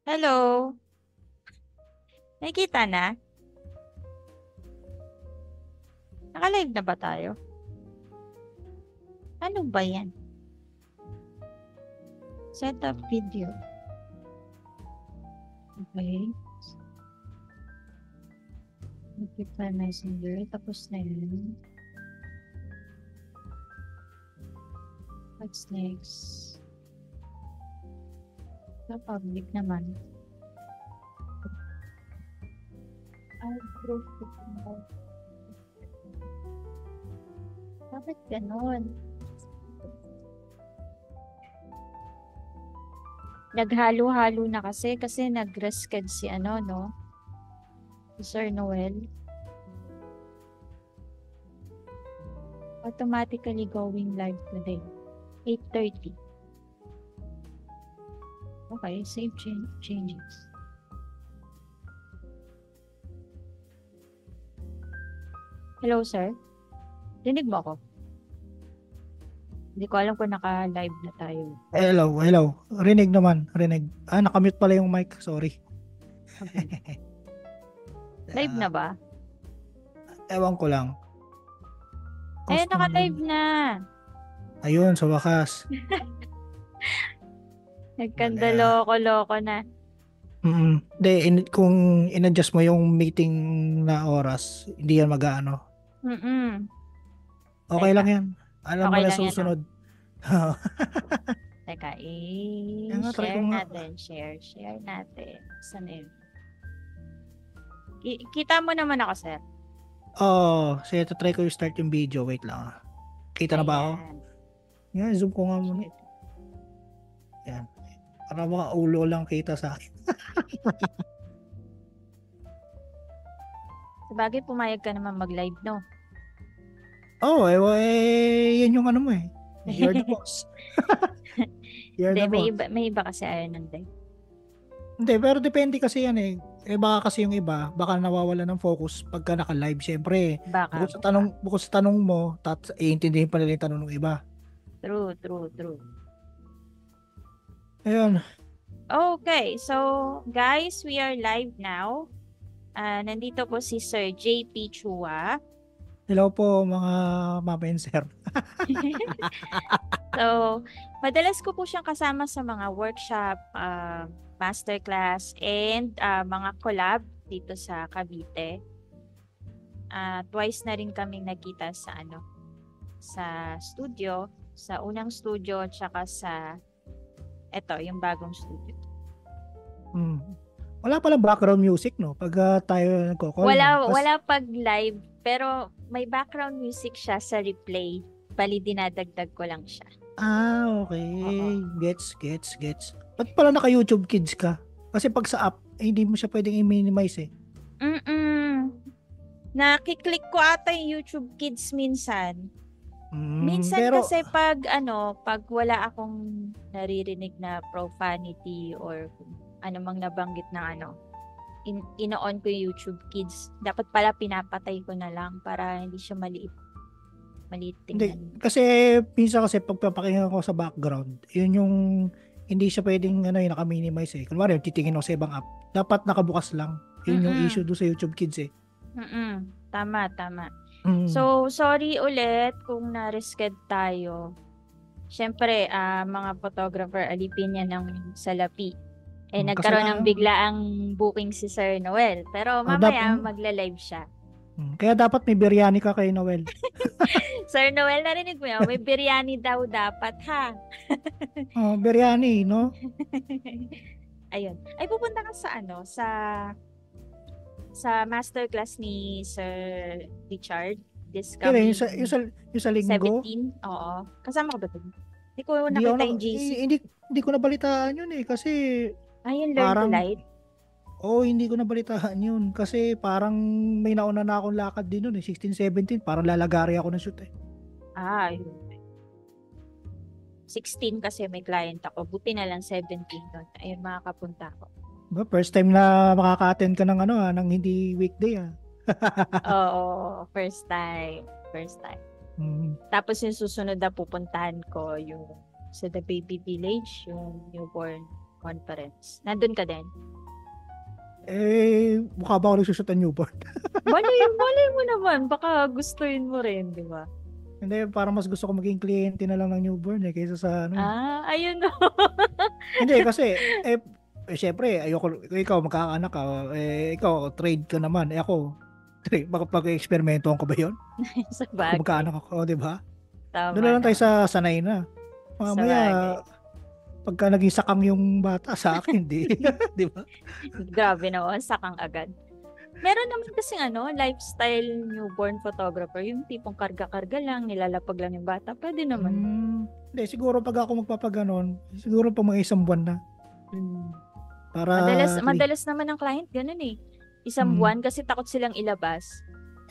Hello, nakikita na? Naka-live na ba tayo? Ano ba yan? Set up video. Okay. Reply messenger. Tapos na yun. What's next? Sa public naman. Group. Bakit ganon? Naghalo-halo na kasi nag-rescad si no? Si Sir Noel. Automatically going live today. 8:30. Okay, save changes. Hello, sir. Dinig mo ako? Hindi ko alam kung naka-live na tayo. Hello. Rinig naman, rinig. Nakamute pala yung mic, sorry. Okay. Live na ba? Ewan ko lang. Ayun, naka-live na. Ayun, sa wakas. Nagkandaloko-loko na. Kung in-adjust mo yung meeting na oras, hindi yan mag-aano. Okay Teka. lang yan. Alam mo Okay na lang yan, susunod. Teka, Try ko i-share nga. natin. Share natin. Saan yun? Kita mo naman ako, sir. Sige, try ko yung start yung video. Wait lang. Kita na ba ako? Yan, zoom ko nga muna. Yan. Para mga ulo lang kita sa akin. Sabagay, pumayag ka naman mag-live, no? Yan yung ano mo eh. You're the boss. You're the boss. May iba kasi ayaw ng live. Hindi, pero depende kasi yan eh. Baka kasi yung iba, baka nawawala ng focus pagka naka-live. Siyempre, Baka. bukod sa tanong mo, iintindihin pa nila yung tanong ng iba. True. Ayun. Okay, so guys, we are live now. Nandito po si Sir JP Chua. Hello po mga mama and sir. So, madalas ko po siyang kasama sa mga workshop, masterclass, and mga collab dito sa Cavite. Twice na rin kaming nagkita sa studio, sa unang studio, tsaka sa yung bagong studio. Wala palang background music, no? Pag tayo nagko-call. Wala pag live, pero may background music siya sa replay. Bali, dinadagdag ko lang siya. Okay. Gets. Ba't pala naka-YouTube Kids ka? Kasi pag sa app, hindi mo siya pwedeng i-minimize eh. Nakiklik ko ata yung YouTube Kids minsan. Minsan pero, kasi pag wala akong naririnig na profanity or ano mang nabanggit na ino-on ko yung YouTube Kids. Dapat pala pinapatay ko na lang para hindi siya maliit tingnan. Hindi, kasi minsan kasi pagpapakinggan ko sa background, yun yung hindi siya pwedeng naka-minimize eh. Kunwari, titingin ako sa ibang app. Dapat nakabukas lang. Yun yung issue doon sa YouTube Kids eh. Tama. So, sorry ulit kung na-risked tayo. Siyempre, mga photographer, alipin yan ng salapi. Nagkaroon ng biglaang booking si Sir Noel. Pero mamaya, magla-live siya. Kaya dapat may biryani ka kay Noel. Sir Noel, narinig mo yun? May biryani daw dapat, ha? Biryani, no? Ayun. Ay, pupunta ka sa masterclass ni Sir Richard this coming yung sa linggo? 17. Oo. Kasama ka ba ito? Hindi ko nakita yung GC. Hindi ko nabalitaan yun eh. Kasi yung Learn to Light? Hindi ko nabalitaan yun. Kasi parang may nauna na akong lakad din nun eh. 16, 17. Parang lalagari ako ng shoot eh. Yun. 16 kasi may client ako. Buti na lang 17 nun. Ayun, makakapunta ako. First time na makaka-attend ka ng ng hindi weekday ah. Oo, first time. Tapos yung susunod na pupuntahan ko yung sa The Baby Village, yung newborn conference. Nandun ka din? Mukha ba ako nagsushoot ng newborn? Malay mo naman. Baka gustuin mo rin, di ba? Hindi, parang mas gusto ko maging kliyente na lang ng newborn kaysa sa ano. Ayun no. Hindi, kasi, syempre, ikaw magkakaanak ka, ikaw, trade ka naman. Ako, makapag-eksperimentohan ko ba yun? Sa Kung bagay. magkaanak ako, di ba? Tama Doon na lang tayo naman. sa sanay na. Sa Mamaya, bagay. pagka naging sakang yung bata sa akin, di ba? Grabe naman, sakang agad. Meron naman kasing lifestyle newborn photographer. Yung tipong karga-karga lang, nilalapag lang yung bata. Pwede naman. Hindi, siguro pag ako magpapaganon, siguro pa mga isang buwan na. Para Madalas naman ang client ganun eh. Isang buwan kasi takot silang ilabas.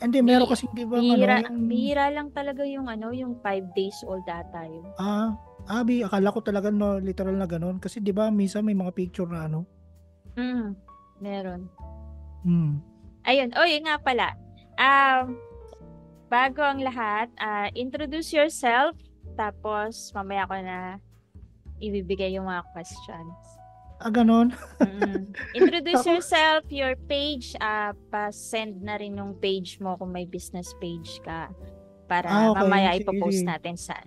Hindi, meron kasi di ba bihira lang talaga yung yung 5 days old ata yun. Abi, akala ko talaga literal na ganun. Kasi di ba minsan may mga picture na Meron. Ayun, yun nga pala. Bago ang lahat, introduce yourself. Tapos mamaya ko na ibibigay yung mga questions. Ganon? Introduce yourself, your page, pa-send na rin yung page mo kung may business page ka para okay. mamaya ipopost natin sa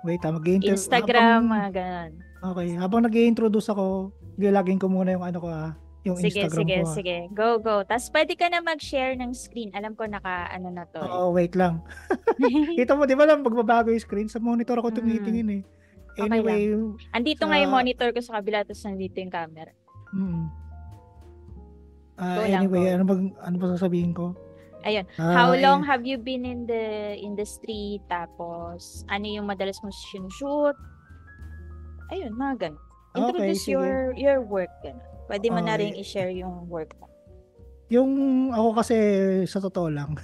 wait, Instagram, mga ganun. Okay, habang nag-i-introduce ako, gilagin ko muna yung yung Instagram ko. Sige. Go. Tapos pwede ka na mag-share ng screen. Alam ko na to. Wait lang. Kita mo, di ba lang magbabago yung screen? Sa monitor ako tumitingin eh. Anyway, andito nga yung monitor ko sa kabila, tapos nandito yung camera. Anyway, ano ba sasabihin ko? Ayun. How long have you been in the industry? Tapos, ano yung madalas mo sinushoot? Ayun, mga ganun. Introduce your work. Ganun. Pwede mo na rin i-share yung work mo. Yung ako kasi, sa totoo lang,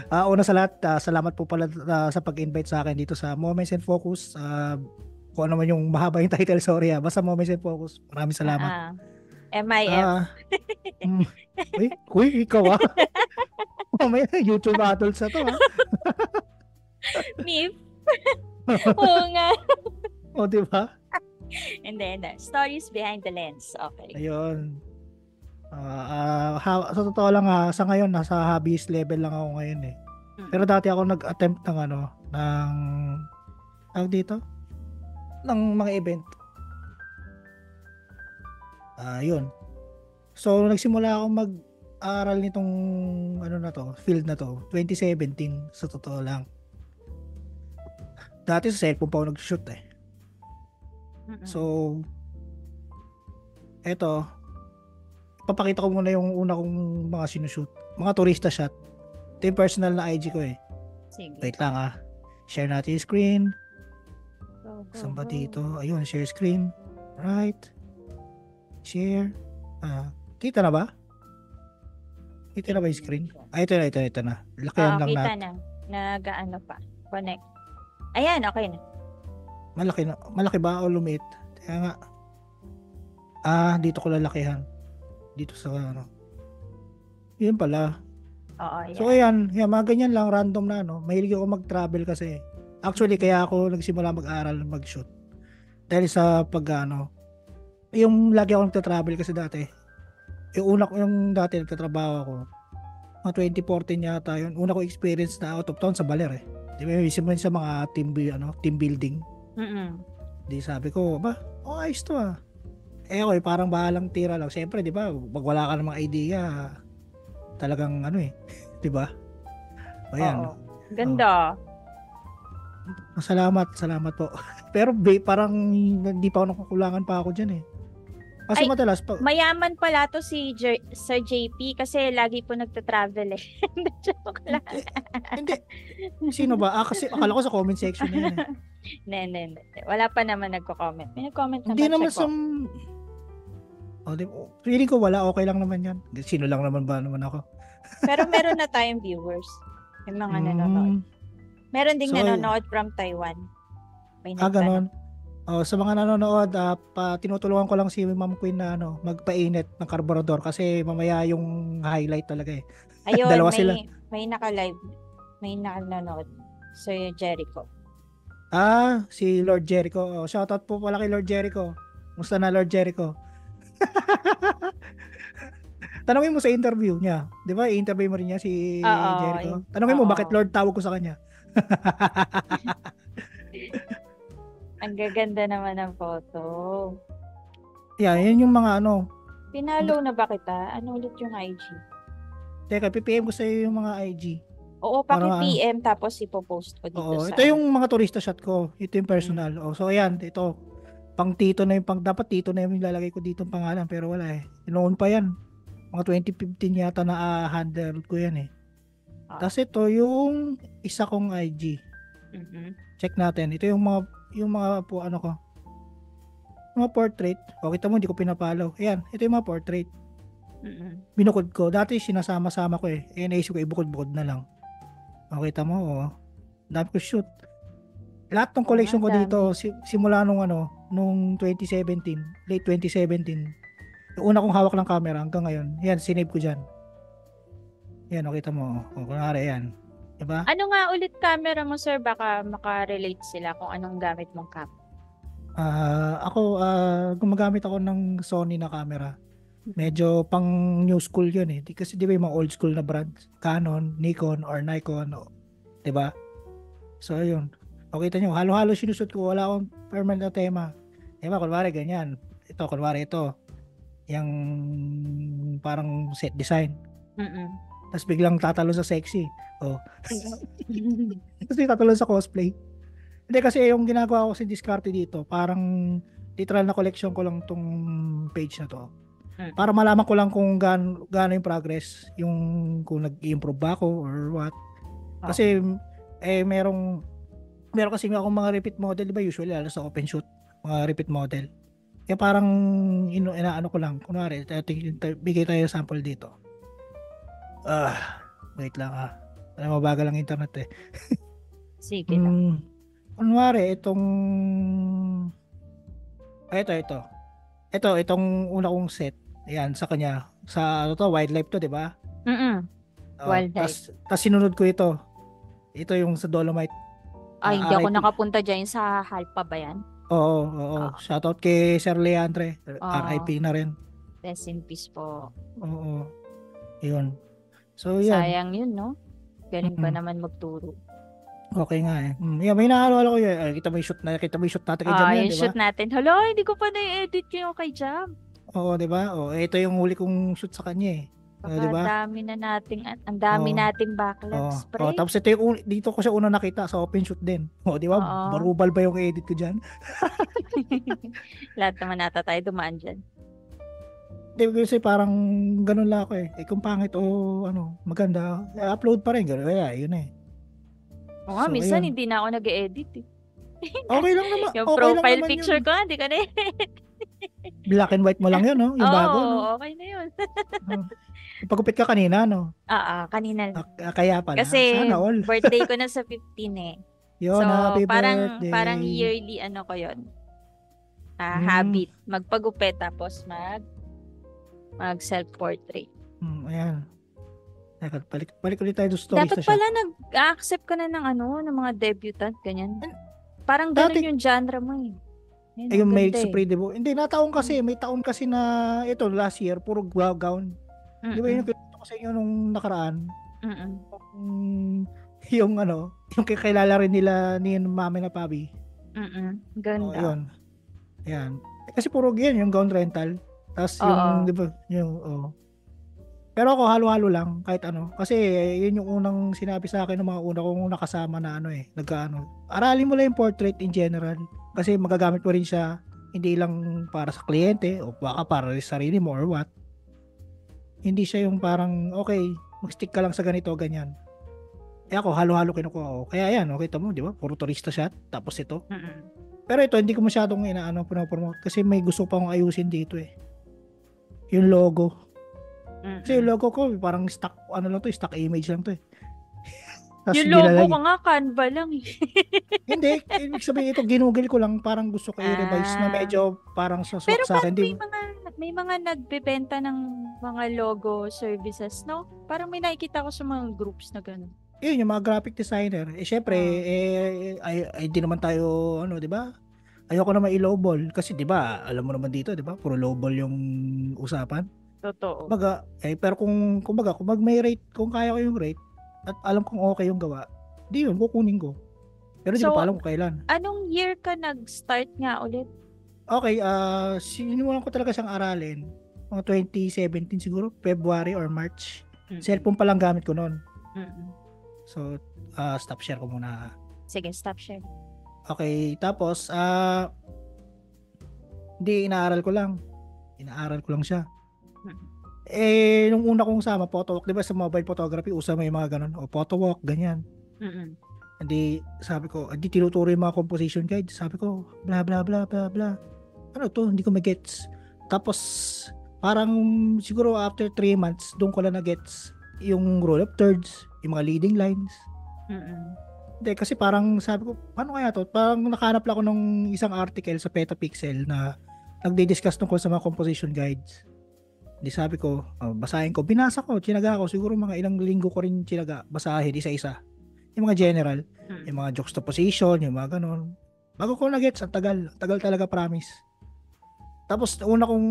una sa lahat, salamat po pala sa pag-invite sa akin dito sa Moments and Focus. Kung ano man yung mahaba yung title, sorry basta Moments and Focus. Maraming salamat. MIF. Uy, ikaw Mamaya, YouTube adults na to MIF. Oo nga. Diba? Hindi. Stories behind the lens. Okay. Ayun. Sa totoo lang sa ngayon nasa hobbyist level lang ako ngayon eh. Pero dati ako nag-attempt ng ng mga event. Yun. So nagsimula ako mag-aral nitong field na to 2017 sa totoo lang. Dati sa cellphone pa ako nag-shoot eh. So eto, papakita ko muna yung una kong mga sinushoot. Mga turista shot. Ito yung personal na IG ko eh. Sige. Wait lang Share natin yung screen. Saan ba dito? Ayun, share screen. Right. Share. Kita na ba? Kita na ba yung screen? Ito na. Lakihan lang kita na. Nag-ano pa. Connect. Ayan, okay na. Malaki ba o lumiit? Kaya nga. Dito ko lalakihan. Dito sa yun pala. Oo, So ayan, mga ganyan lang, random na mahilig ako mag-travel kasi. Actually, kaya ako nagsimula mag-aral, mag-shoot. Dahil sa yung lagi ako nagta-travel kasi dati. Yung dati nagtatrabaho ako. Mga 2014 yata yun. Una ko experience na out of town sa Baler eh. Di ba, sa mga team building. Di sabi ko, ayos to ako parang bahalang tira lang. Siyempre, di ba, pag wala ka namang idea, talagang di ba? Ayan. Ganda. Salamat po. Pero parang hindi pa ako nakukulangan pa ako dyan eh. Kasi madalas mayaman pala to si Sir JP kasi lagi po nagta-travel eh. Hindi. Sino ba? Kasi akala ko sa comment section na yan eh. Hindi. Wala pa naman nagko-comment. May nag-comment na hindi naman feeling ko wala, okay lang naman yan. Sino lang naman ako? Pero meron na tayong viewers. May mga nanonood. Meron ding nanonood from Taiwan. May ganon. Sa mga nanonood, tinutulungan ko lang si Ma'am Queen na magpainit ng karburador kasi mamaya yung highlight talaga eh. Ayun, Dalawa sila. May naka-live. May nanonood. Sir Jericho. Si Lord Jericho. Shoutout po pala kay Lord Jericho. Musta na Lord Jericho? Tanungin mo sa interview niya. Di ba? I-interview mo rin niya si Oo, Jericho. Tanungin mo, bakit oo. Lord tawag ko sa kanya? Ang gaganda naman ng photo. Yeah, yun yung mga ano. Pinalo na ba kita? Ano ulit yung IG? Teka, PPM ko sa'yo yung mga IG. Oo, Para ano. paki-PM tapos ipopost ko dito Oo, sa ito yung ano. mga turista shot ko. Ito yung Mm. personal. Oh, so ayan, ito. Pang Tito na yung dapat Tito na yung ilalagay ko dito ang pangalan pero wala eh. Noon pa yan. Mga 2015 yata na handle ko yan eh. Ah. Tapos ito yung isa kong IG. Mm-mm. Check natin. Ito yung mga po ano ko. Mga portrait. O kita mo hindi ko pinapalaw. Ayan, ito yung mga portrait. Mm-mm. Binukod ko. Dati sinasama-sama ko eh. Eh naisip ko ibukod-bukod na lang. O kita mo oh. Dami ko shoot. Lahat ng Oo nga, collection ko dami. dito simula nung 2017, late 2017. Yung una kong hawak ng camera hanggang ngayon. Yan, sinave ko diyan. Yan, kita mo. O, kunwari yan. Diba? Ano nga ulit camera mo, sir? Baka makarelate sila kung anong gamit mong camera. Ako, gumagamit ako ng Sony na camera. Medyo pang new school yun eh. Kasi di ba yung mga old school na brands? Canon, Nikon, or Nikon. Di ba? So, ayun. O, kita nyo, halo-halo sinusot ko. Wala akong permanent na tema. Diba, kunwari ganyan. Ito, kunwari ito. Yung parang set design. Mm-mm. Tapos biglang tatalo sa sexy. Oh. Tapos tatalo sa cosplay. Hindi kasi yung ginagawa ko sa diskarte dito, parang literal na collection ko lang tong page na to. Para malaman ko lang kung gaano yung progress, yung kung nag-improve ba ako or what. Kasi meron kasi akong mga repeat model, di ba usually lalo sa open shoot, mga repeat model. Kaya parang inaano ko lang, kunwari, bigay tayo sample dito. Wait lang mabagal ang internet eh. Sige lang. Kunwari, itong una kong set, ayan, sa kanya, sa ano to, wildlife to, di ba? Wildlife. Tapos sinunod ko ito. Ito yung sa Dolomite. Ay, hindi ako nakapunta dyan sa Halpa ba yan? Oo. Shoutout kay Sir Leandre. RIP na rin. Rest in peace po. Oo. Yun. So, yan. Sayang yun, no? Galing pa naman magturo. Okay nga eh. May naalala ko yun. Kita mo yung shoot natin kay Jam yan, yung diba? shoot natin. Hala, hindi ko pa na-edit yung kay Jam. Oo, diba? Ito yung huli kong shoot sa kanya eh. Diba? Ang dami nating backlogs, pre. Tapos ito yung dito ko siya una nakita sa open shoot din. Diba? Barubal ba yung edit ko dyan? Lahat naman nata tayo dumaan dyan. Hindi kasi parang ganun lang ako eh. Kung pangit o maganda, upload pa rin. Kaya yun eh. Oo nga, minsan hindi na ako nag-edit eh. Okay lang naman. Yung okay profile lang picture yun. ko, hindi ka na Black and white mo lang yun, no? Yung bago, no? Okay na yun. Pagupit ka kanina, no? Kanina lang. Kaya pala. Kasi sana all. birthday ko na sa 15 eh. Yun, happy birthday. Parang yearly ko yun. Habit. Magpagupit tapos mag self-portrait. Ayan. Balik ulit tayo sa stories. Dapat pala nag-accept ka na ng mga debutant, ganyan. Parang ganun yung genre mo eh. Yung male sa pre-debut. Hindi, nataon kasi. May taon kasi na ito, last year, puro gown. Di ba yung kinuto ko sa inyo nung nakaraan? Yung kakilala rin nila ni Mami na Pabi. Ganda. Yun. Ayan. Kasi puro yan, yung gown rental. Tapos yung, di ba, Pero ako halo-halo lang kahit ano. Kasi yun yung unang sinabi sa akin ng mga una kong nakasama na Aralin mo lang yung portrait in general. Kasi magagamit mo rin siya hindi lang para sa kliyente o baka para sa sarili mo or what. Hindi siya yung parang okay, mag-stick ka lang sa ganito, ganyan. Ako halo-halo kinukuha ko. Kaya yan, kita mo, di ba? Puro turista shot. Tapos ito. Pero ito, hindi ko masyadong pinopromote kasi may gusto pa akong ayusin dito eh. Yung logo. Kasi yung logo ko parang stock stock image lang to eh. Yung logo ko nga Canva lang eh. Hindi, ibig sabihin ito ginugol ko lang, parang gusto ko i-revise na medyo parang sa akin. Pero may mga nagbebenta ng mga logo services, no? Parang may nakikita ko sa mga groups na gano'n. Yun, yung mga graphic designer. Syempre, di naman tayo, di ba? ayoko na mai-lowball kasi 'di ba, alam mo naman dito 'di ba, puro lowball yung usapan. Totoo. Kumbaga, pero kung may rate, kung kaya ko yung rate at alam kong okay yung gawa, di yun kukunin ko. Pero di ko pa So, alam kung kailan. anong year ka nag-start nga ulit? Okay, sinimulan ko talaga siyang aralin mga 2017 siguro, February or March. Mm-mm. Cellphone pa lang gamit ko noon. Mm-mm. So, stop share ko muna. Sige, stop share. Okay, tapos hindi inaaral ko lang. Inaaral ko lang siya. Mm-mm. Nung una kong sama, photowalk, di ba sa mobile photography, usa may mga ganun. O, photowalk, ganyan. Mm-mm. Hindi, sabi ko, hindi tinuturo yung mga composition guide. Sabi ko, bla bla bla bla bla. Ano to? Hindi ko magets. Tapos, parang siguro after 3 months, doon ko lang na-gets yung rule of thirds, yung mga leading lines. Mm-mm. Hindi, kasi parang sabi ko, paano kaya to? Parang nakahanap lang ako ng isang article sa Petapixel na nagdi-discuss tungkol sa mga composition guides. Hindi, sabi ko, basahin ko. Binasa ko, chinaga ko. Siguro mga ilang linggo ko rin chinaga, basahin isa-isa. Yung mga general, yung mga juxtaposition, yung mga ganon. Bago ko na-gets, ang tagal. Ang tagal talaga, promise. Tapos, una kong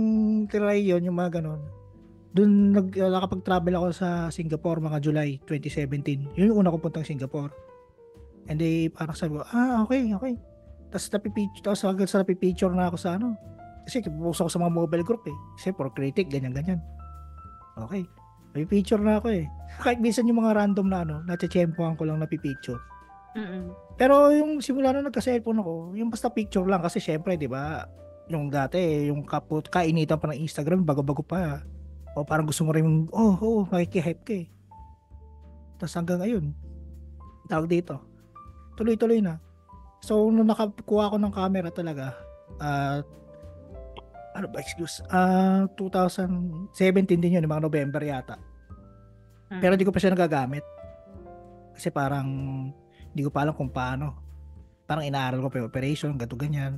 try yun, yung mga ganon. Doon nakapag-travel ako sa Singapore, mga July 2017. Yun yung una ko puntang Singapore. And then, parang sabi ko, okay. Tapos hanggang sa napipicture na ako sa ano. Kasi pupost ako sa mga mobile group eh. Kasi for critic, ganyan. Okay. Napipicture na ako eh. Kahit minsan yung mga random na natsetsempohan ko lang napipicture. Mm-mm. Pero yung simula na nagka-cellphone ako, yung basta picture lang kasi syempre, 'di ba? Yung dati, yung kainitan pa ng Instagram, bago-bago pa. O parang gusto mo rin, makikihype ka eh. Tapos hanggang ngayon, tawag dito, tuloy-tuloy na. So, nung nakakuha ko ng camera talaga, excuse, 2017 din yun, mga November yata. Pero hindi ko pa siya nagagamit. Kasi parang, hindi ko pa alam kung paano. Parang inaaral ko pa yung operation, ganyan.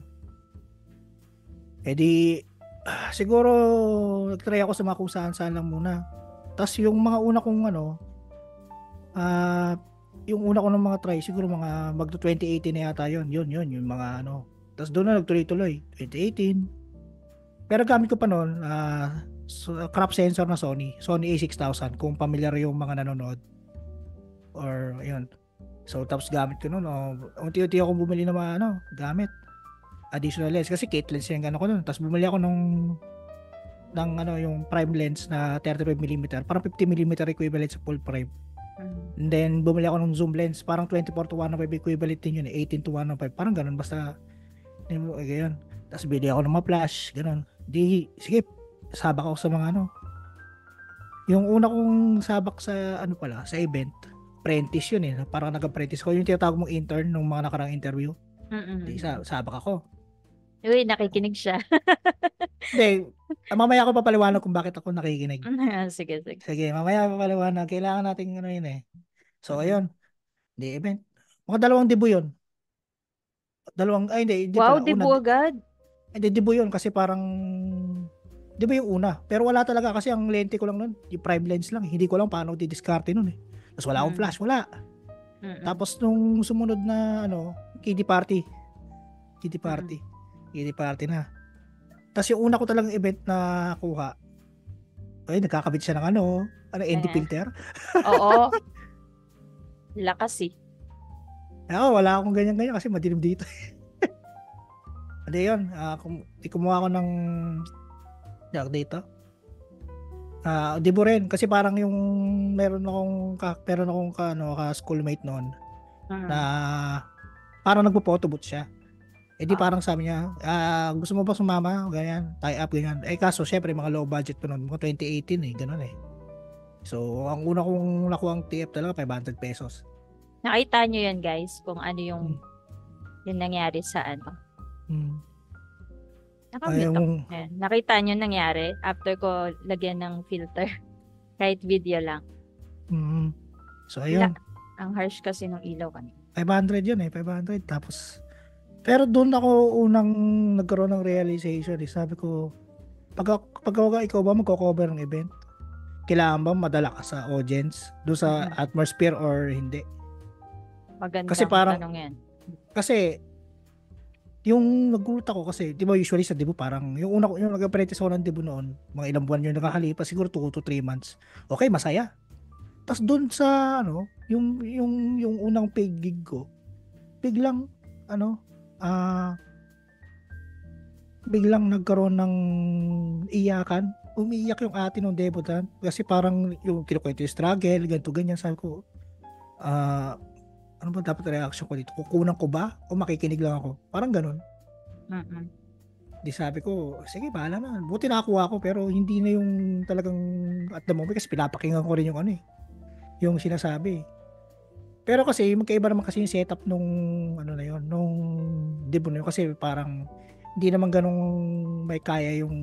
Siguro, nag-try ako sa mga kung saan lang muna. Tapos yung mga una kong yung una ko ng mga try, siguro mga magto 2018 na yata yun, yung mga Tapos doon na nagtuloy-tuloy, 2018. Pero gamit ko pa noon, crop sensor na Sony A6000, kung familiar yung mga nanonood. Or, ayun. So, tapos gamit ko noon, unti-unti ako bumili ng mga gamit. Additional lens, kasi kit lens yung ko noon. Tapos bumili ako ng yung prime lens na 35mm, parang 50mm equivalent sa full frame. And then, bumili ako ng zoom lens. Parang 24:105 equivalent din yun. 18:105. Parang ganun. Basta, ganyan. Tapos, bili ako ng mga flash. Ganun. Sige, sabak ako sa mga Yung una kong sabak sa, sa event, apprentice yun eh. Parang nag-apprentice ko. Yung tinatawag mong intern nung mga nakarang interview. Sabak ako. Uy, nakikinig siya. Hindi, mamaya ako papaliwanag kung bakit ako nakikinig. Sige. Sige, mamaya papaliwanag. Kailangan natin yun eh. So, ayun. Di event. Mga 2 debut yun. Hindi Wow, pala. debut agad. Hindi, debut yun kasi parang, debut yung una. Pero wala talaga kasi ang lente ko lang nun, yung prime lens lang. Hindi ko lang paano didiskarte nun eh. Tapos wala akong flash, wala. Tapos nung sumunod na, kiddie party na. Tapos yung una ko talagang event na kuha, nagkakabit siya ng ND filter. Oo. Lakas eh. Wala akong ganyan kasi madilim dito. Hindi yun. Kumuha ko ng dito. Dibo rin. Kasi parang yung meron akong ka-schoolmate noon na parang nagpo-photobooth siya. Parang sabi niya, gusto mo ba sumama? Ganyan, tie up, ganyan. Kaso, syempre, mga low budget pa noon. Mga 2018 ganun eh. So, ang una kong nakuha ang TF talaga, 500 pesos. Nakita nyo yan, guys, kung ano yung nangyari sa nakamute ako. Nakita nyo nangyari after ko lagyan ng filter. Kahit video lang. So, ayun. Ang harsh kasi ng ilaw kanina. 500 yun eh, 500. Tapos, pero doon ako unang nagkaroon ng realization. Sabi ko, pag ikaw ba magko-cover ng event, kailangan ba madala ka sa audience doon sa atmosphere or hindi? Magandang kasi parang, tanong yan. Kasi Yung nagulat ako kasi, di ba usually sa debut parang, yung una ko, yung nag-apprentice ako ng debut noon, mga ilang buwan yung nakakalipas, siguro 2 to 3 months. Okay, masaya. Tapos doon sa, yung unang paid gig ko, biglang, ano, ah, biglang nagkaroon ng iyakan. Umiiyak yung ate ng debutant kasi parang yung kinukwento yung struggle, ganito, ganyan. Sabi ko, ah, ano ba dapat reaction ko dito? Kukunan ko ba? O makikinig lang ako? Parang ganun. Mm-mm. Di sabi ko, sige, bahala na. Buti nakakuha ko pero hindi na yung talagang at the moment kasi pinapakinggan ko rin yung yung sinasabi. Pero kasi magkaiba naman kasi yung setup nung ano na yun, nung debut na yun kasi parang hindi naman ganong may kaya yung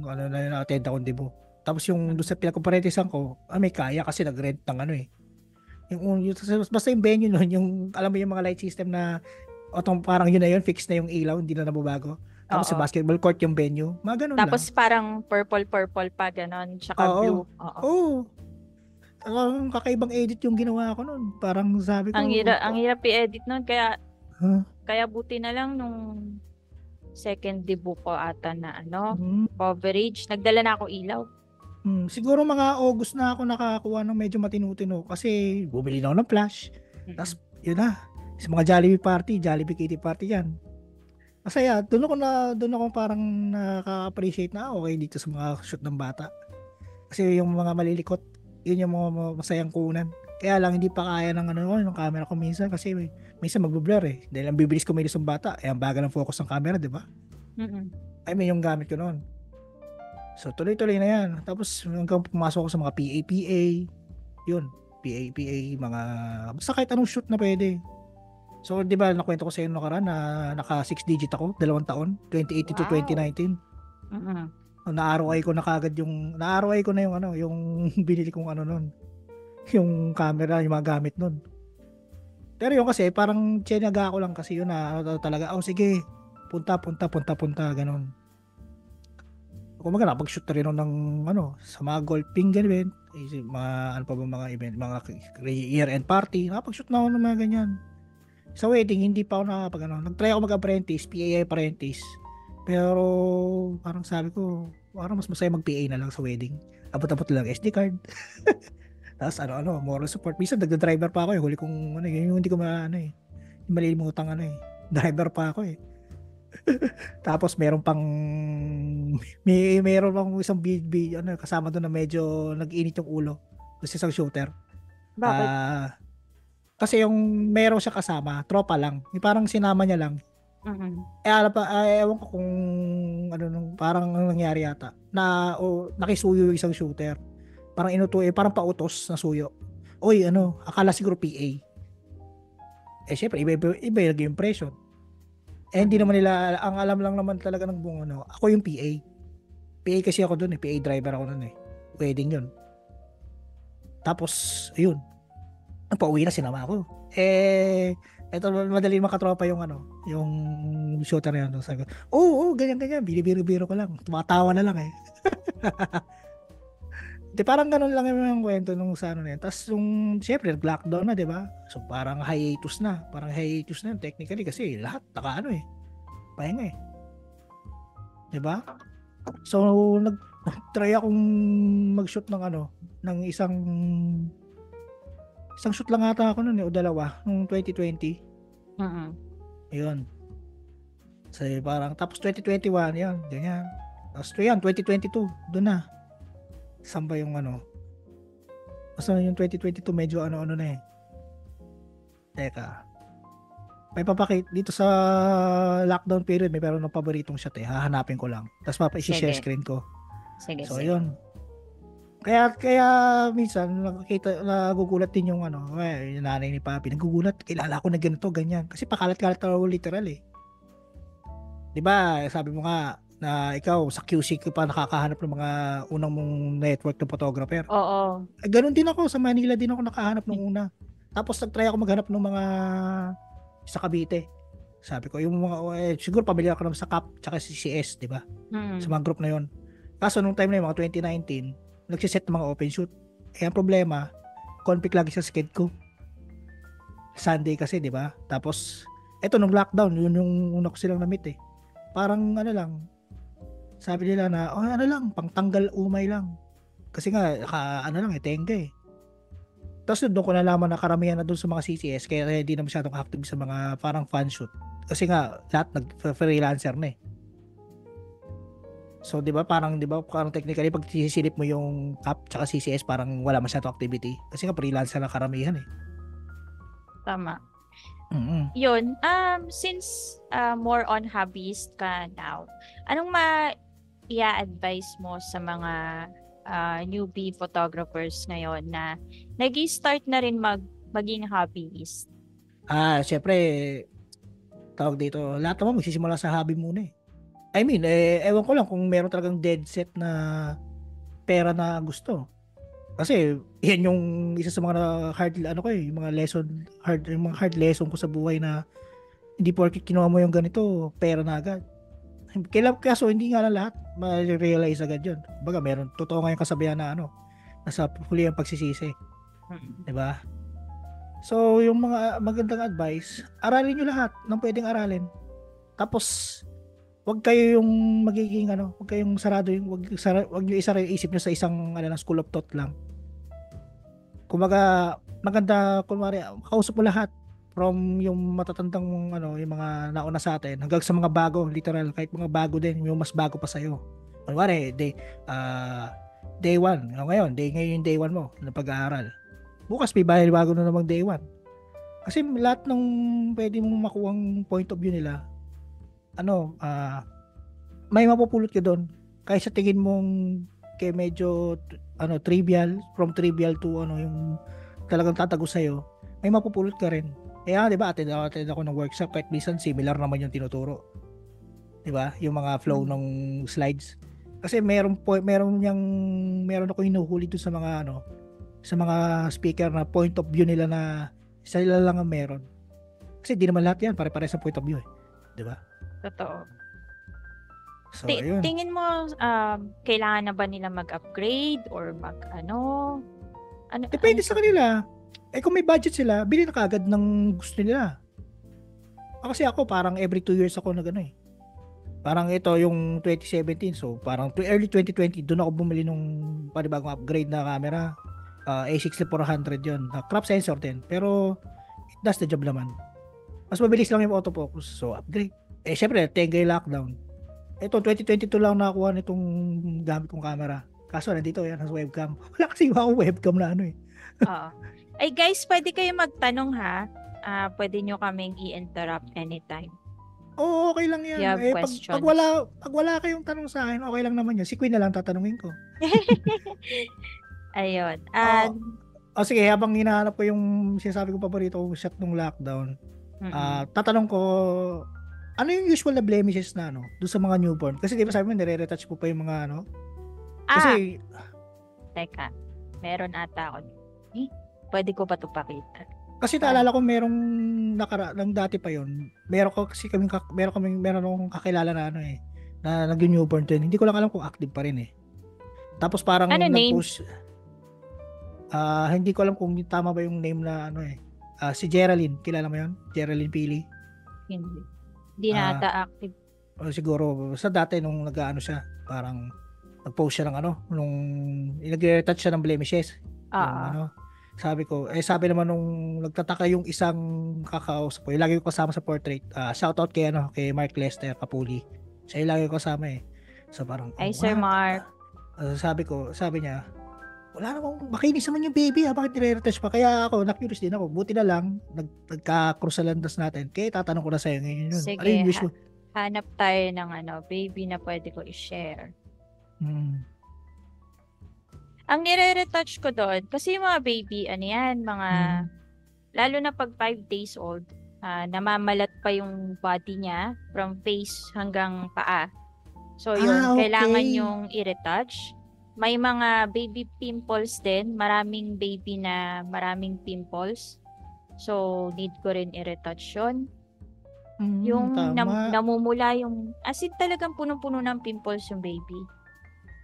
ano na yun, attend akong debut. Tapos yung doon sa pinagkomparetisan ko, may kaya kasi nag-rent ng yung basta yung venue nun, yung alam mo yung mga light system na parang yun na yun, fixed na yung ilaw, hindi na nababago. Tapos sa Oo. basketball court yung venue, mga ganun lang. Tapos parang purple-purple pa, ganon. Tsaka Oo. blue. Oo. Oo. Ang kakaibang edit yung ginawa ko nun. Parang sabi ko, Ang hirap i-edit nun. Kaya, huh? kaya buti na lang nung second debut ko ata na Hmm. coverage. Nagdala na ako ilaw. Siguro mga August na ako nakakuha ng medyo matinu-tino kasi bumili na ako ng flash. Tapos, yun na. Sa mga Jollibee party, Jollibee Kitty party yan. Masaya. Doon ako parang nakaka-appreciate na okay dito sa mga shoot ng bata. Kasi yung mga malilikot, yun yung mga masayang kunan. Kaya lang hindi pa kaya ng camera ko minsan kasi minsan magbo-blur eh. Dahil ang bibilis ko may isang bata, ang bagal ng focus ng camera, di ba? I mean, yung gamit ko noon. So, tuloy-tuloy na yan. Tapos, hanggang pumasok ako sa mga PA, yun. PA, mga, basta kahit anong shoot na pwede. So, di ba, nakwento ko sa inyo nakaraan na naka 6 digit ako, 2 taon, 2018 to 2019. Na-ROI ko na kagad na-ROI ko na yung binili kong noon. Yung camera, yung mga gamit noon. Pero yun kasi, parang tiyanaga ako lang kasi yun na talaga, sige, punta, ganun. Kung nakapag-shoot na rin ako ng sa mga golfing event, mga pa ba mga event, mga year-end party, nakapag-shoot na ako ng mga ganyan. Sa wedding, hindi pa ako nakapag nag-try ako mag-apprentice, PA apprentice. Pero parang sabi ko, parang mas masaya mag-PA na lang sa wedding. Abot-abot lang SD card. Tapos moral support. Minsan nagda-driver pa ako huli kong yung hindi ko malilimutang driver pa ako eh. Tapos meron pang isang kasama doon na medyo nag-init yung ulo. Kasi isang shooter. Bakit? Kasi yung meron siya kasama, tropa lang. Parang sinama niya lang. Ewan ko kung parang nangyari yata na nakisuyo yung isang shooter. Parang parang pautos na suyo. Oy, akala siguro PA. Syempre, iba yung impression. Hindi naman nila, ang alam lang naman talaga ng buong ako yung PA. PA kasi ako doon PA driver ako doon Wedding yun. Tapos, ayun. Pauwi na, sinama ako. Ito, madali makatropa yung yung shooter na yun. Sabi ko, ganyan. Biro-biro ko lang. Tumatawa na lang Di parang ganun lang yung kwento nung sa na yun. Tapos syempre, lockdown na, di ba? So, parang hiatus na. Parang hiatus na yun, technically, kasi lahat, pahinga di ba? So, nag-try akong mag-shoot ng isang shoot lang ata ako noon o dalawa, nung 2020. Ayun. So, parang, tapos 2021, yan, ganyan. Tapos, 2022, doon na. Saan ba yung basta yung 2022 medyo na teka, may papakit dito sa lockdown period, may pero ng paboritong shot hahanapin ko lang, tapos isi-share screen ko. Sige. Yun, kaya minsan nagugulat din yung yung nanay ni Papi, nagugulat, kilala ko na ganito, ganyan, kasi pakalat-kalat na literal di ba, sabi mo nga na ikaw sa QC ka pa nakakahanap ng mga unang mong network ng photographer. Oo. Ganun din ako, sa Manila din ako nakahanap ng una. Tapos nag-try ako maghanap ng mga sa Cavite. Sabi ko, yung mga siguro pamilyar ako naman sa CAP tsaka CCS, di ba? Sa mga group na yon. Kaso nung time na yun, mga 2019, nagsiset ng mga open shoot. Ang problema, conflict lagi sa sked ko. Sunday kasi, di ba? Tapos Eto nung lockdown, yun yung una ko silang na-meet eh. Parang ano lang, sabi nila na, oh ano lang, pangtanggal umay lang. Kasi nga, ano lang eh, tenga eh. Tapos doon ko nalaman na karamihan na doon sa mga CCS, kaya hindi na masyadong active sa mga parang fan shoot. Kasi nga, lahat nag-freelancer na eh. So, di ba, parang technically, pag sisilip mo yung app tsaka CCS, parang wala masyadong activity. Kasi nga, freelancer na karamihan eh. Tama. Mm-hmm. Yun, since more on hobbyist ka now, anong i-advise mo sa mga newbie photographers ngayon na nag-start na rin maging hobbyist? Syempre, tawag dito, lahat naman magsisimula sa hobby muna eh. I mean, ewan ko lang kung meron talagang dead set na pera na gusto. Kasi, yan yung isa sa mga hard, ano ko eh, yung mga hard lesson ko sa buhay na hindi porket kinuha mo yung ganito, pera na agad. Kaso hindi nga lang lahat ma-realize agad yun. Baga meron, totoo nga yung kasabihan na nasa huli ang pagsisisi. Diba? So, yung mga magandang advice, aralin nyo lahat ng pwedeng aralin. Tapos, wag kayo yung magiging wag kayong sarado yung wag niyo isip nyo sa isang school of thought lang. Kumbaga, maganda kunwari kausap mo lahat from yung matatandang yung mga nauna sa atin hanggang sa mga bago, literal kahit mga bago din, yung mas bago pa sa iyo. Kunwari, day 1, ngayon yung day 1 mo ng pag-aaral. Bukas may bago na namang day 1. Kasi lahat ng pwede mong makuhang point of view nila, may mapupulot ka doon. Kahit sa tingin mong kay medyo trivial, from trivial to yung talagang tatago sa iyo, may mapupulot ka rin. Kaya 'di ba, attend ako ng workshop kahit minsan similar naman yung tinuturo. 'Di ba? Yung mga flow ng slides. Kasi meron ako hinuhuli doon sa mga sa mga speaker na point of view nila na sila lang ang meron. Kasi di naman lahat yan pare-pares sa point of view eh. 'Di ba? Totoo. So, ayun. Tingin mo kailangan na ba nila mag-upgrade or Depende sa kanila. Kung may budget sila, bili na kaagad ng gusto nila. Kasi ako parang every 2 years ako Parang ito yung 2017, so parang early 2020 doon ako bumili nung panibagong upgrade na camera. A6400 yun. Crop sensor din, pero it does the job naman. Mas mabilis lang yung autofocus, so upgrade. Syempre, 10K lockdown. Ito, 2022 lang nakakuha nitong gamit kong camera. Kaso, nandito yan, sa webcam. Wala kasi yung webcam na Oo. Ay guys, pwede kayo magtanong ha. Pwede nyo kaming i-interrupt anytime. Oo, okay lang yan. Pag wala kayong tanong sa akin, okay lang naman yun. Si Queen na lang tatanungin ko. Ayun. Sige, habang hinahanap ko yung sinasabi ko paborito kong shot nung lockdown, tatanong ko, ano yung usual na blemishes na doon sa mga newborn? Kasi di ba sabi mo, nire-retouch po pa yung mga Kasi, teka, meron ata ako. Pwede ko pa ito pakita? Kasi naalala ko merong nang dati pa yon. Meron akong kakilala na na nag-newborn din. Hindi ko lang alam kung active pa rin eh. Tapos parang nag-post. Hindi ko alam kung tama ba yung name na si Geraldine, kilala mo 'yon? Geraldine Pili. Hindi na ata active. Siguro sa dati nung nag-aano siya, parang nag-post siya ng nung nag-retouch siya ng blemishes. Sabi naman nung nagtataka yung isang kakausap ko, lagi ko kasama sa portrait. Shoutout kay Mark Lester Kapuli. Siya lagi ko kasama eh. So parang Sir Mark. Sabi niya, wala namang makinis naman yung baby bakit nire-retouch pa? Kaya ako, na-curious din ako. Buti na lang, nagka-cross sa landas natin. Kaya tatanong ko na sa'yo ngayon yun. Sige, hanap tayo ng baby na pwede ko i-share. Ang nire-retouch ko doon, kasi yung mga baby, lalo na pag 5 days old, namamalat pa yung body niya from face hanggang paa. So yun, kailangan yung i-retouch. May mga baby pimples din, maraming baby na maraming pimples. So need ko rin i-retouch yun. Yung namumula yung, as in talagang punong-puno ng pimples yung baby.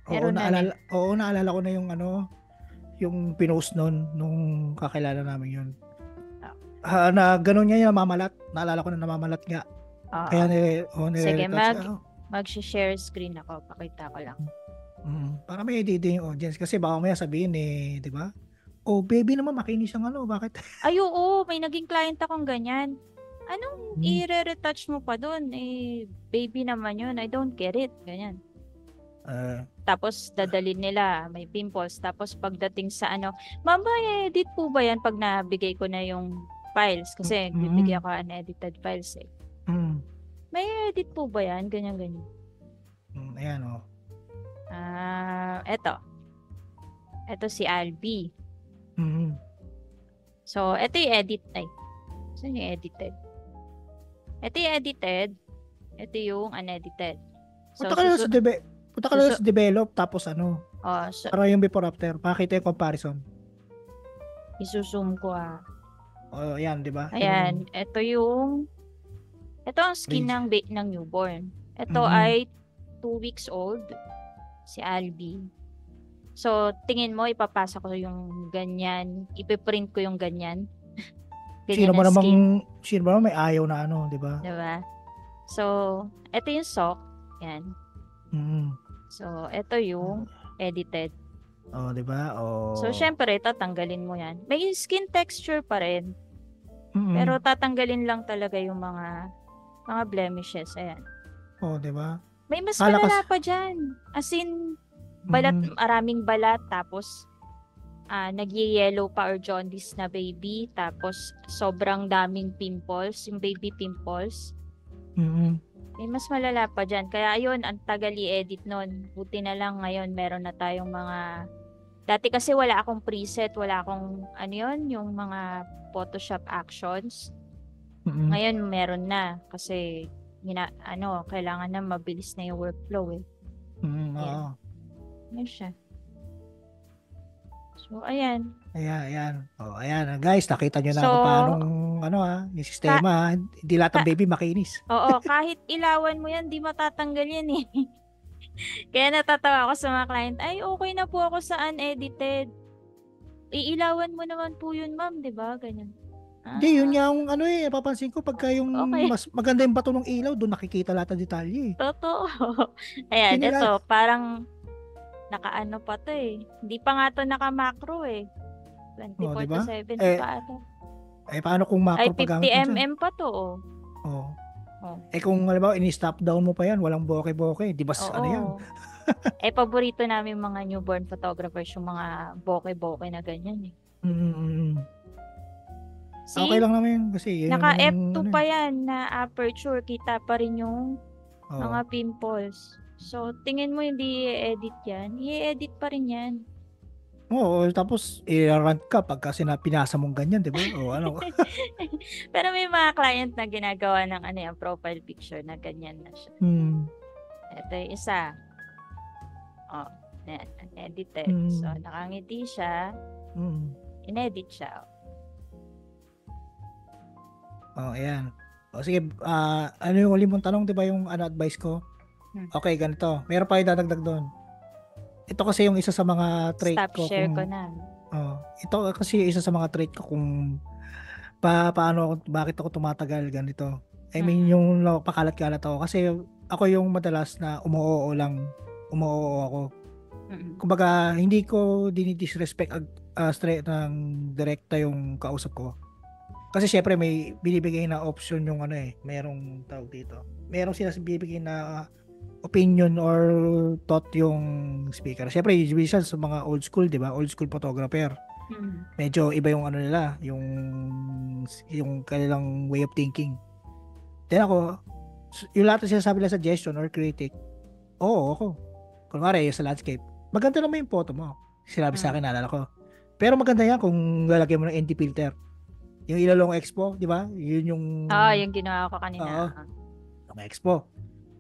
Naalala ko na yung yung pinost nung kakilala namin yun. Na ganun niya yung namamalat. Naalala ko na namamalat nga. Oo. Kaya Sige, nire-retouch. mag-share screen ako. Pakita ko lang. Para may idea yung audience. Kasi baka may sabihin di ba? Oh, baby naman, makinis ang bakit? Ay, oo, may naging client akong ganyan. Anong Hmm. i-retouch mo pa doon? Baby naman yun. I don't get it. Ganyan. Tapos dadalhin nila, may pimples. Tapos pagdating sa ma'am, may edit po ba yan pag nabigay ko na yung files? Kasi bibigyan ko unedited files eh. May edit po ba yan? Ganyan. Ayan Eto. Eto si Albi. So, eto yung edit. Saan yung edited? Ito yung edited. Ito yung unedited. So, punta ka na sa develop tapos para yung before after. Pakita yung comparison. Isusum ko Ayan, di ba? Ayan. Ito ang skin ng newborn. Ito ay 2 weeks old. Si Albi. So, tingin mo, ipapasa ko yung ganyan. Ipiprint ko yung ganyan. Sino ba namang may ayaw na di ba? Diba? So, ito yung sock. Yan. So, ito yung edited. Di ba? So, syempre, tatanggalin mo yan. May skin texture pa rin. Pero tatanggalin lang talaga yung mga blemishes. Ayan. Di ba? May mas malala pa dyan. As in, maraming balat, tapos nag-yellow pa or jaundice na baby, tapos sobrang daming pimples, yung baby pimples. May mas malala pa dyan. Kaya ayun, ang tagal i-edit nun. Buti na lang ngayon, meron na tayong mga... Dati kasi wala akong preset, wala akong yung mga Photoshop actions. Ngayon meron na kasi kailangan na mabilis na yung workflow eh. Yan siya. So, ayan. Ayan. Ayan. Guys, nakita nyo na kung paano yung sistema. Hindi lahat ng baby makinis. Oo, kahit ilawan mo yan, di matatanggal yan eh. Kaya natatawa ako sa mga client, ay okay na po ako sa unedited. Iilawan mo naman po yun, ma'am, di ba? Ganyan. Hindi, yun yung napapansin ko pagka yung mas maganda yung bato ng ilaw, doon nakikita lahat ng detalye. Totoo. Ayan, ito, parang naka pa to eh. Hindi pa nga to naka-macro eh. 24/7 pa ito. Paano kung macro pa gamit mo? 50mm pa to kung halimbawa ini-stop down mo pa yan, walang bokeh-bokeh, di ba yan? Paborito namin mga newborn photographers yung mga bokeh-bokeh na ganyan eh. See? Okay lang naman kasi naka F2 pa yan na aperture, kita pa rin yung mga pimples. So, tingin mo hindi i-edit yan? I-edit pa rin yan. Oo, tapos i-rant ka pagka pinasa mong ganyan, di ba? Pero may mga client na ginagawa ng yung profile picture na ganyan na siya. Ito yung isa. Edited. So, nakangiti siya. In-edit siya. Ayan. Sige, ano yung uli mong tanong, di ba yung advice ko? Okay, ganito. Meron pa yung dadagdag doon. Ito kasi yung isa sa mga trait ko. Stop share ko na. Ito kasi isa sa mga trait ko kung bakit ako tumatagal ganito. I mean, yung pakalat-kalat ako. Kasi ako yung madalas na umuoo ako. Kumbaga, hindi ko dinidisrespect straight ng direkta yung kausap ko. Kasi syempre may binibigay na option yung merong tawag dito. Merong sinasabibigay na opinion or thought yung speaker. Syempre usually sa mga old school, 'di ba? Old school photographer. Medyo iba yung nila, yung kanilang way of thinking. Then ako, yung lahat ng sinasabi nila suggestion or critic, ako. Kunwari sa landscape, maganda naman yung photo mo. Sinabi sa akin, naalala ko. Pero maganda yan kung lalagyan mo ng ND filter. Yung Ilalong Expo, di ba? Yun yung... yung ginawa ko kanina. Yung Expo.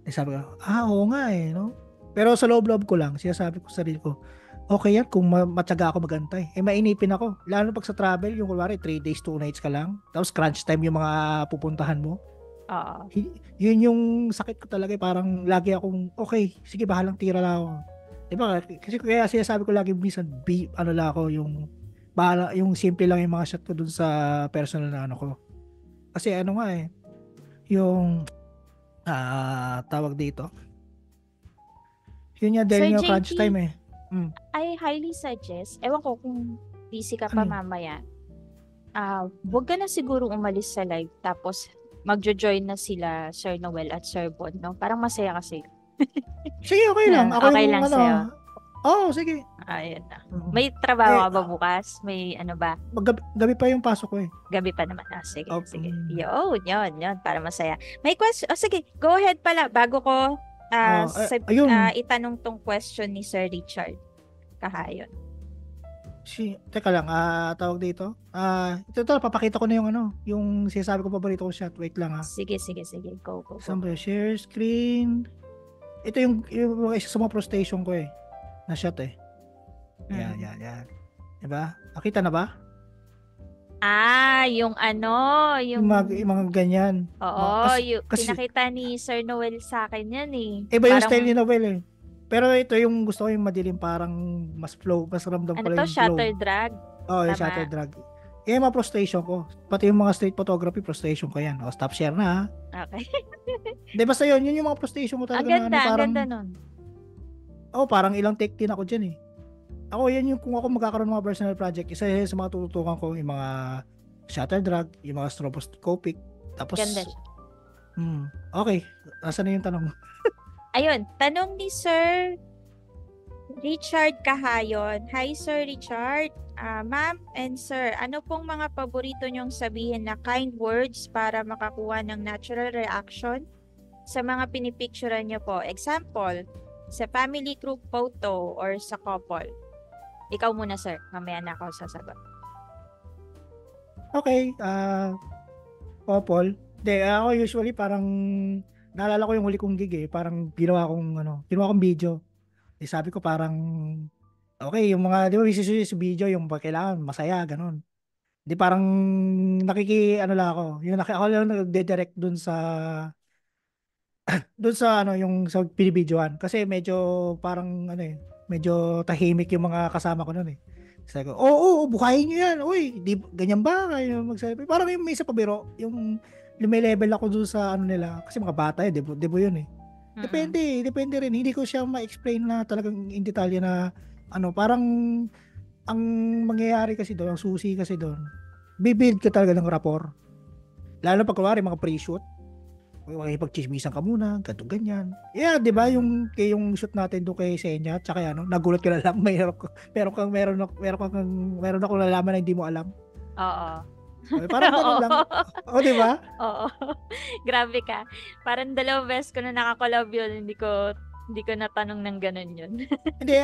Sabi ko, oo nga no? Pero sa loob-loob ko lang, sinasabi ko sa sarili ko, okay yan kung matyaga ako magantay. Mainipin ako. Lalo pag sa travel, yung kunwari, 3 days, 2 nights ka lang. Tapos crunch time yung mga pupuntahan mo. Yun yung sakit ko talaga. Parang lagi akong, okay, sige, bahalang tira lang ako. Diba? Kasi kaya sinasabi ko lagi, minsan, lang ako yung bahala, yung simple lang yung mga shot ko dun sa personal na ko. Kasi ano nga eh, yung tawag dito. Yun nga Sir dahil nga crunch JP, time eh. Mm. I highly suggest, ewan ko kung busy ka Ano pa yun? mamaya, wag ka na siguro umalis sa live tapos magjo-join na sila Sir Noel at Sir Bon, no? Parang masaya kasi. Sige, okay lang. Na, Ako okay yung lang sa'yo. sige. Ayun na. Oo. May trabaho Eh, ka ba bukas? May ano ba? gabi pa yung pasok ko eh. Gabi pa naman. Sige, sige. Mm. Yun, para masaya. May question. Oh, sige, go ahead pala. Bago ko Ayun, itanong tong question ni Sir Richard Kahayon. teka lang, tawag dito. Ito, papakita ko na yung yung sinasabi ko paborito ko shot. Wait lang Sige, sige, sige. Go, go, go. Saan ba yun? Share screen. Ito yung isa sa mga pro station ko eh. Na shot eh. Yan, Mm. yan. Diba? Nakita na ba? Yung ano, Yung mga ganyan. oo, Kasi, pinakita ni Sir Noel sa akin yan eh. iba yung style Parang, ni Noel eh. Pero ito yung gusto ko yung madilim, parang mas flow, mas ramdam ano ko to, lang yung flow. shutter drag? Oo, yung Tama. shutter drag. Yung mga pro station ko. Pati yung mga street photography, pro station ko yan. Stop share na Okay. Di basta yun yung mga pro station ko talaga na Ang parang, ganda nun. parang ilang take din ako dyan eh. Ako yan yung kung ako magkakaroon ng mga personal project, isa yan sa mga tututukan ko yung mga shutter drag, yung mga stroboscopic. Tapos, Ganda siya. okay. Nasaan na yung tanong? Ayun, tanong ni Sir Richard Kahayon. Hi, Sir Richard. Ma'am and Sir, ano pong mga paborito nyong sabihin na kind words para makakuha ng natural reaction sa mga pinipicturean nyo po? Example, sa family group photo or sa couple. Ikaw muna, Sir. Mamaya na ako sasagot. Okay, Popol. De, ako usually parang naalala ko yung huli kong gig eh, parang ginawa kong video. Sabi ko parang okay, yung mga, di ba, sa video, yung kailangan masaya, ganun. Di parang lang ako. Ako lang nagde-direct dun sa yung sa binibidyohan. Kasi medyo parang medyo tahimik yung mga kasama ko noon eh. Sabi ko, bukayin nyo yan. Uy, ganyan ba? Kayo magsabi. Parang yung may isa pabiro, yung lumilevel ako dun sa nila. Kasi mga bata di ba yun eh. Depende rin. Hindi ko siya ma-explain na talagang in detalye na parang ang mangyayari kasi doon, ang susi kasi doon, bibuild ka talaga ng rapport. Lalo pag kunwari mga pre-shoot, makikipag-chismisan ka muna, ganito ganyan. Yeah, 'di ba yung shoot natin doon kay Senya, tsaka nagulat ka na lang meron akong nalaman na hindi mo alam. Oo. Parang ganun lang. O, 'di ba? Oo. Grabe ka. Parang 2 beses ko na nakakolab yun, hindi ko natanong ng ganun yun. Hindi,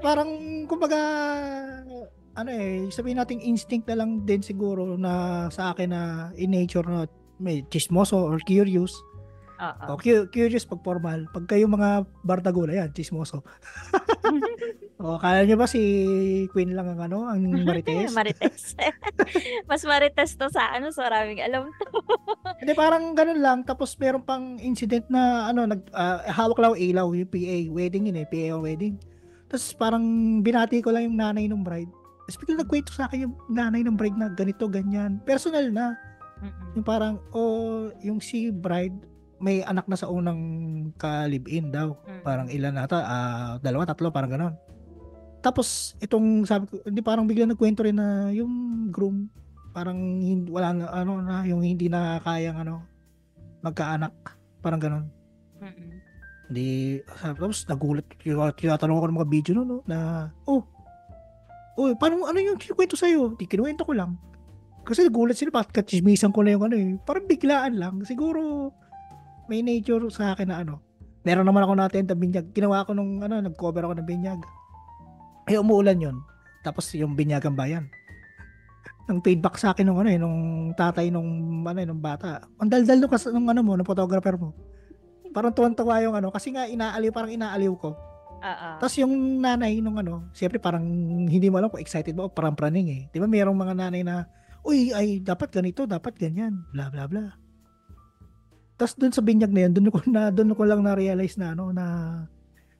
parang kumbaga sabihin natin instinct na lang din siguro na sa akin na in nature na may chismoso or curious. Oo. Curious pag formal. Pag kayo mga bardagula yan, chismoso. Kala nyo ba si Queen lang ang marites? Marites. Mas marites to sa maraming alam to. Hindi, parang ganun lang. Tapos meron pang incident na hawak lang ilaw, yung PA. Wedding yun eh, PA or wedding. Tapos parang binati ko lang yung nanay ng bride. Tapos biglang nagkwento sa akin yung nanay ng bride na ganito, ganyan. Personal na. Yung parang, yung si bride, may anak na sa unang ka-live-in daw. Parang ilan nata, 2, 3, parang ganon. Tapos, itong sabi ko, hindi parang biglang nagkwento rin na yung groom, parang wala na, yung hindi na kayang magkaanak. Parang ganon. Hindi, tapos nagulat, tinatanong ako ng mga video na, paano, yung kwento sa'yo? Di, kinuwento ko lang. Kasi nagulat sila, bakit katsismisan ko na yung parang biglaan lang. Siguro, may nature sa akin na meron naman ako natin na binyag. Ginawa ko nag-cover ako ng binyag. Umuulan yun. Tapos yung binyagang bayan. Ang feedback sa akin nung tatay nung bata. Ang daldal ng photographer mo. Parang tuwan-tuwa yung kasi nga parang inaaliw ko. Tapos yung nanay nung siyempre parang hindi mo alam kung excited ba o parang praning eh. Di ba mayroong mga nanay na, uy, ay, dapat ganito, dapat ganyan, bla bla bla. Tapos dun sa binyag na yan, dun ko lang na-realize na na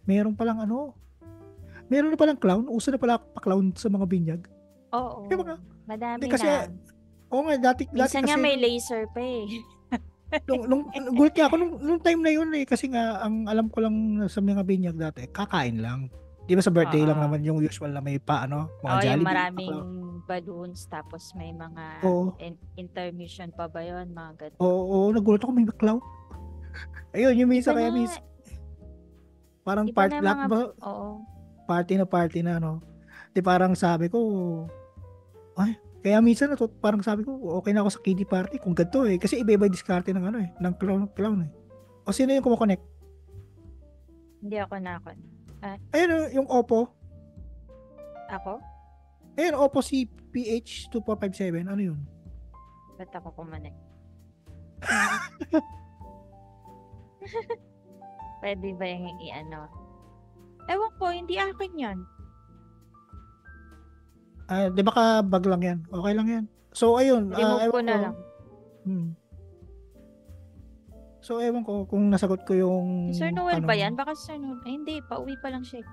meron na palang clown, uso na pala pa-clown sa mga binyag. Oo. Diba, madami kasi, na. Oo nga, dati Minsan nga kasi may laser pa eh. nung gulat nga ako nung time na yun eh kasi nga ang alam ko lang sa mga binyag dati kakain lang. Di ba sa birthday lang Oo. naman yung usual na may mga Oo, yung Jollibee, maraming balloons, tapos may mga Oo, intermission pa ba yun, mga ganun. oo, nagulat ako may baklaw. Ayun, yung minsan Iba kaya na, parang iba na lahat mga, ba oo. party na no. Di parang sabi ko ay kaya minsan parang sabi ko okay na ako sa kiddie party kung ganito eh kasi iba-iba yung diskarte ng ano eh ng clown eh. O sino yung kumokonek? Hindi ako nakon. Ah, Ayun yung Oppo. ako? Ayun Oppo si PH2457 ano yun? Ba't ako kumanek? Pwede ba yung i-ano? Ewan ko, hindi akin yan. Di ba ka bag lang yan? Okay lang yan. So ayun, Remove ko ewan ko. na lang. So ewan ko kung nasagot ko yung Si Sir Noel ba tanong. yan? Baka si Sir Noel. Ay, hindi. Pauwi pa lang siya.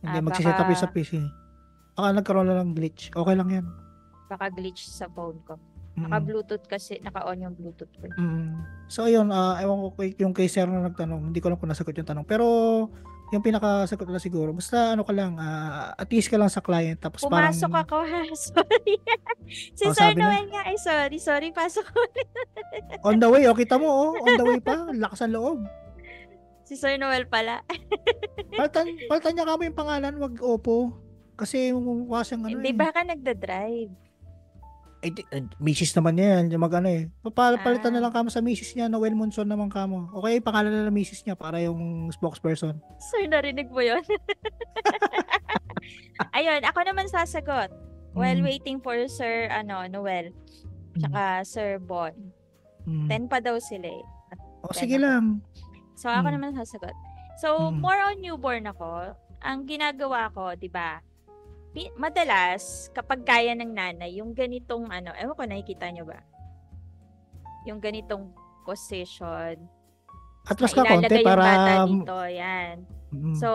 Hindi, Baka, magsiset up yung sa PC. Baka nagkaroon lang ng glitch. Okay lang yan. baka glitch sa phone ko. Mm. Naka-Bluetooth kasi, naka-on yung Bluetooth ko. So ayun, ewan ko yung kay Sir na nagtanong, hindi ko alam kung nasagot yung tanong. Pero yung pinakasagot na siguro, basta ano ka lang, at least ka lang sa client. Tapos Pumasok parang, ako ha. Sorry. Si Sir sabi Noel na, nga. Ay, sorry. Pasok ko ulit. on the way, kita mo, on the way pa, lakas ang loob. Si Sir Noel pala. Palitan niya kamo yung pangalan, wag Oppo. Kasi yung mukha siyang ano Hindi, baka nagda-drive. misis naman niya yan, yung mag-ano eh. Palitan na Ah, lang kamo sa misis niya, Noel Monson naman kamo. Okay, pangalan na ng misis niya para yung spokesperson. Sir, narinig mo yun? Ayun, ako naman sasagot. While waiting for Sir Noel, tsaka Sir Bon. 10 pa daw sila eh. O, 10 sige ako. lang. So, ako naman sasagot. So, more on newborn ako. Ang ginagawa ko, di ba, madalas, kapag kaya ng nanay, yung ganitong, ewan ko, nakikita nyo ba? Yung ganitong position, Atras na ka konti ilalagay yung para... bata dito, yan. Mm. So,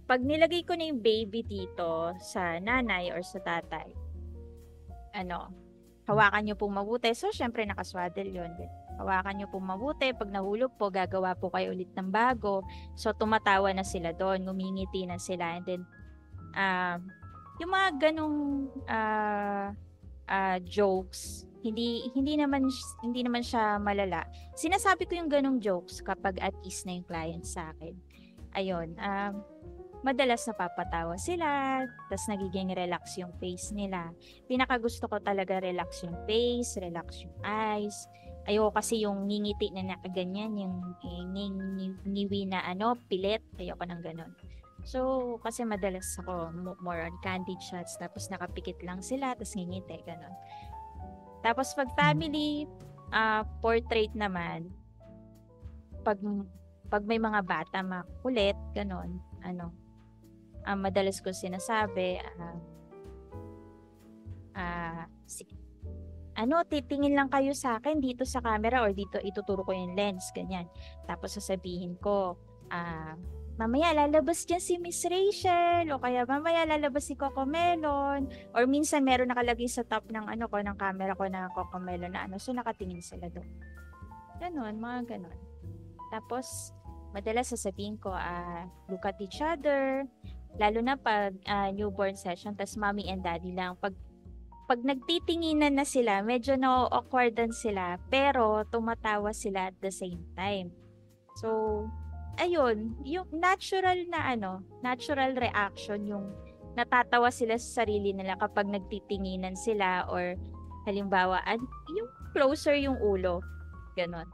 pag nilagay ko na yung baby dito sa nanay or sa tatay, hawakan nyo pong mabuti. So, syempre, nakaswaddle yun. Hawakan nyo pong mabuti. Pag nahulog po, gagawa po kayo ulit ng bago. So, tumatawa na sila doon. Ngumingiti na sila. And then, yung mga ganong jokes, hindi naman siya malala. Sinasabi ko yung ganong jokes kapag at ease na yung client sa akin. Ayun, madalas napapatawa sila, tas nagiging relax yung face nila. Pinakagusto ko talaga relax yung face, relax yung eyes. Ayoko kasi yung ngingiti na nakaganyan, yung ngiwi na pilit. Ayoko ng ganon. So, kasi madalas ako more on candid shots, tapos nakapikit lang sila, tapos ngingiti, ganon. Tapos pag family portrait naman, pag may mga bata makulit, ganon, madalas ko sinasabi, titingin lang kayo sa akin dito sa camera or dito ituturo ko yung lens, ganyan. Tapos sasabihin ko, mamaya lalabas dyan si Miss Rachel, o kaya mamaya lalabas si Coco Melon, or minsan meron nakalagay sa top ng ng camera ko na Coco Melon na so nakatingin sila doon. Ganon, mga ganon. Tapos, madalas sasabihin ko, look at each other, lalo na pag newborn session, tas mommy and daddy lang. Pag nagtitinginan na sila, medyo na-awkwardan sila, pero tumatawa sila at the same time. So, ayun, yung natural reaction, yung natatawa sila sa sarili nila kapag nagtitinginan sila, or halimbawa, yung closer yung ulo, ganon.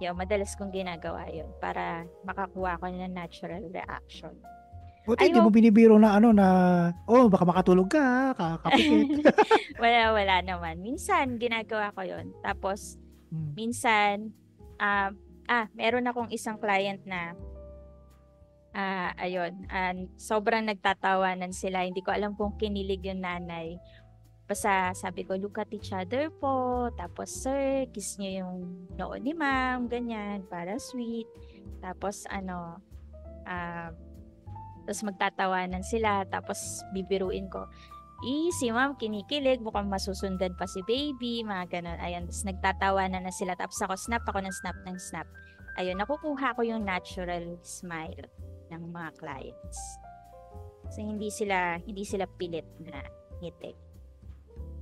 Yung madalas kong ginagawa yun para makakuha ko ng natural reaction. Buti hindi mo binibiro na baka makatulog ka, kakapikit. Wala naman. Minsan, ginagawa ko yun. Tapos, minsan, meron akong isang client na, sobrang nagtatawanan sila. Hindi ko alam kung kinilig yung nanay. Basta sabi ko, look at each other po. Tapos, sir, kiss nyo yung noo ni ma'am, ganyan, para sweet. Tapos, tapos magtatawanan sila. Tapos, bibiruin ko, Si ma'am kinikilig, mukhang masusundan pa si baby, mga ganun. Ayun, tapos nagtatawanan na sila. Tapos ako ng snap. Ayun, nakukuha ko yung natural smile ng mga clients. So, hindi sila pilit na ngiti.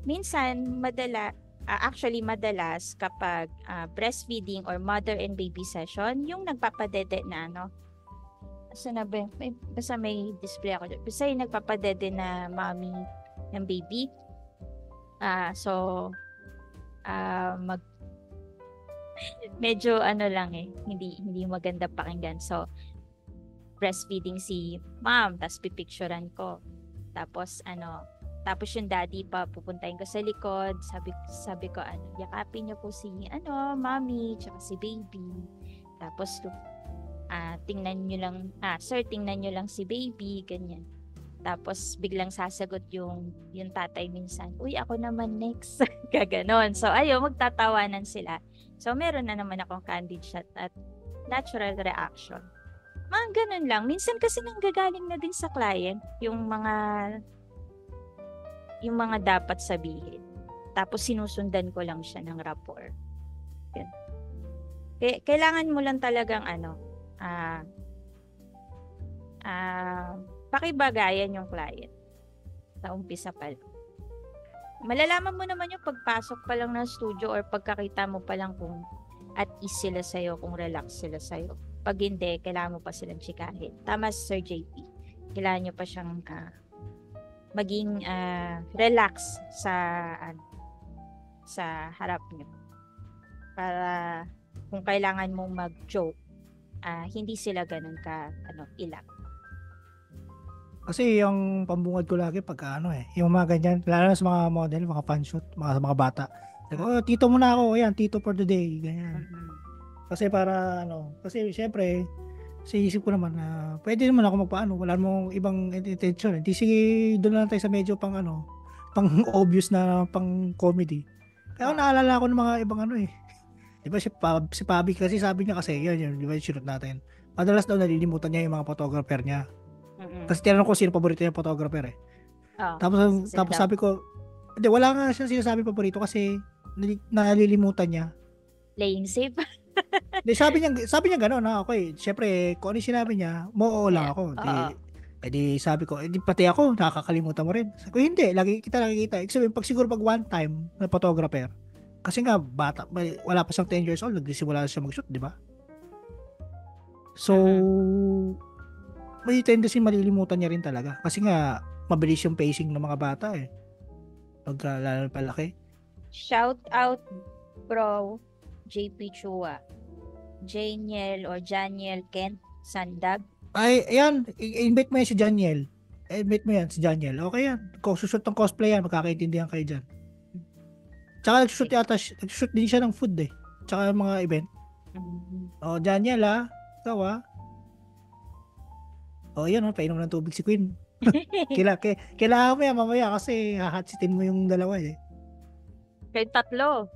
Minsan, madalas kapag breastfeeding or mother and baby session, yung nagpapadede na basta may display ako dyan. Basta yung nagpapadede na mommy ng baby. Medyo lang hindi maganda pakinggan. So, breastfeeding si mom, tapos pipicturean ko. Tapos yung daddy pa pupuntahin ko sa likod. Sabi ko yakapin niyo po si mommy, tsaka si baby. Tapos tingnan nyo lang si baby, ganyan. Tapos biglang sasagot yung tatay minsan, uy, ako naman next. Gaganon. So magtatawanan sila. So meron na naman akong candid shot at natural reaction. Mga ganun lang. Minsan kasi nanggagaling na din sa client yung mga dapat sabihin. Tapos sinusundan ko lang siya ng rapport. Kailangan mo lang talagang pakibagayan yung client sa umpisa pa lang. Malalaman mo naman yung pagpasok pa lang ng studio or pagkakita mo pa lang kung at ease sila sa'yo, kung relax sila sa'yo. Pag hindi, kailangan mo pa silang tsikahin. Tama si Sir JP. Kailangan nyo pa siyang maging relax sa harap nyo. Para kung kailangan mong mag-joke, hindi sila ganun ilang. Kasi yung pambungad ko lagi pagka yung mga ganyan, lalo na sa mga model, mga fanshoot, mga bata. Like, tito muna ako, ayan, tito for the day, ganyan. Kasi para kasi syempre, sa isip ko naman na pwede naman ako magpaano, wala namang ibang intention. Hindi sige, doon na tayo sa medyo pang obvious na pang comedy. Kaya naalala ko ng mga ibang Di ba si Pabi kasi sabi niya kasi yun, di ba yung shoot natin. Madalas daw nalilimutan niya yung mga photographer niya. Kasi tinanong ko sino paborito niya photographer eh. Tapos sabi ko, hindi, wala nga siya sinasabi paborito kasi nalilimutan niya. Playing safe? Di, sabi niya gano'n okay. Syempre, kung ano sinabi niya, lang ako. Di sabi ko, pati ako, nakakalimutan mo rin. Sabi ko, hindi, lagi kita nakikita. Sabi, siguro pag one time na photographer, kasi nga, bata, wala pa siyang 10 years old, nagsimula siya mag-shoot, di ba? So, may tendency malilimutan niya rin talaga. Kasi nga, mabilis yung pacing ng mga bata eh. Pagka lalo palaki. Shout out, bro, JP Chua. Janiel or Janiel Kent Sandag. Ay, ayan, invite mo yan si Janiel. Invite mo yan si Janiel. Okay yan. Kung sushoot ng cosplay yan, magkakaintindihan kayo dyan. Tsaka nagsushoot din siya ng food eh. Tsaka mga event. Daniel ikaw yan painom ng tubig si Queen. Kailangan mo yan mamaya kasi hahatsitin mo yung dalawa eh. Kahit tatlo.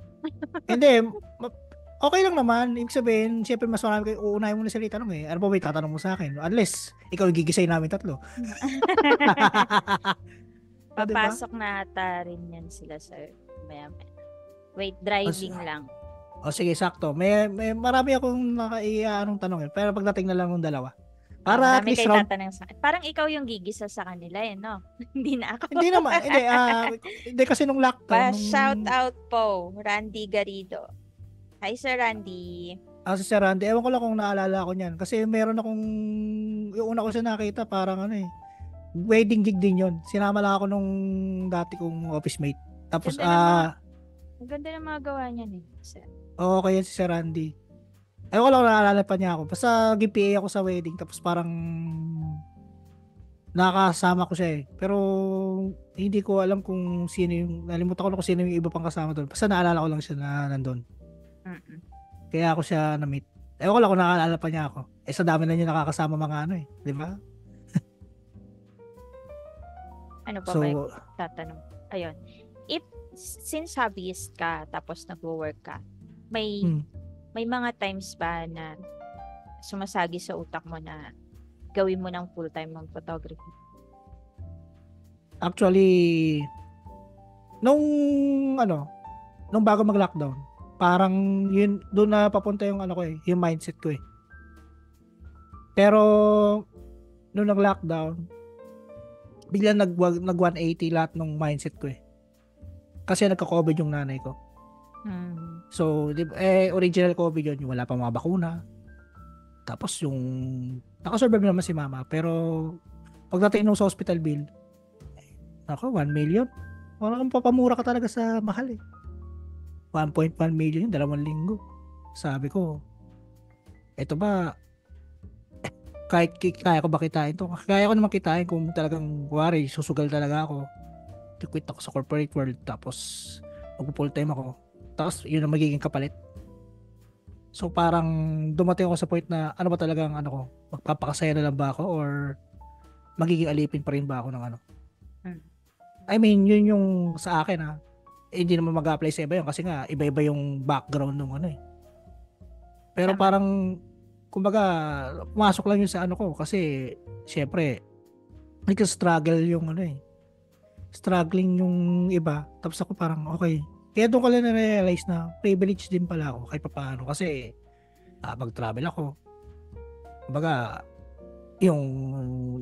Hindi, okay lang naman. Ibig sabihin, siyempre mas marami kayo, uunahin mo na salita ano ba may tatanong mo sa akin? Unless, ikaw gigisay namin tatlo. Papasok na ata rin yan sila, sir. Wait, driving lang. Sige, sakto. May marami akong anong tanong pero pagdating na lang ng dalawa. Para at least parang ikaw yung gigisa sa kanila no? Hindi na ako. Hindi naman. Hindi kasi nung lockdown. Shout out po, Randy Garrido. Hi, Sir Randy. Si Sir Randy. Ewan ko lang kung naalala ko niyan. Kasi meron akong, yung una ko siya nakita, parang wedding gig din yon. Sinama lang ako nung dati kong office mate. Tapos, ang ganda ng mga gawa niya sir. Oo, kaya si Sir Randy. Ewan ko lang naalala pa niya ako. Basta GPA ako sa wedding. Tapos parang nakasama ko siya Pero hindi ko alam kung sino yung, nalimutan ko na kung sino yung iba pang kasama doon. Basta naalala ko lang siya na nandun. Kaya ako siya na-meet. Ewan ko lang kung nakaalala pa niya ako. Sa dami na niya nakakasama mga di ba? Ano pa ba yung tatanong? Ayun. Since hobbyist ka, tapos nag-work ka, may mga times ba na sumasagi sa utak mo na gawin mo ng full-time ng photography? Actually, nung ano, nung bago mag-lockdown, parang yun doon na papunta yung ano ko yung mindset ko. Pero nung nag-lockdown, biglang nag 180 lahat ng mindset ko. Kasi nagka-COVID yung nanay ko. So, original COVID yun, yung wala pa mga bakuna. Tapos yung nakasurvive naman si mama, pero pagdating nung sa hospital bill, ako 1 million. Parang papamura ka talaga sa mahal 1.1 million, 2 linggo. Sabi ko, eto ba, kahit kaya ko ba kitain to? Kaya ko naman kitain kung talagang wari, susugal talaga ako. Quit ako sa corporate world, tapos mag-full time ako. Tapos yun ang magiging kapalit. So parang dumating ako sa point na ano ba talagang ano ko, magpapakasaya na lang ba ako or magiging alipin pa rin ba ako ng ano? I mean, yun yung sa akin hindi naman mag-apply sa iba yun kasi nga iba-iba yung background ng ano Pero parang kumbaga pumasok lang yun sa ano ko kasi syempre nag-struggle yung struggling yung iba. Tapos ako parang okay. Kaya doon ko lang na-realize na privilege din pala ako kahit papaano kasi mag-travel ako. Kumbaga yung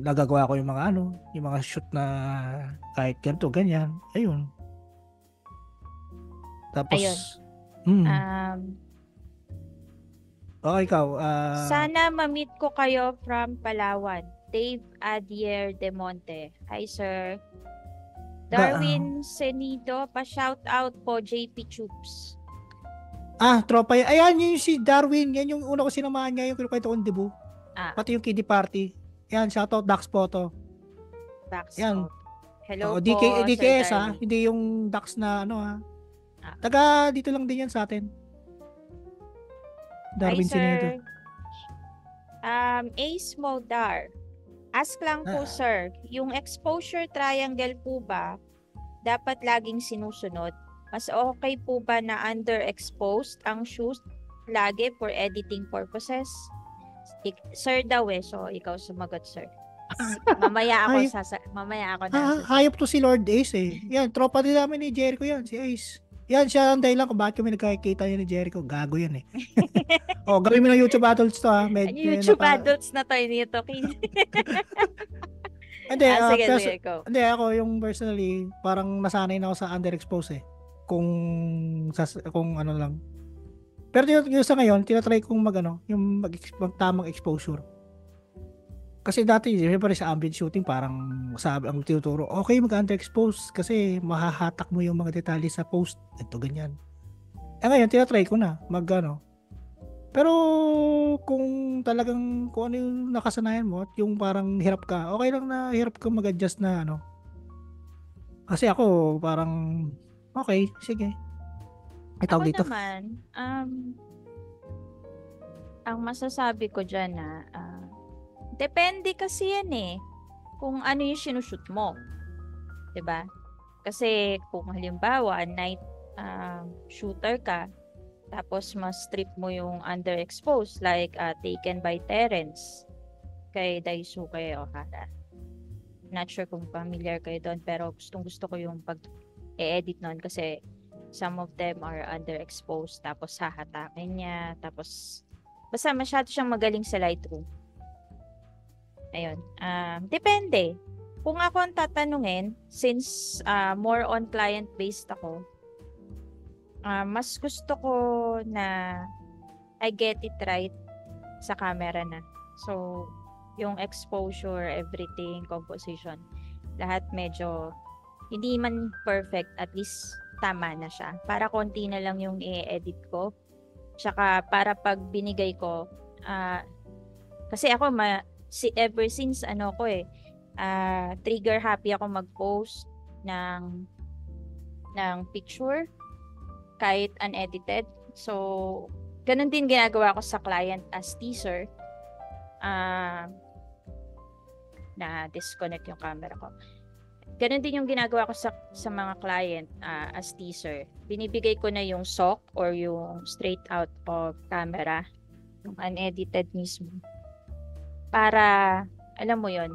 nagagawa ko yung mga yung mga shoot na kahit ganito, ganyan. Ayun. Tapos, okay, ikaw. Sana ma-meet ko kayo from Palawan. Dave Adier de Monte. Hi, sir. Darwin Senido, pa-shout out po, JP Chups. Tropa yan. Ayan, yung si Darwin. Yan yung una ko sinamahan niya, yung kinukwento kong debut. Pati yung kiddie party. Yan, shout out Dax Photo. Dax yan. Photo. Hello po, DKS Sir Darwin. Hindi yung Dax na taga dito lang din yan sa atin. Darwin Senido. Ace Modar. Ask lang po, sir, yung exposure triangle po ba dapat laging sinusunod? Mas okay po ba na underexposed ang shoes lagi for editing purposes? Sir daw so ikaw sumagot, sir. Mamaya ako na. Hayop to si Lord Ace Yan, tropa din namin ni Jericho yan, si Ace. Yan, siya ang dahilan kung bakit kami nagkakita niya ni Jericho. Gago yan gawin mo ng YouTube adults to YouTube adults na to, nito. Hindi, sige, go. Hindi, ako yung personally, parang nasanay na ako sa underexpose Kung ano lang. Pero yung sa ngayon, tinatry kong yung tamang exposure. Kasi dati, siyempre sa ambient shooting, parang sabi ang tinuturo, okay mag-underexpose kasi mahahatak mo yung mga detalye sa post. Ito, ganyan. Ngayon, tinatry ko na Pero kung talagang kung ano yung nakasanayan mo at yung parang hirap ka, okay lang na hirap ka mag-adjust na Kasi ako parang okay, sige. Ako dito naman, ang masasabi ko dyan depende kasi yan kung ano yung sinushoot mo. 'Di ba? Kasi kung halimbawa night shooter ka, tapos mas strip mo yung underexposed like Taken by Terrence kay Daisuke Ohara. Not sure kung familiar kayo doon, pero gusto ko yung pag-e-edit noon kasi some of them are underexposed tapos hahatakin niya, tapos basta masyado siyang magaling sa Lightroom. Ayun. Depende. Kung ako ang tatanungin, since more on client-based ako, mas gusto ko na I get it right sa camera na. So, yung exposure, everything, composition, lahat medyo hindi man perfect, at least tama na siya. Para konti na lang yung i-edit ko. Tsaka para pag binigay ko, kasi ako ever since trigger happy ako mag-post ng picture kahit unedited. So, ganun din ginagawa ko sa client as teaser. Na disconnect yung camera ko. Ganun din yung ginagawa ko sa mga client as teaser. Binibigay ko na yung SOC or yung straight out of camera, yung unedited mismo. Para, alam mo yon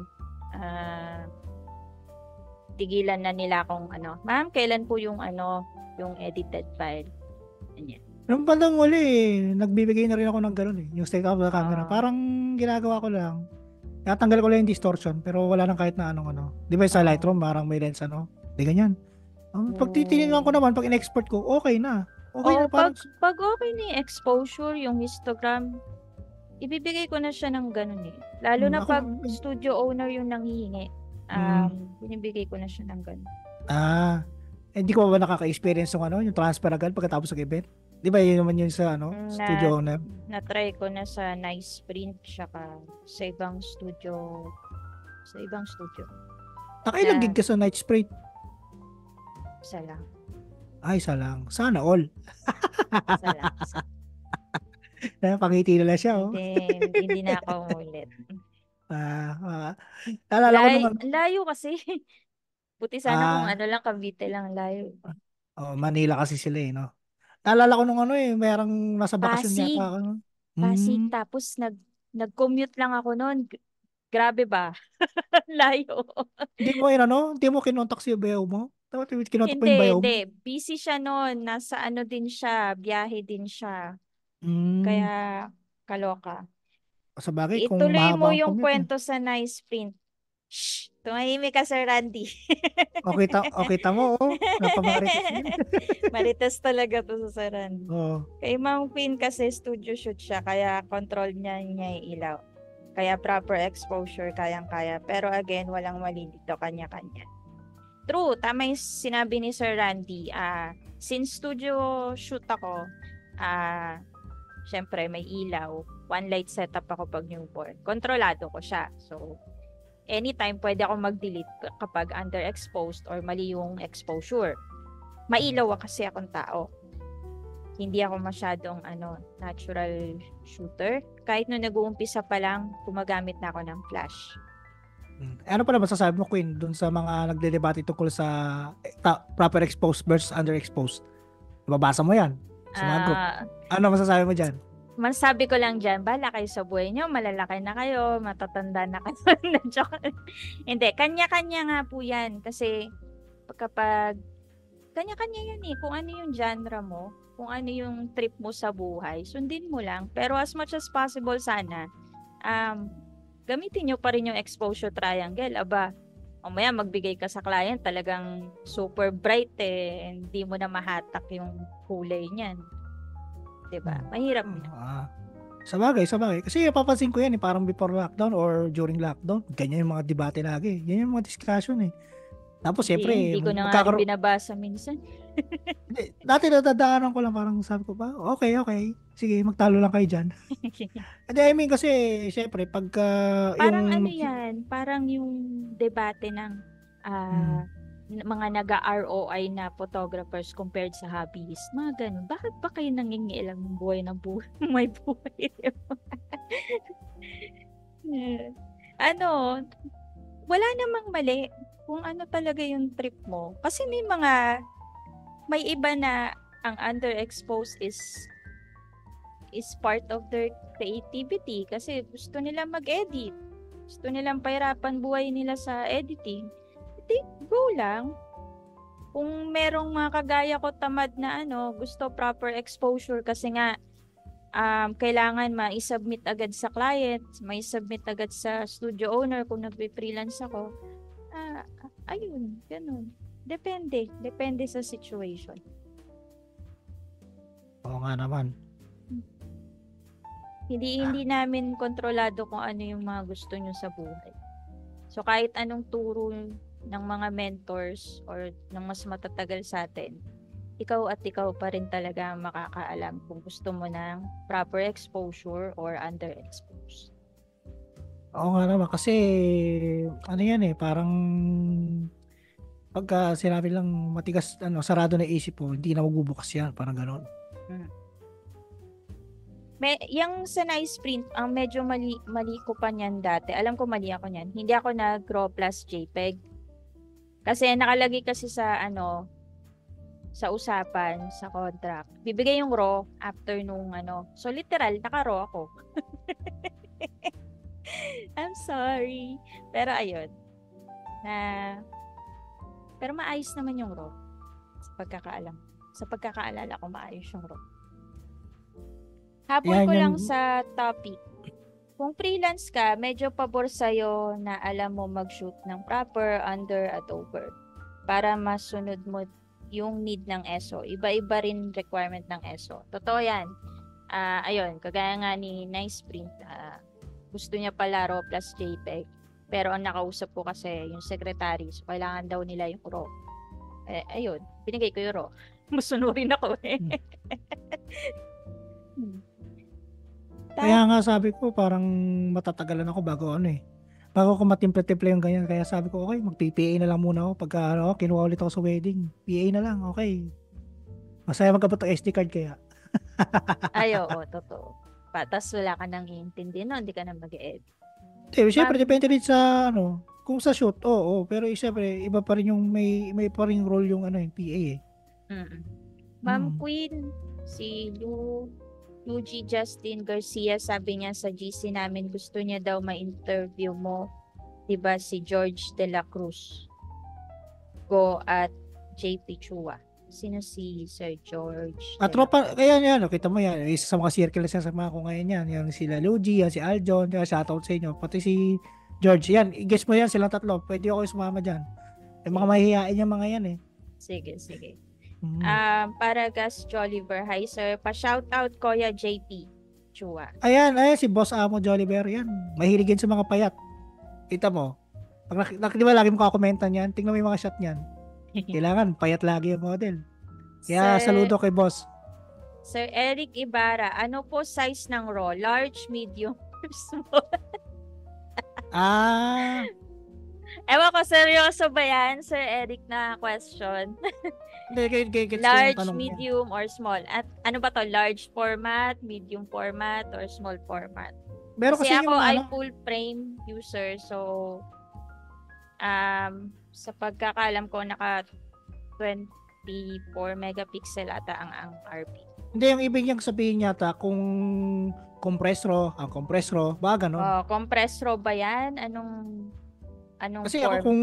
tinitigilan na nila kung ma'am, kailan po yung yung edited file. Ganyan. Nung bandang uli, nagbibigay na rin ako ng ganun eh. Yung state of the camera. Oo. Parang ginagawa ko lang. Natanggal ko lang yung distortion pero wala nang kahit na anong ano. Di ba sa Oo. Lightroom parang may lens Di ganyan. Pag titingnan ko Oh. naman, pag in-export ko, okay na. Okay Oh, na parang, pag okay na yung exposure, yung histogram, ibibigay ko na siya ng ganun eh. Lalo na ako, pag studio owner yung nanghihingi. mm, Binibigay ko na siya ng ganun. hindi ko ba nakaka-experience yung transfer agad pagkatapos ng event? Di ba yun naman yun sa Na, studio owner? na-try ko na sa Nice Print saka sa ibang studio. Nakailang Na gig ka sa Night Spray? isa lang. Ay, isa lang. Sana all. Isa lang. Pangiti na lang siya, oh. Hindi na ako ulit. Naalala ko nung Layo kasi. Buti sana kung ah, lang, Cavite lang layo. Manila kasi sila no. Naalala ko nung merong nasa bakasyon Pasig. yata ako. Pasig. Tapos nag-commute lang ako noon. Grabe ba? Layo. Hindi mo kinontak si bayaw mo? Dapat kinontak mo yung bayaw mo. Hindi. Busy siya noon. Nasa din siya. Biyahe din siya. Hmm. Kaya kaloka. Sa bagay, kung Ituloy mo mahaba ang yung commute. kwento sa Nice Print. Shh! Tumahimik ka, Sir Randy. Okay mo, oh. Napamarites niya. Marites talaga to sa Sir Randy. Oh. Kay Ma'am Queen kasi studio shoot siya, kaya control niya yung ilaw. Kaya proper exposure, kayang-kaya. Pero again, walang mali dito, kanya-kanya. True, tama yung sinabi ni Sir Randy. Since studio shoot ako, syempre may ilaw. One light setup ako pag newborn. Kontrolado ko siya. So, anytime pwede ako mag-delete kapag underexposed or mali yung exposure. Mailaw kasi akong tao. Hindi ako masyadong natural shooter. Kahit nung nag-uumpisa pa lang, gumagamit na ako ng flash. Ano pala masasabi mo, Queen, dun sa mga nagde-debate tungkol sa proper exposed versus underexposed? Nababasa mo yan sa mga group. Ano masasabi mo dyan? Masabi ko lang dyan, bala kayo sa buhay nyo, malalaki na kayo, matatanda na kayo. Hindi, kanya-kanya nga po yan. Kasi kapag, kanya-kanya yan eh. Kung ano yung genre mo, kung ano yung trip mo sa buhay, sundin mo lang. Pero as much as possible sana, gamitin nyo pa rin yung exposure triangle. Aba, mamaya magbigay ka sa client, talagang super bright hindi mo na mahatak yung kulay niyan. Diba? Mahirap na. Sa bagay. Kasi papansin ko yan parang before lockdown or during lockdown, ganyan yung mga debate lagi. Yan yung mga discussion Tapos siyempre, Hindi ko na nga binabasa minsan. Dati natadaanan ko lang, parang sabi ko ba, okay. Sige, magtalo lang kayo dyan. I mean kasi, siyempre, pagka parang yan, parang yung debate ng mga nag-ROI na photographers compared sa hobbyist. Mga ganun. Bakit ba kayo nangingialam ng buhay ng buhay? May buhay. Wala namang mali kung ano talaga yung trip mo. Kasi may iba na ang underexposed is part of their creativity kasi gusto nila mag-edit. Gusto nilang pahirapan buhay nila sa editing. Go lang. Kung merong mga kagaya ko tamad na gusto proper exposure kasi nga kailangan ma-submit agad sa client, ma-submit agad sa studio owner kung nagpe-freelance ako. Ayun, ganun. Depende sa situation. Oo nga naman. Hindi namin kontrolado kung ano yung mga gusto nyo sa buhay. So kahit anong turo ng mga mentors or ng mas matatagal sa atin, ikaw pa rin talaga makakaalam kung gusto mo ng proper exposure or underexposed. Oo nga naman kasi yan parang pagka sinabi lang matigas sarado na isip mo, hindi na magbubukas yan, parang gano'n. Yung sa Nice Print, ang medyo mali ko pa niyan dati. Alam ko mali ako niyan. Hindi ako nag-RAW plus JPEG. Kasi nakalagay kasi sa sa usapan, sa contract. Bibigay yung RAW after nung So literal, naka-RAW ako. I'm sorry. Pero ayun. Pero maayos naman yung raw. Sa pagkakaalam. Sa pagkakaalala ko, maayos yung raw. Habol Yan ko lang yung, sa topic. Kung freelance ka, medyo pabor sa'yo na alam mo mag-shoot ng proper, under, at over. Para masunod mo yung need ng ESO. Iba-iba rin requirement ng ESO. Totoo yan. Ayun, kagaya nga ni Nice Print. Gusto niya pala RAW plus JPEG. Pero ang nakausap ko kasi yung secretary. So, kailangan daw nila yung RAW. Ayun, binigay ko yung RAW. Masunurin ako eh. kaya nga sabi ko, parang matatagalan ako bago ko matimple-timple yung ganyan. Kaya sabi ko, okay, mag-PPA na lang muna ako. Pagka kinuha ulit ako sa wedding, PA na lang, okay. Masaya magkabot ng SD card kaya. Ay, oo, totoo. Patas wala ka nang iintindi, no? Hindi ka na mag-edit. Siyempre, depende rin sa, kung sa shoot, oo. Pero siyempre, iba pa rin yung, may pa rin role yung, yung PA eh. Ma'am Queen, si Luigi Justin Garcia, sabi niya sa GC namin, gusto niya daw ma-interview mo, diba, si George De La Cruz Go at JP Chua. Sino si Sir George? At tropa, kaya yan, kita mo yan, isa sa mga circle na sasama ko ngayon yan, yan sila Luigi, yan si Aljon, kaya shoutout sa inyo, pati si George, yan, i-guess mo yan, silang tatlo, pwede ako sumama dyan. Yung mga mahihiyain yung mga yan eh. Sige. Paragas Jolliver, hi sir, pa-shoutout Kuya JP Chua. Ayan, si Boss Amo Jolliver, yan, mahilig yan sa mga payat. Kita mo, pag di ba lagi mo kakomentan yan, tingnan mo yung mga shot niyan. Kailangan, payat lagi yung model. Kaya saludo kay boss. Sir Eric Ibarra, ano po size ng RAW? Large, medium, small? Ewan ko, seryoso ba yan, Sir Eric, na question? Large, medium, or small? At ano ba to? Large format, medium format, or small format? Kasi ako ay full frame user, so sa pagkakalam ko, naka 24 megapixel ata ang RP. Hindi, yung ibig niyang sabihin yata kung compressor, ba ganon? Compressor ba yan? Anong kasi form? ako kung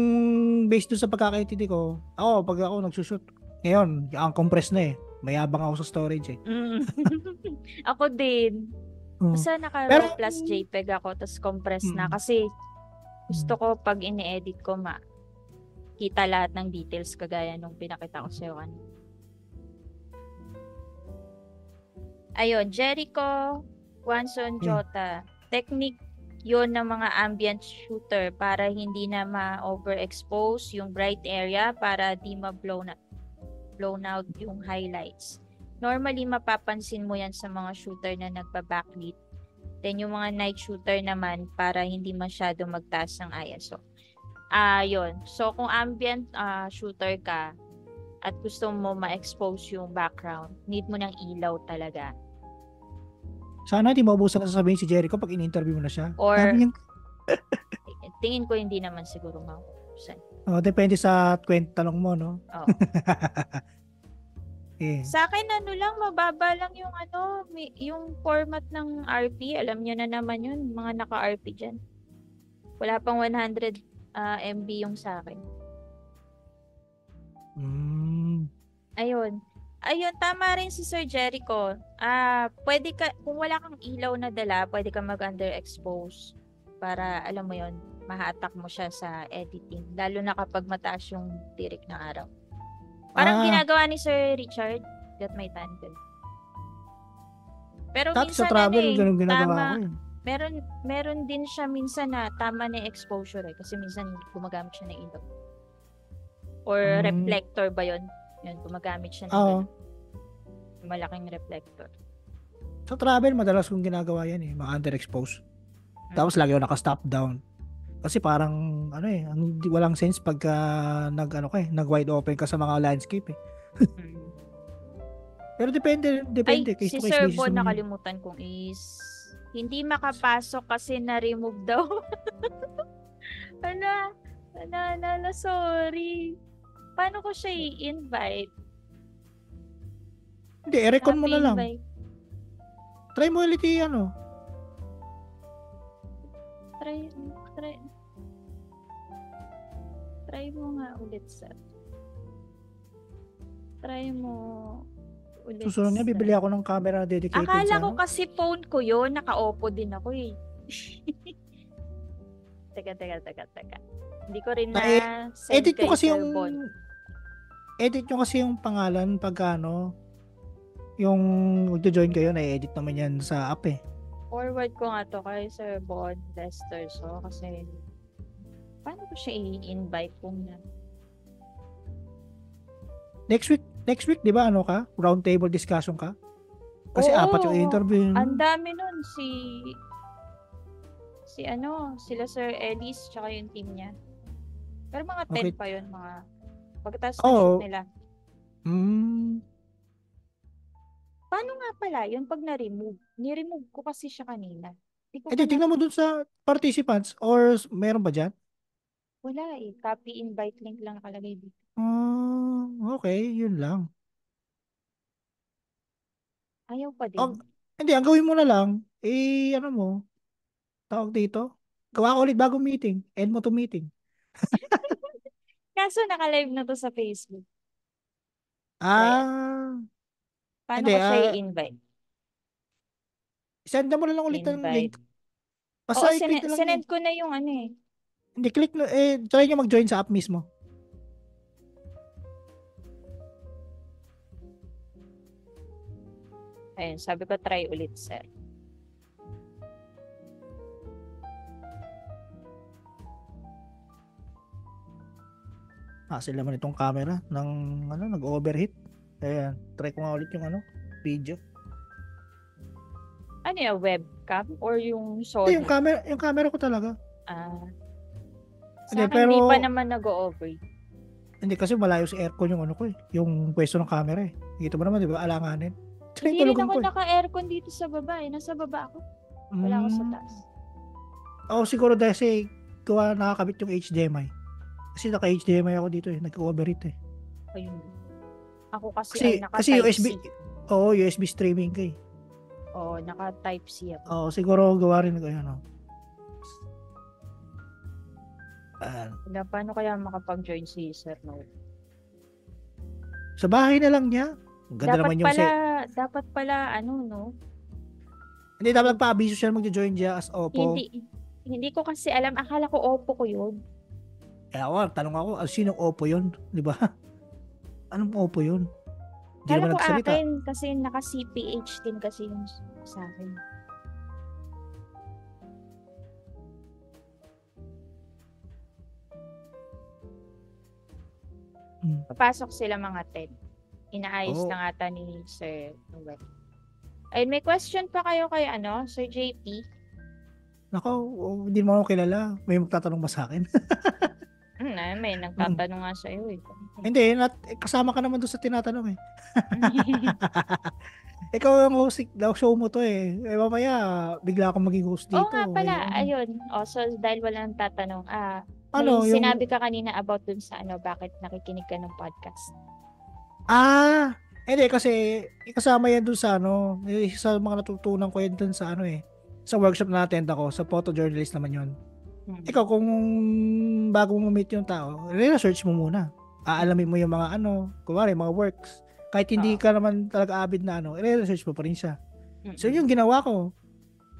based doon sa pagkakaintindi ko, pag ako nagsushoot, ngayon, ang compress na eh. Mayabang ako sa storage eh. Ako din. Basta naka-RAW plus JPEG ako, tapos compress na. Kasi gusto ko pag ini-edit ko kita lahat ng details kagaya nung pinakita ko sa'yo kanina. Ayun, Jericho Wanson Jota. Technique yun ng mga ambient shooter para hindi na ma-overexpose yung bright area para di ma-blown out yung highlights. Normally, mapapansin mo yan sa mga shooter na nagpa-backlit. Then, yung mga night shooter naman para hindi masyado magtaas ng ISO. Yun. So, kung ambient shooter ka at gusto mo ma-expose yung background, need mo ng ilaw talaga. Sana hindi maubusan na sasabihin si Jericho pag in-interview mo na siya. Or, tingin ko hindi naman siguro maubusan. Depende sa tanong mo, no? Oo. Sa akin, mababa lang yung yung format ng RP. Alam niyo na naman yun, mga naka-RP dyan. Wala pang 100 MB yung sa akin. Ayun, tama rin si Sir Jericho. Pwede ka, kung wala kang ilaw na dala, pwede ka mag-underexpose para, alam mo yon, mahatak mo siya sa editing. Lalo na kapag mataas yung tirik ng araw. Parang ginagawa ni Sir Richard, Got My Tandem. Pero minsan sa travel, ganun ginagawa ko eh. Meron din siya minsan na tama na exposure eh. Kasi minsan gumagamit siya ng ilaw. Or reflector ba yun? Yun, gumagamit siya ng malaking reflector. Sa travel, madalas kong ginagawa yan eh. Mga-underexpose. Tapos lagi ako naka-stop down. Kasi parang, walang sense pagka nag-wide open ka sa mga landscape eh. Pero depende. Si Sir Bon, nakalimutan kong hindi makapasok kasi na-remove daw. Sorry. Paano ko siya i-invite? Hindi, i-recon mo na lang. Try mo ulit Try mo nga ulit, sir. Try mo ulit, Susunod niya, bibili sir. ako ng camera na dedicated Akala sa ko ano. kasi phone ko yun. Naka-oppo din ako eh. Teka. Hindi ko rin na-send Edit nyo kay kasi Sir yung Bon. pangalan pag ano, yung magjo-join kayo, na-edit naman yan sa app eh. Forward ko nga to kay Sir Bon Lester. So, kasi paano ko siya i-invite kung na? Next week, di ba ano ka? Round table discussion ka? Kasi Oo, 4 yung interview. ang dami nun. Sila Sir Ellis, tsaka yung team niya. Pero mga 10 Okay. pa yun, mga pagkatapos ng shoot Oo. nila. Mm. Paano nga pala yun pag na-remove? Ni-remove ko kasi siya kanina. Di ko pa na, Tingnan mo dun sa participants or meron ba dyan? wala eh. Copy invite link lang nakalagay dito. Okay, yun lang. Ayaw pa Oh, din. hindi, ang gawin mo na lang, ano mo, tawag dito, gawa ko ulit bagong meeting, end mo to meeting. Kaso naka-live na to sa Facebook. Kaya, Ah, paano hindi, ko siya i-invite? send mo na lang ulit ang link. Invite. Oo, Basta i-click na lang sinend ko na yung ano eh. Hindi, click na, try nyo mag-join sa app mismo. Ayun, sabi ko try ulit, sir. Sila naman itong camera ng, nag-overheat. Ayan, try ko nga ulit yung video. Ano yung webcam or yung Hindi, Sony? yung camera ko talaga. Sa Hindi, akin, hindi pa naman nag-overheat. Hindi kasi malayo sa aircon yung yung pwesto ng camera eh. Dito mo naman, di ba, alanganin. Hindi rin ako naka-aircon dito sa baba eh. Nasa baba ako. Wala ako sa taas. Siguro dahil gawa nakakabit yung HDMI. Kasi naka-HDMI ako dito eh. Nag-overheat eh. Ayun. Ako kasi ay kasi naka-type USB, C. USB streaming ka eh. Oo, naka-type C ako. Siguro gawa rin Paano kaya makapag-join si Sir No? Sa bahay na lang niya. Ganda naman yung dapat pala, no? Hindi, dapat pa-abiso siya mag-join siya as Oppo. Hindi ko kasi alam. Akala ko Oppo ko yun. Tanong ako, sinong Oppo yun? Di ba? Anong Oppo yun? Hindi Akala naman ko nagsalita. akin kasi naka-CPH din kasi yung sa akin. Papasok sila mga 10. Inaayos na ata ni Sir Noel. Ay, may question pa kayo kay Sir JP? Nako, hindi mo ako kilala. May magtatanong ba sa akin? May nagtatanong nga sa iyo eh. Hindi, kasama ka naman doon sa tinatanong eh. Ikaw ang host, show mo to eh. Mamaya, bigla akong maging host dito. Oo nga pala, ayun. So dahil wala nang tatanong, may yung sinabi ka kanina about dun sa bakit nakikinig ka ng podcast. Hindi kasi kasama yan dun sa sa mga natutunan ko yan dun sa sa workshop na attend ako, sa photojournalist naman yun. Ikaw, kung bago mo meet yung tao, research mo muna. Aalamin mo yung mga kumari, mga works. Kahit hindi ka naman talaga avid na research mo pa rin siya. So yung ginawa ko,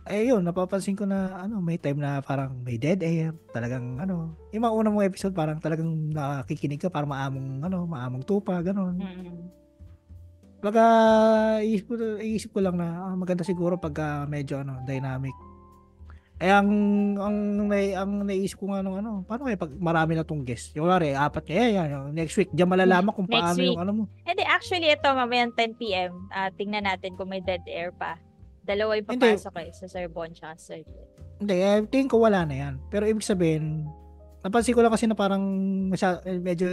yun, napapansin ko na may time na parang may dead air, talagang yung mga unang mong episode parang talagang nakikinig ka para maamong tupa, gano'n. Baga iisip ko lang na maganda siguro pagka medyo dynamic. Ang naisip ko nga paano kaya pag marami na tong guest? Yung kunwari, 4 yan, next week, diyan malalaman kung paano yung mo. Hindi, actually, ito mamayang 10 p.m. Tingnan natin kung may dead air pa. Dalawa yung papasok sa Sir Bon tsaka Sir Jet. Hindi, tingin ko wala na yan. Pero ibig sabihin, napansin ko lang kasi na parang medyo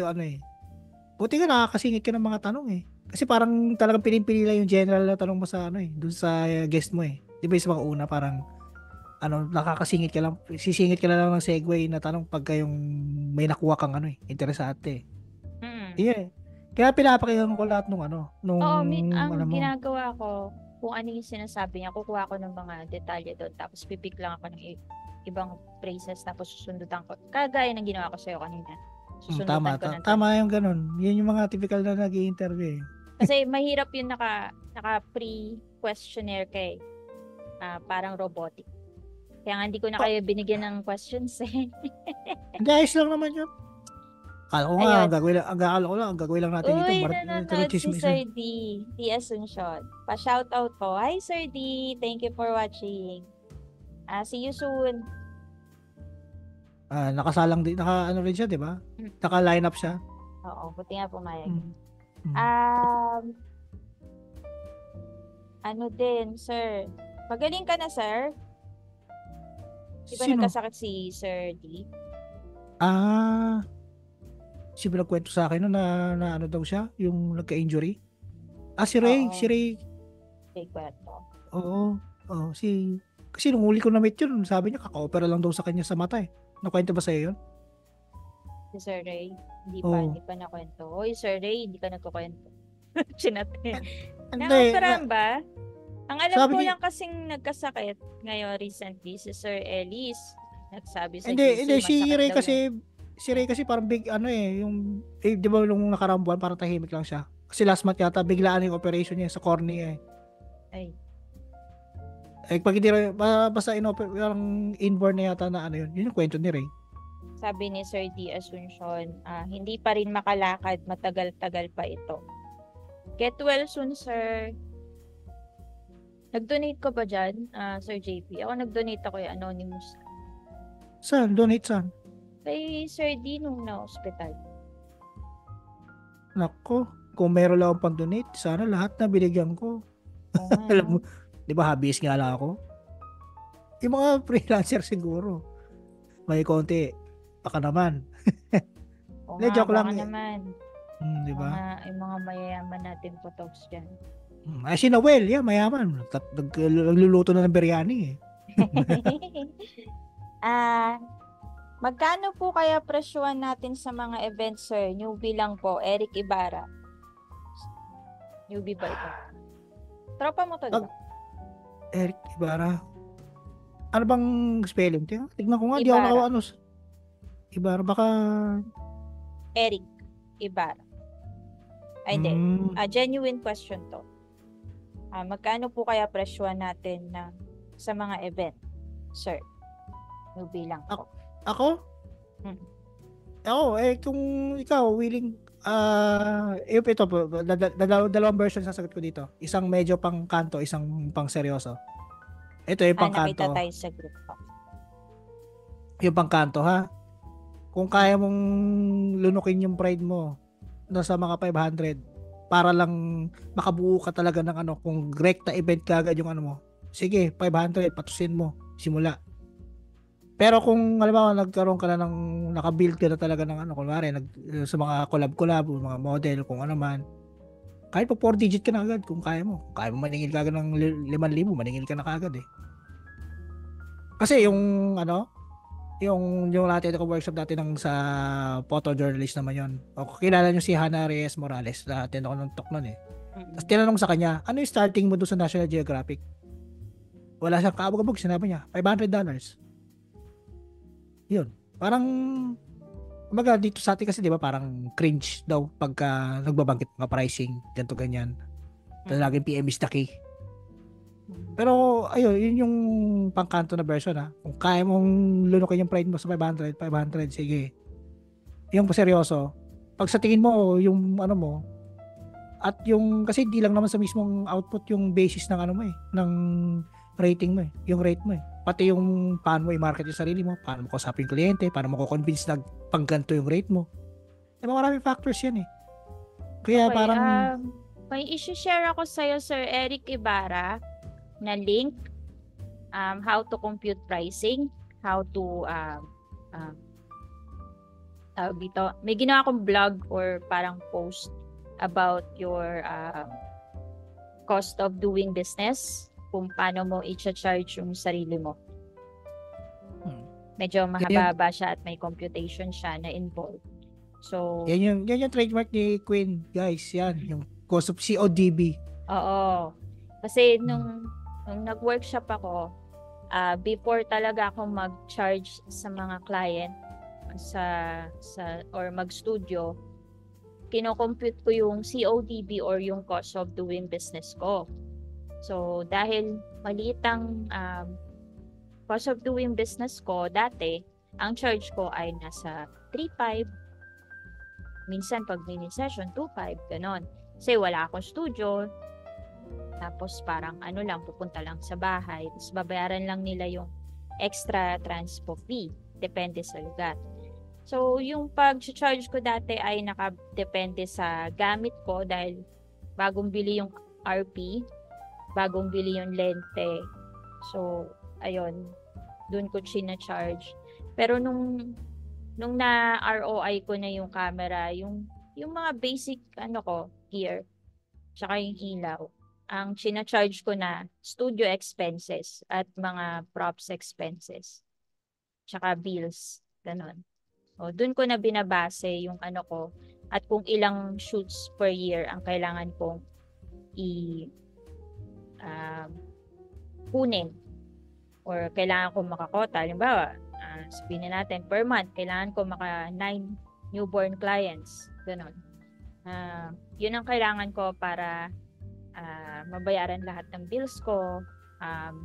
buti ka nakakasingit ka ng mga tanong eh. Kasi parang talagang pinipili lang yung general na tanong mo sa dun sa guest mo eh. Di ba yung sa mga una parang nakakasingit ka lang, sisingit ka lang ng segue na tanong pagka yung may nakuha kang interesante. Yeah. Kaya pinapakinggan ko lahat nung ang ginagawa ko, kung ano yung sinasabi niya, kukuha ko ng mga detalye doon, tapos pipik lang ako ng ibang phrases, tapos susundutan ko. Kagaya ng ginawa ko sa'yo kanina. Susunutan ko ng Tama yung ganun. Yun yung mga typical na nag-i-interview eh. Kasi mahirap yung naka pre-questionnaire kay parang robotic. Kaya nga hindi ko na kayo binigyan ng questions eh. Hindi, ayos lang naman yun. Akala ko nga, Ayun. ang gagawin lang natin dito. Uy, nanonood si Chismis Sir D. Asuncion. Pa-shoutout po. Hi, Sir D. Thank you for watching. See you soon. Nakasalang din, ano rin siya, di ba? Naka-line up siya. Oo, buti nga pumayag. Ano din, sir? Magaling ka na, sir? Di ba nagkasakit si Sir D? Si nagkwento sa akin na ano daw siya, yung nagka-injury. Si Ray. Oo. Si Ray. Ray Cueto. Oo. Kasi nung huli ko na-meet yun, sabi niya, kaka-opera lang daw sa kanya sa mata eh. Nakwento ba sa'yo yun? Si Sir Ray? Hindi pa nakwento. Hoy, Sir Ray, hindi ka nagkukwento. Chinate. Na-operahan ba? Ang alam ko lang kasing nagkasakit ngayon recently si Sir Ellis. Nagsabi sa Hindi, si Ray kasi parang big yung di ba nung nakaraang buwan parang tahimik lang siya. Kasi last month yata biglaan yung operation niya sa cornea eh. Ay. Pag hindi basta parang inborn na yata na yun yung kwento ni Ray. Sabi ni Sir D. Asuncion, hindi pa rin makalakad, matagal-tagal pa ito. Get well soon, sir. Nag-donate ka ba dyan, Sir JP? Ako nag-donate ako yung Anonymous. Saan? Donate saan? Kay Sir D nung na-hospital. Nako, kung meron lang akong pang-donate, sana lahat na binigyan ko. Alam mo, di ba hobbyist nga lang ako? Yung mga freelancer siguro. May konti. Baka naman. Joke lang. Naman. Di ba? Yung mga mayayaman natin potogs dyan. Si Noel, mayaman. Nagluluto na ng biryani eh. Magkano po kaya presyuhan natin sa mga events, sir? Newbie lang po. Eric Ibarra. Newbie ba ito? Tropa mo to, diba? Eric Ibarra. Ano bang spelling? Tignan ko nga. Di ako nakawa Ibarra. Baka... Eric Ibarra. Ay, hindi. Genuine question to. Magkano po kaya presyuhan natin sa mga event, sir? Newbie lang po. Ako? Ako, kung ikaw willing, ito po, dalawang version sasagot ko dito. Isang medyo pang kanto, isang pang seryoso. Ito yung pang kanto. Nakita tayo sa group po. Yung pang kanto, ha? Kung kaya mong lunukin yung pride mo sa mga 500 para lang makabuo ka talaga ng kung rekta event kagad yung mo. Sige, 500, patusin mo. Simula. Pero kung halimbawa nagkaroon ka na naka-build ka na talaga ng kunwari sa mga collab, mga model, kung ano man. Kahit pa 4 digit ka na agad kung kaya mo. Kaya mo maningil ka agad ng 5,000, maningil ka na agad eh. Kasi yung natin ko workshop dati sa photojournalist naman yon. O kilala niyo si Hannah Reyes Morales, natin ako ng talk noon eh. Tapos tinanong sa kanya, ano yung starting mo doon sa National Geographic? Wala siyang kaabog-abog, sinabi niya, $500. Yun. Parang kumbaga dito sa atin kasi 'di ba parang cringe daw pagka nagbabanggit ng pricing, ganito ganyan. Laging PM is the key. Pero ayun, yun yung pangkanto na version ha. Kung kaya mong lunukin yung pride mo sa 500, sige. Yung seryoso. Pag sa tingin mo yung mo at yung kasi di lang naman sa mismong output yung basis ng mo ng rating mo yung rate mo pati yung paano mo i-market yung sarili mo, paano mo kausapin yung kliyente, paano mo ko-convince na pangganto yung rate mo. Maraming factors yan eh. Kaya okay, parang may issue-share ako sa'yo, Sir Eric Ibarra, na link, how to compute pricing, how to dito. May ginawa akong blog or parang post about your cost of doing business, kung paano mo i-charge yung sarili mo. Medyo mahaba siya at may computation siya na involved. So, yan yung trademark ni Queen, guys. Yan, yung cost of CODB. Oo. Kasi nung nag-workshop ako, before talaga ako mag-charge sa mga client, or mag-studio, kino-compute ko yung CODB or yung cost of doing business ko. So, dahil maliit ang cost of doing business ko dati, ang charge ko ay nasa 3.5. Minsan pag mini session, 2.5, ganon. Kasi wala akong studio. Tapos parang pupunta lang sa bahay. Tapos babayaran lang nila yung extra transpo fee. Depende sa lugar. So, yung pag-charge ko dati ay nakadepende sa gamit ko dahil bagong bili yung RP, bagong bili yung lente. So, ayun, dun ko charge. Pero nung na ROI ko na yung camera, yung mga basic gear, tsaka yung ilaw, ang charge ko na studio expenses at mga props expenses, tsaka bills, ganon. O, dun ko na binabase yung ko at kung ilang shoots per year ang kailangan kong kunin or kailangan kong makakota. Halimbawa, sabihin natin per month, kailangan ko maka 9 newborn clients. Ganon. Yun ang kailangan ko para mabayaran lahat ng bills ko,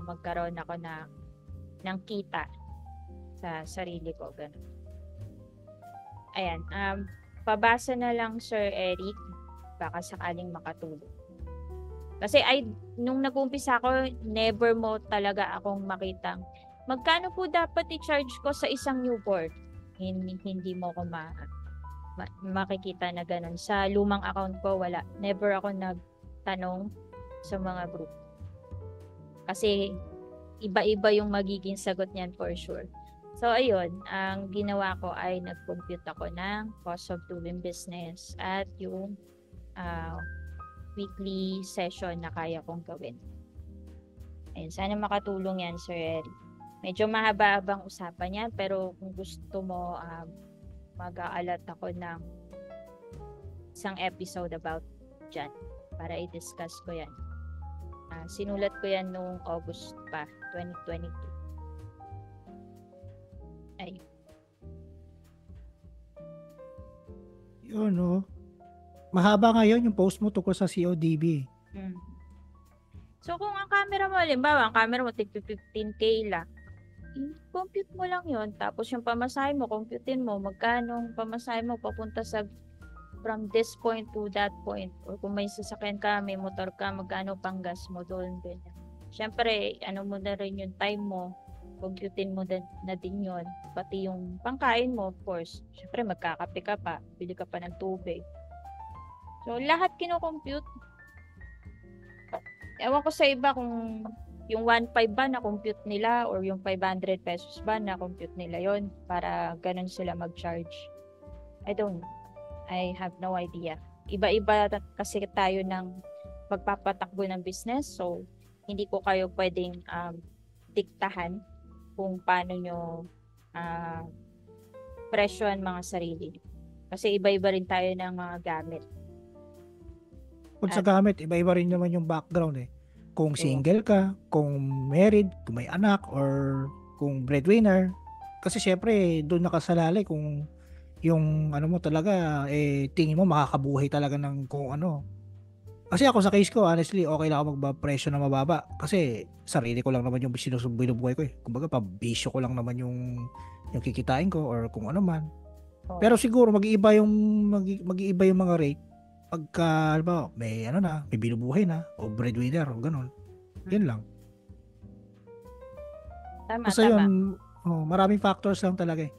magkaroon ako ng kita sa sarili ko. Ganon. Ayan, pabasa na lang Sir Eric, baka sakaling makatulong. Kasi nung nag-umpisa ako, never mo talaga akong makitang magkano po dapat i-charge ko sa isang newborn. Hindi mo ko makikita na ganun. Sa lumang account ko, wala. Never ako nagtanong sa mga group. Kasi iba-iba yung magiging sagot niyan for sure. So, ayun, ang ginawa ko ay nag-compute ako ng cost of doing business at yung weekly session na kaya kong gawin. Ayun, sana makatulong yan, Sir Eric. Medyo mahaba-habang usapan yan, pero kung gusto mo, mag-aalat ako ng isang episode about dyan para i-discuss ko yan. Sinulat ko yan noong August pa, 2022. Ayun. Yun, no? Mahaba ngayon yung post mo tungkol sa CODB. So, kung ang camera mo, halimbawa, ang camera mo, 15K lang, compute mo lang yon. Tapos yung pamasahe mo, computein mo, magkano pamasahe mo papunta from this point to that point. Or kung may sasakyan ka, may motor ka, magkano pang gas mo doon. Ganyan. Siyempre, mo na rin yung time mo, computein mo na din yun. Pati yung pangkain mo, of course. Siyempre, magkakape ka pa, bili ka pa ng tubig. So, lahat kino-compute. Ewan ko sa iba kung yung 1.5 ba na-compute nila or yung 500 pesos ba na-compute nila yon para ganun sila mag-charge. I have no idea. Iba-iba kasi tayo ng pagpapatakbo ng business, so hindi ko kayo pwedeng diktahan kung paano nyo presyohan mga sarili. Kasi iba-iba rin tayo ng mga gamit. Kung sa gamit, iba-iba rin naman yung background eh. Kung single ka, kung married, kung may anak, or kung breadwinner. Kasi syempre, doon nakasalalay kung yung mo talaga, tingin mo makakabuhay talaga ng kung ano. Kasi ako sa case ko, honestly, okay lang ako magba-presyo na mababa. Kasi sarili ko lang naman yung binubuhay ko eh. Kumbaga, pabisyo ko lang naman yung kikitain ko or kung ano man. Pero siguro, mag-iiba yung mga rate pagka, may may binubuhay na, o breadwinner, o ganun. Yun lang. Tama, basta yun, maraming factors lang talaga eh.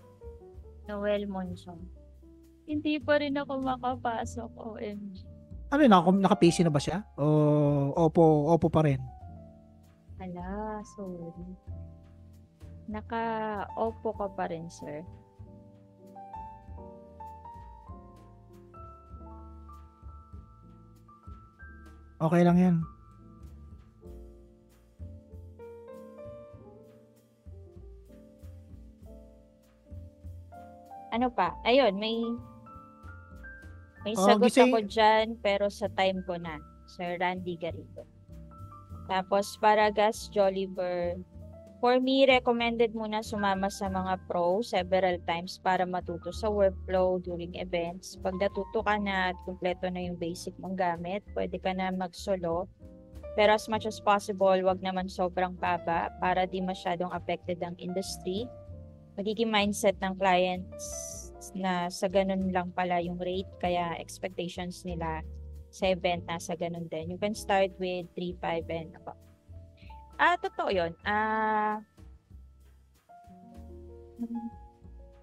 Noel Monson. Hindi pa rin ako makapasok, OMG. Ano yun, naka-PC na ba siya? O Oppo pa rin? Hala, sorry. Naka-Oppo ka pa rin, sir. Okay lang yan. Ano pa? Ayun, may sagot ako dyan, pero sa time ko na. Sir Randy Garrido. Tapos, Paragas Jolliver For me, recommended muna sumama sa mga pro several times para matuto sa workflow during events. Pag natuto ka na at kumpleto na yung basic mong gamit, pwede ka na mag-solo. Pero as much as possible, wag naman sobrang baba para di masyadong affected ang industry. Magiging mindset ng clients na sa ganun lang pala yung rate, kaya expectations nila sa event nasa ganun din. You can start with 3-5 and above. Totoo yun.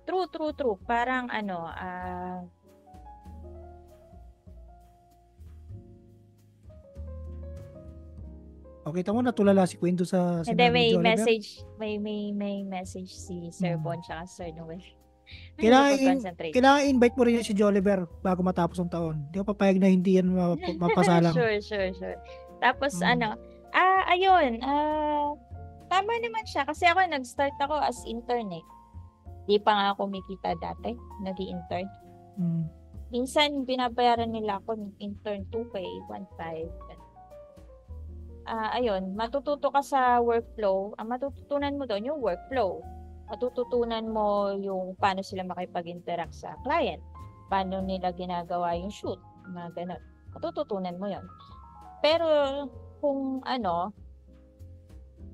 True. Parang kita mo natulala si Queen doon sa hindi, sinabi ni may Jolliver. message si Sir Bon tsaka Sir Noel. Kailangan-invite mo rin si Jolliver bago matapos ang taon. Hindi ko papayag na hindi yan mapasalang. Sure. Tapos ayun, tama naman siya kasi nag-start ako as intern eh. Di pa nga ako kumikita dati, nag-i-intern. Minsan binabayaran nila ako ng intern 2K, 1.5. Ayun, matututo ka sa workflow. Ang matututunan mo doon yung workflow. Matututunan mo yung paano sila makipag-interact sa client. Paano nila ginagawa yung shoot. Mga ganun. Matututunan mo yon. Pero kung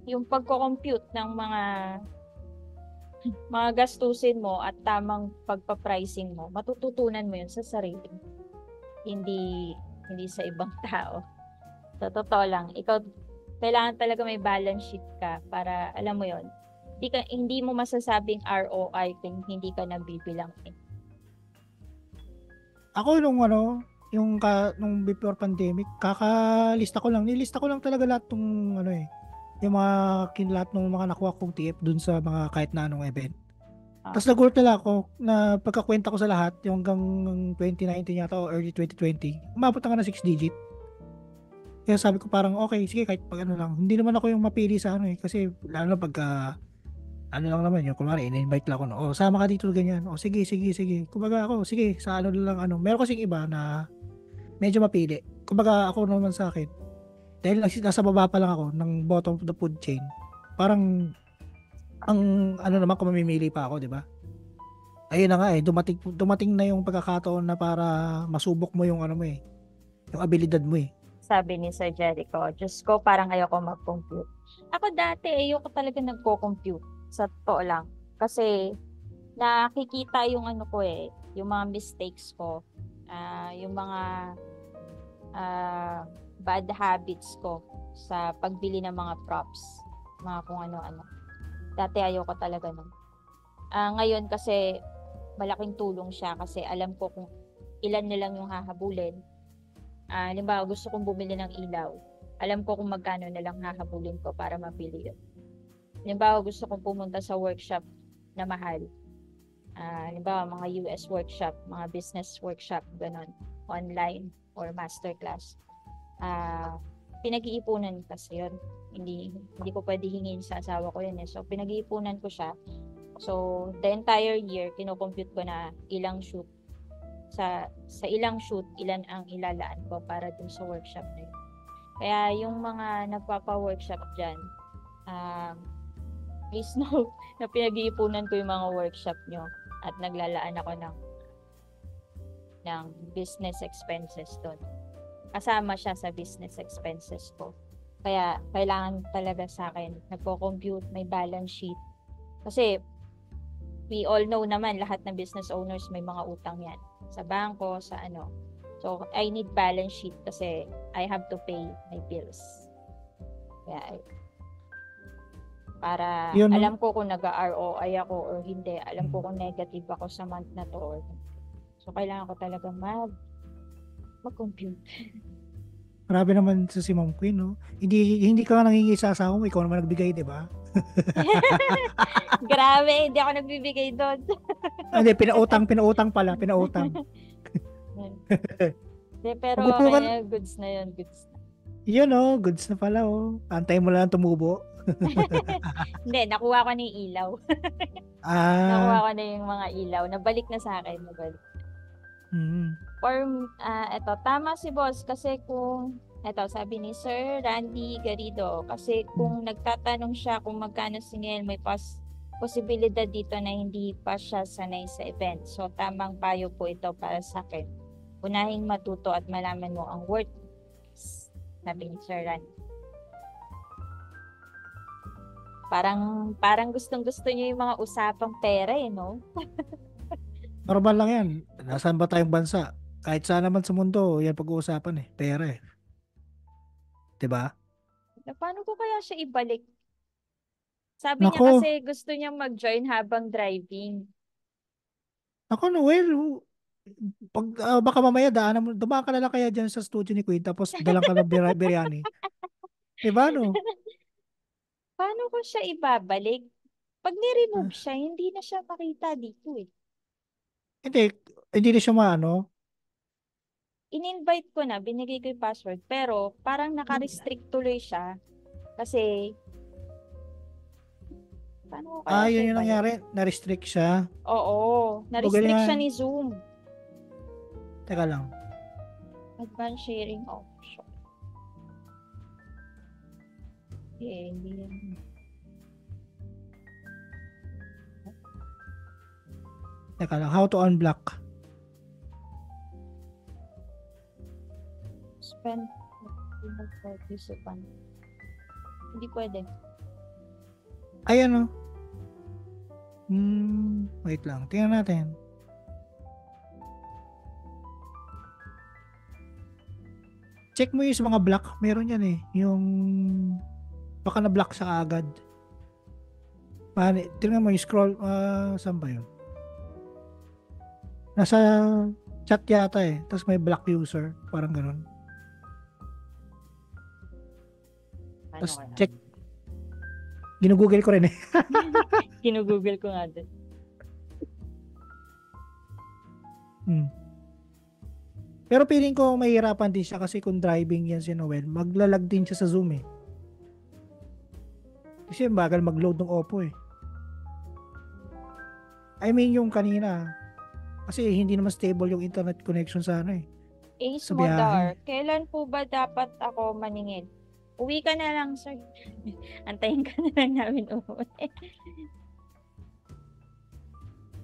yung pagko-compute ng mga gastusin mo at tamang pagpa-pricing mo, matututunan mo yun sa sarili. Hindi sa ibang tao. Sa totoo lang, ikaw kailangan talaga may balance sheet ka para alam mo yon. Hindi mo masasabing ROI kung hindi ka nagbibilang eh. Ako nung before pandemic, nilista ko lang talaga lahat ng yung lahat ng mga nakuha kong TF dun sa mga kahit na anong event. Tapos nagulat na ako na pagkakwenta ko sa lahat, yung hanggang 2019 yata o early 2020, umabot na nga na 6 digit. Kaya sabi ko parang okay, sige kahit pag lang. Hindi naman ako yung mapili sa kasi lalo na pagka lang naman yung kumari in-invite lang ako sama ka dito ganyan. Sige. Kumbaga ako, sige, sa lang Meron kasing iba na medyo mapili. Kumbaga ako naman sa akin, dahil nasa baba pa lang ako ng bottom of the food chain. Parang ang naman kung mamimili pa ako, 'di ba? Ayun na nga dumating na yung pagkakataon na para masubok mo yung yung abilidad mo eh. Sabi ni Sir Jericho, Diyos ko, parang ayoko mag-compute. Ako dati, ayoko talaga nagko-compute. Sa totoo lang. Kasi, nakikita yung yung mga mistakes ko. Yung mga bad habits ko sa pagbili ng mga props. Mga kung ano-ano. Dati ayoko talaga nun. Ngayon kasi, malaking tulong siya kasi alam ko kung ilan na lang yung hahabulin. Halimbawa, gusto kong bumili ng ilaw. Alam ko kung magkano na lang hahabulin ko para mabili yun. Halimbawa, gusto kong pumunta sa workshop na mahal. Halimbawa, mga US workshop, mga business workshop, ganon, online or masterclass. Pinag-iipunan kasi yun. Hindi ko pwede hingin sa asawa ko yun eh. So, pinag-iipunan ko siya. So, the entire year, kinocompute ko na ilang shoot. Sa ilang shoot, ilan ang ilalaan ko para dun sa workshop na yun. Kaya yung mga nagpapa-workshop dyan, please know na pinag-iipunan ko yung mga workshop nyo at naglalaan ako ng business expenses doon. Kasama siya sa business expenses ko. Kaya kailangan talaga sa akin, nagko-compute, may balance sheet. Kasi we all know naman, lahat ng business owners may mga utang yan. Sa bangko, sa So, I need balance sheet kasi I have to pay my bills. Kaya, para alam ko kung nag-ROI ako or hindi. Alam ko kung negative ako sa month na to or hindi. So, kailangan ko talaga mag-compute. Marami naman sa si Ma'am Queen, no? Hindi ka nga nangingi sa asawa mo, ikaw naman nagbigay, di ba? Grabe, hindi ako nagbibigay doon. Hindi, pinautang pala. Pero goods na yun, goods na. Yun goods na pala Antay mo lang tumubo. Hindi, nakuha ko na yung ilaw. Nakuha ko na yung mga ilaw. Nabalik na sa akin, nabalik. Mm-hmm. Or, tama si boss kasi kung Eto, sabi ni Sir Randy Garrido, kasi kung nagtatanong siya kung magkano singil, may posibilidad dito na hindi pa siya sanay sa event. So, tamang payo po ito para sa akin. Unahing matuto at malaman mo ang worth. Sabi ni Sir Randy. Parang gustong-gusto niyo yung mga usapang pera no? Normal lang yan. Nasaan ba tayong bansa? Kahit saan naman sa mundo, yan pag-uusapan pera 'Di ba? Paano ko kaya siya ibalik? Sabi niya Nako, kasi gusto niya mag-join habang driving. nako Noel, pag baka mamaya dumaan ka na lang kaya diyan sa studio ni Queen tapos dalang ka ng biryani. 'Di ba no? Paano ko siya ibabalik? Pag ni-remove Ah, siya, hindi na siya makita dito eh. hindi, hindi na siya maano. In-invite ko na, binigay ko yung password, pero parang naka-restrict tuloy siya. Kasi, paano ko kaya Yun siya yung ibalik? nangyari, na-restrict siya. Oo, O na-restrict siya ganyan, ni Zoom. teka lang. Advanced sharing option. Hindi yan. Teka lang, how to unblock. Spend participant. Hindi pwede. Ayan o. Wait lang, tingnan natin. Check mo yung sa mga block, meron yan yung baka na-block siya agad. Tingnan mo yung scroll, saan ba yun? Nasa chat yata tapos may block user, parang ganun. Ano Tapos kaya? check, ginugoogle ko rin Ginugoogle ko nga din. Hmm. Pero feeling ko mahirapan din siya kasi kung driving yan si Noel, maglalag din siya sa Zoom Kasi bagal mag-load ng Oppo I mean yung kanina, kasi hindi naman stable yung internet connection sa Ace sa Modar, biyahe. kailan po ba dapat ako maningin? Uwi ka na lang, sir. Antayin ka na lang namin umuwi.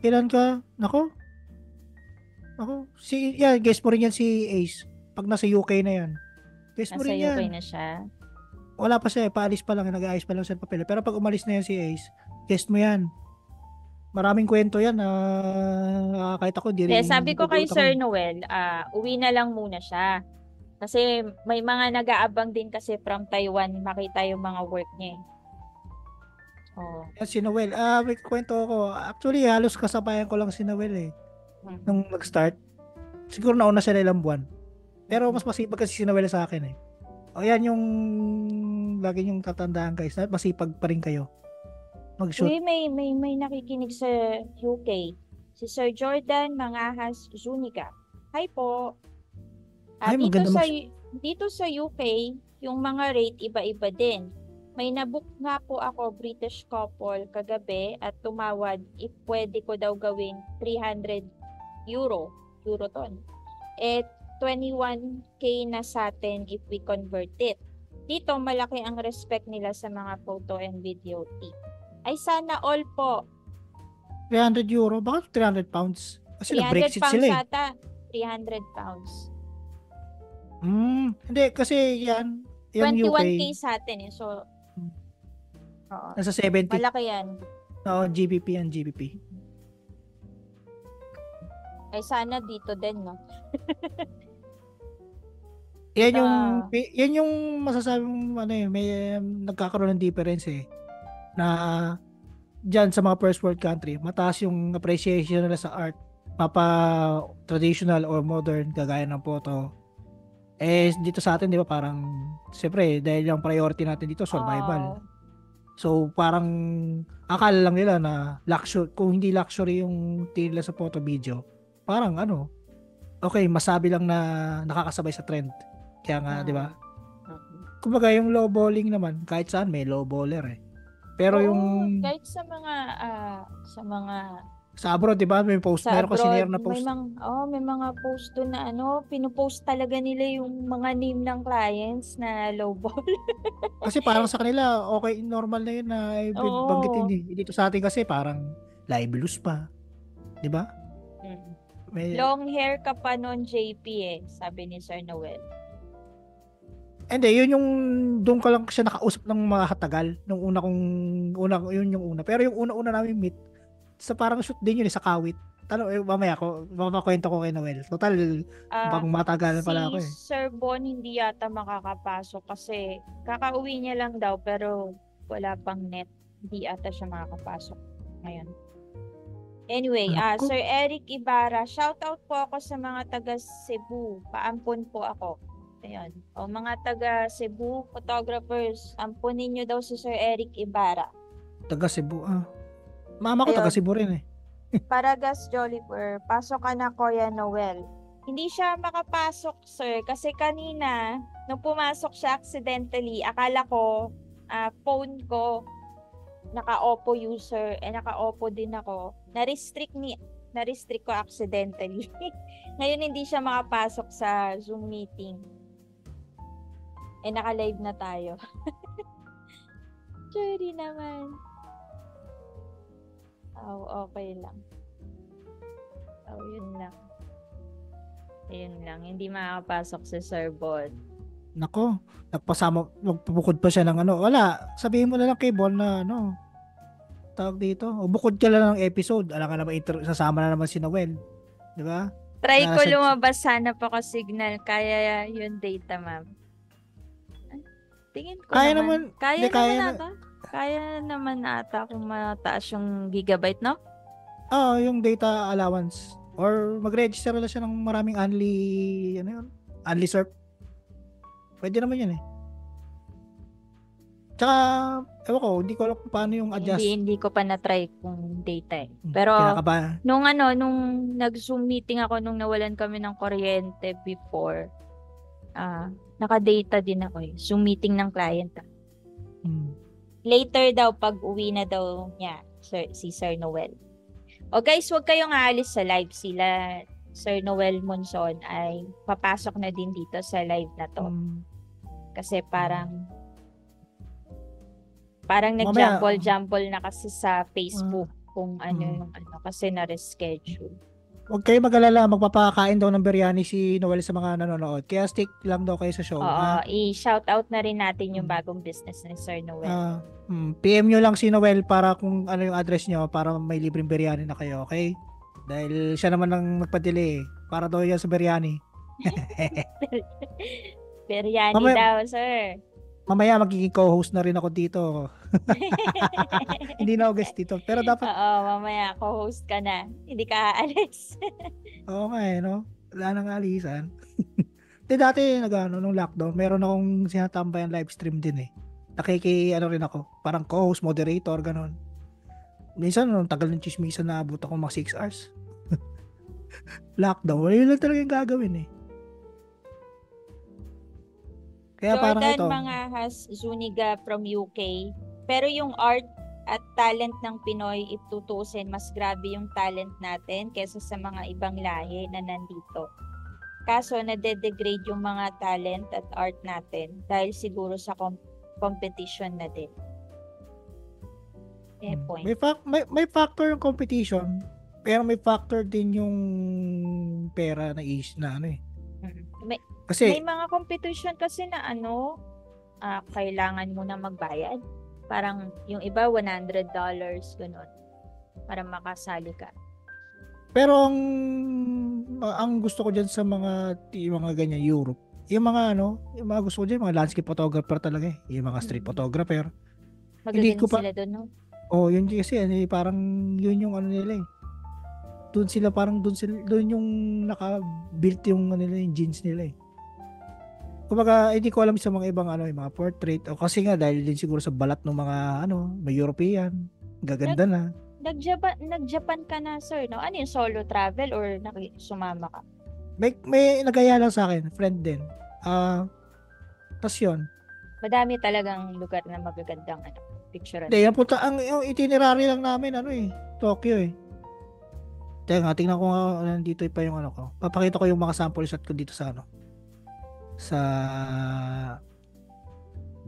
Kailan ka? Nako, guess mo rin yan si Ace. Pag nasa UK na yan. Guess mo Nasa rin UK yan. na siya. Wala pa siya paalis pa lang, nag-aayos pa lang sa papel. Pero pag umalis na yan si Ace, guess mo yan. Maraming kwento yan kahit ako, di rin Sabi ko kay nagugulat ako Sir Noel, uwi na lang muna siya. Kasi may mga nag-aabang din kasi from Taiwan makita yung mga work niya. Oh. Yan si Noel. May kwento ako. Actually, halos kasabayan ko lang si Noel nung nag-start. Siguro nauna siya na ilang buwan. Pero mas masipag kasi si Noel sa akin O yan yung lagi yung tatandaan guys. Masipag pa rin kayo mag-shoot. Uy, may nakikinig sa UK. Si Sir Jordan Mangahas Zunica. Hi po. Ay, Dito maganda sa dito sa UK, yung mga rate iba-iba din. May nabook nga po ako British couple kagabi at tumawad if pwede ko daw gawin 300 euro. Euro ton. 21k na sa atin if we convert it. Dito malaki ang respect nila sa mga photo and video tip. Ay sana all po. 300 euro. Bakit 300 pounds? Kasi 300 nag-Brexit pounds sila ata. 300 pounds. Hindi, kasi yung 21k UK, sa atin So, oo. nasa 70. Malaki yan. Oo, GBP yan, GBP. Ay sana dito din, no? Yan yung masasabi mong may nagkakaroon ng difference na diyan sa mga first world country, mataas yung appreciation nila sa art, mapa traditional or modern kagaya ng photo. Dito sa atin, di ba, parang siyempre dahil yung priority natin dito survival. So parang akala lang nila na luxury, kung hindi luxury yung tingin nila sa photo video, parang okay, masabi lang na nakakasabay sa trend. Kaya nga, di ba? Kumbaga yung low balling naman, kahit saan may low baller Pero Oo, yung kahit sa mga Sa abroad, di ba? May post, Sa meron kasi abroad, sinare na post. may mga post doon na pinupost talaga nila yung mga name ng clients na lowball. Kasi parang sa kanila, okay, normal na yun na banggitin Oo. eh. Dito sa atin kasi parang libelous pa. Di ba? Mm. May, Long hair ka pa noon, JP sabi ni Sir Noel. hindi, yun yung, doon ka lang siya nakausap ng mahatagal. Nung yun yung una. Pero yung una-una namin meet, sa parang shoot din yun sa Kawit. Mamaya ko, mamakwento ko kay Noel. Total, Ah, bang matagalan pala si ako eh. Sir Bon hindi yata makakapasok kasi kakauwi niya lang daw pero wala pang net. Hindi yata siya makakapasok ngayon. Anyway, Naku, Sir Eric Ibarra, shoutout po ako sa mga taga Cebu. Paampon po ako. Ayun. O mga taga Cebu photographers, ampunin niyo daw si Sir Eric Ibarra. taga Cebu ah. Mama ko taga Ayun. Cebu rin eh. Paragas Jollifer, pasok ka na Kuya Noel. Hindi siya makapasok, sir, kasi kanina, nung pumasok siya accidentally, akala ko, phone ko, naka-Oppo user, naka-Oppo din ako. Na-restrict ko accidentally. Ngayon hindi siya makapasok sa Zoom meeting. Naka-live na tayo. Sorry naman. Oh, okay lang. Oh, yun lang. Ayun lang. Hindi makakapasok si Sir Bod. Nako, magpupukod pa siya ng ano. Wala, sabihin mo na lang kay Bon na tawag dito. O bukod ka lang ng episode. Alam ka naman, sasama na naman si Noel. Di ba? Try ko Nasa, lumabas, sana pa ko signal. Kaya yung data, ma'am. Tingin ko kaya naman. naman, Kaya hindi, naman kaya na, ata. Kaya naman ata kung mataas yung gigabyte, no? yung data allowance. Or mag-register na siya ng maraming unli surf. Pwede naman yan eh. Tsaka, ewan ko, hindi ko alam kung paano yung adjust. Hindi ko pa na-try kung data eh. Pero, Kinakaba. nung nag-Zoom meeting ako nung nawalan kami ng kuryente before, naka-data din ako eh. Zoom meeting ng client. Later daw, pag uwi na daw niya, si Sir Noel. O guys, huwag kayong aalis sa live. Sila, Sir Noel Monson, ay papasok na din dito sa live na to. Kasi parang nag-jumble na kasi sa Facebook kung yung kasi na-reschedule. Huwag kayo mag-alala, magpapakain daw ng biryani si Noel sa mga nanonood. Kaya stick lang daw kayo sa show. Oo, i-shout out na rin natin yung bagong business ni Sir Noel. PM nyo lang si Noel para kung ano yung address nyo para may libreng biryani na kayo, okay? Dahil siya naman ang nagpadili para daw yan sa biryani. Biryani daw, sir. Mamaya magiging co-host na rin ako dito. Hindi na ako guest dito. Pero dapat... Oo, mamaya co-host ka na. Hindi ka aalis. Oo nga no? Wala nang alisan. Dati, nung lockdown, meron akong sinatambayan live stream din eh. Rin ako. Parang co-host, moderator, ganon. Minsan, tagal ng chismisan na abot ako mga 6 hours. Lockdown, wala lang talaga yung gagawin eh. Kaya Jordan parang Mangahas Zuniga from UK. Pero yung art at talent ng Pinoy, itutusin, mas grabe yung talent natin kaysa sa mga ibang lahi na nandito. Kaso, nade-degrade yung mga talent at art natin dahil siguro sa competition na din. Point. May factor yung competition, pero may factor din yung pera na Kasi may mga competition kasi na kailangan mo na magbayad. Parang yung iba $100 ganun para makasali ka. Pero ang gusto ko diyan sa mga ganyan Europe, yung mga gusto ko diyan mga landscape photographer talaga eh, yung mga street photographer. Magaling sila doon, no? Oh, yun kasi parang yun yung nila eh. Doon yung naka-built yung yung jeans nila eh. Kumbaga, hindi ko alam sa mga ibang yung mga portrait o kasi nga dahil din siguro sa balat ng mga may European, gaganda na. Nag-Japan ka na, sir, no? Ano yung solo travel or sumama ka? May nagaya lang sa akin, friend din. Tas yun. Madami talagang lugar na magagandang picture. Hindi, yung itinerary lang namin Tokyo eh. Teka, tingnan ko nga nandito pa yung ano ko. Papakita ko yung mga sample shot ko dito sa ano. Sa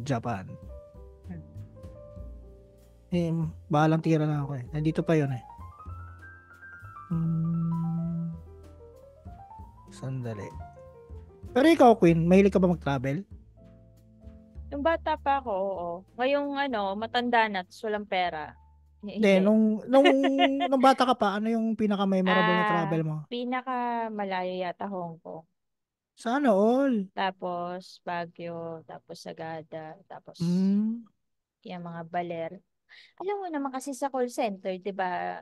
Japan. Bahalang tira na ako eh. Nandito pa yun eh. Sandali. Pero ikaw, Queen, mahilig ka ba mag-travel? Nung bata pa ako, oo. Ngayong matanda na, tapos walang pera. Hindi, Hindi. nung bata ka pa, ano yung pinaka-memorable na travel mo? Pinaka malayo yata Hong Kong. Sana all. Tapos Baguio, tapos Sagada, tapos Mm. yung mga baler. Alam mo naman kasi sa call center, 'di ba?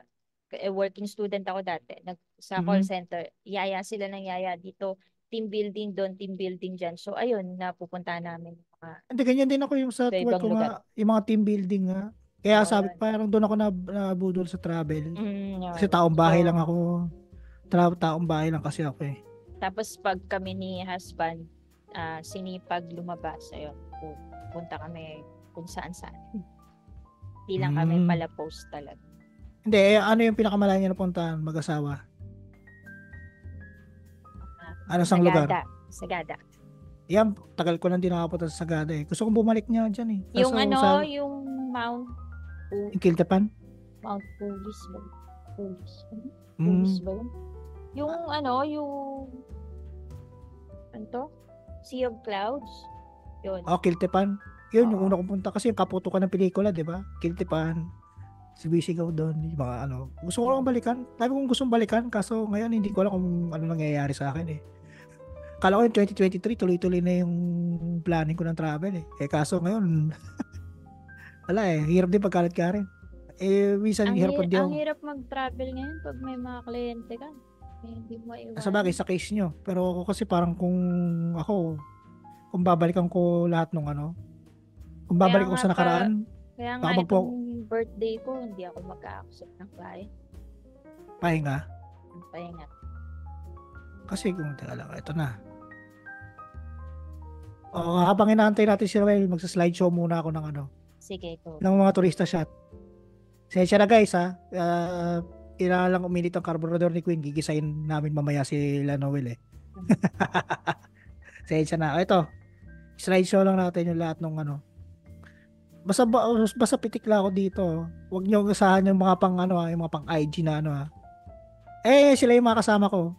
Working student ako dati. Sa call Mm. center, yaya sila ng yaya dito, team building doon, team building diyan. So ayun, napupunta namin yung mga Hindi, ganyan din ako yung sa work ibang ko lugar. nga, yung mga team building nga. Kaya Oo, sabi ko, yun. parang doon ako nabudol sa travel. Kasi Yun. taong bahay lang So, ako. Taong bahay lang kasi ako eh. tapos pag kami ni husband, sinipag lumabas, ayun, punta kami kung saan saan. Di lang kami Mm. pala post talaga. Hindi, ano yung pinakamalayo niyo napuntahan mag-asawa? Ano sang lugar? Sagada. Yan, tagal ko lang din nakapunta sa Sagada eh. Gusto kong bumalik niya dyan eh. Yung Kaso sa yung yung Kiltepan? Mount Pulis ba? Pulis. Pulis Mm. ba yun? Yung yung ano to? Sea of Clouds. Yun. Kiltepan. Yun, yung Oo. una kong punta kasi yung kaputo ng pelikula, di ba? Kiltepan. Sibisigaw doon, yung mga ano. Gusto ko lang balikan. Sabi kong gustong balikan, kaso ngayon hindi ko alam kung ano nangyayari sa akin eh. Kala ko yung 2023, tuloy-tuloy na yung planning ko ng travel eh. Kaso ngayon, wala eh. Hirap din pagkalat ka rin. Minsan hirap din Ang ako. hirap mag-travel ngayon pag may mga kliyente ka. Hindi mo Sa bagay, iwanan. sa case nyo. Pero ako kasi parang kung babalikan ko lahat ng kung Kaya babalik ako nga sa nakaraan, kaya nga baka itong birthday ko, hindi ako mag-accept ng client. pahinga. Ang pahinga. Kasi kung teka lang, ito na. Habang inaantay natin si Roel, magsa-slideshow muna ako ng Sige, go. ng mga turista shot. Sensya na guys ha. Kailangan lang uminit ang carburetor ni Queen. Gigisayin namin mamaya si Noel eh. Sensya na. Ito. Slideshow lang natin yung lahat ng Basta pitik lang ako dito. Huwag niyo gasahan yung mga pang yung mga pang IG na sila yung mga kasama ko.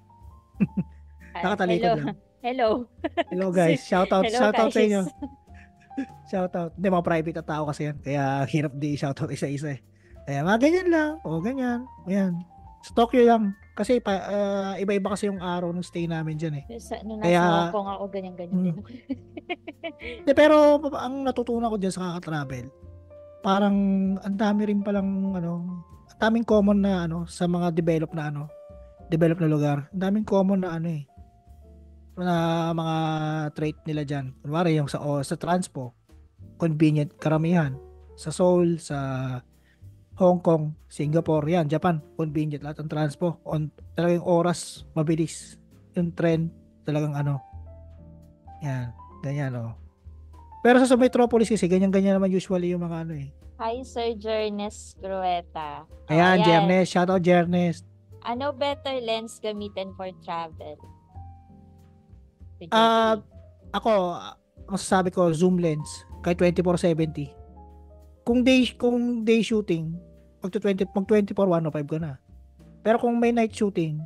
Nakatalikod Hello. lang. Hello. Hello guys. Shoutout Hello, sa guys. inyo. Shoutout. Hindi, mga private na tao kasi yan. Kaya hirap di shoutout isa-isa eh. Kaya mga ganyan lang. Ganyan. Ayan. Sa Tokyo lang. Kasi iba-iba kasi yung araw ng stay namin dyan eh. Nung Kaya, nasa Hong Kong ako, ganyan-ganyan din ako. pero ang natutunan ko dyan sa kaka-travel, parang ang dami rin palang ang daming common na sa mga develop na lugar. Ang daming common na na mga trait nila dyan. Kunwari yung sa transpo, convenient karamihan. Sa Seoul, sa Hong Kong, Singapore, yan, Japan, convenient lahat ng transpo. Talagang oras, mabilis. Yung trend, talagang yan, ganyan Pero sa Metropolis kasi, ganyan-ganyan naman usually yung mga Hi, Sir Jernes Grueta. Ayan, Jernes, shoutout Jernes. Ano better lens gamitin for travel? Ako, masasabi ko, zoom lens, kay 24-70. Kung day shooting, mag 24 105 ka na. Pero kung may night shooting,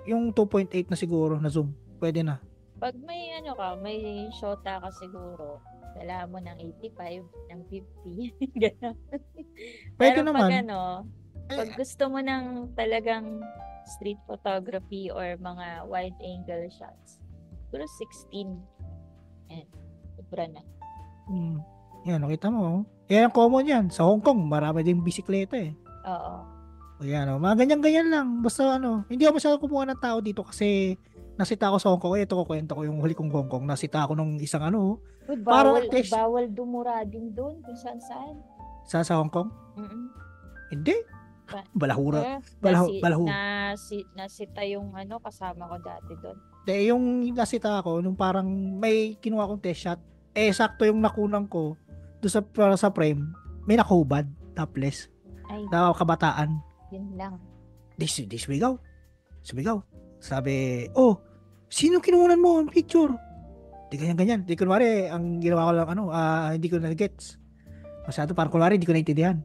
yung 2.8 na siguro na zoom, pwede na. Pag may may shota ka siguro, kailangan mo ng 85, ng 50, gano'n. Pwede Pero naman. pag gusto mo ng talagang street photography or mga wide angle shots, siguro 16. And sobra na. Yan, nakita mo. Yan ang common yan. Sa Hong Kong, marami din bisikleta eh. Oo. Ayan, mga ganyan-ganyan lang. Basta hindi ako masyadong kumuha ng tao dito kasi nasita ako sa Hong Kong. Ito ko kwento ko yung huli kong Hong Kong. Nasita ako nung isang Uy, parang bawal dumura din doon kung saan. sa Hong Kong? Hindi. Balahura. Balahu. Nasita yung kasama ko dati doon. Yung nasita ako, nung parang may kinuha kong test shot, sakto yung nakunan ko doon sa frame, may nakahubad, topless. Ay, Na kabataan. yun lang. This we go. Sumigaw. Sabi, oh, sino kinukunan mo ang picture? Di ganyan. Di kunwari, ang ginawa ko lang, hindi ko na-gets. Masyado, parang kunwari, hindi ko naintindihan.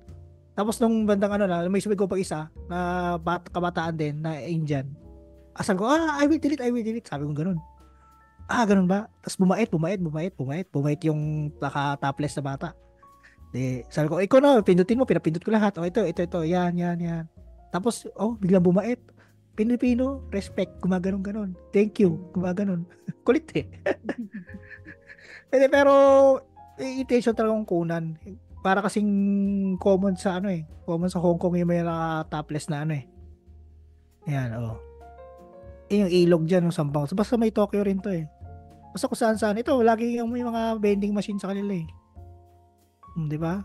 Tapos nung bandang may sumigaw pa isa, na kabataan din, na Indian. Asal ko, I will delete. Sabi ko ganun. Ganun ba? Tapos bumait yung naka-topless na bata. Sabi ko, ikaw na, pindutin mo, pinapindot ko lahat. Ito, yan. Tapos, biglang bumait. Pilipino, respect, gumaganon. Thank you, gumaganon. Kulit eh. Pero, intention talagang kunan. Para kasing common sa common sa Hong Kong yung may naka-topless na Ayan, yung ilog dyan, yung Sampang. Basta may Tokyo rin to eh. Basta kung saan. Ito, lagi yung may mga vending machine sa kanila eh. Di ba?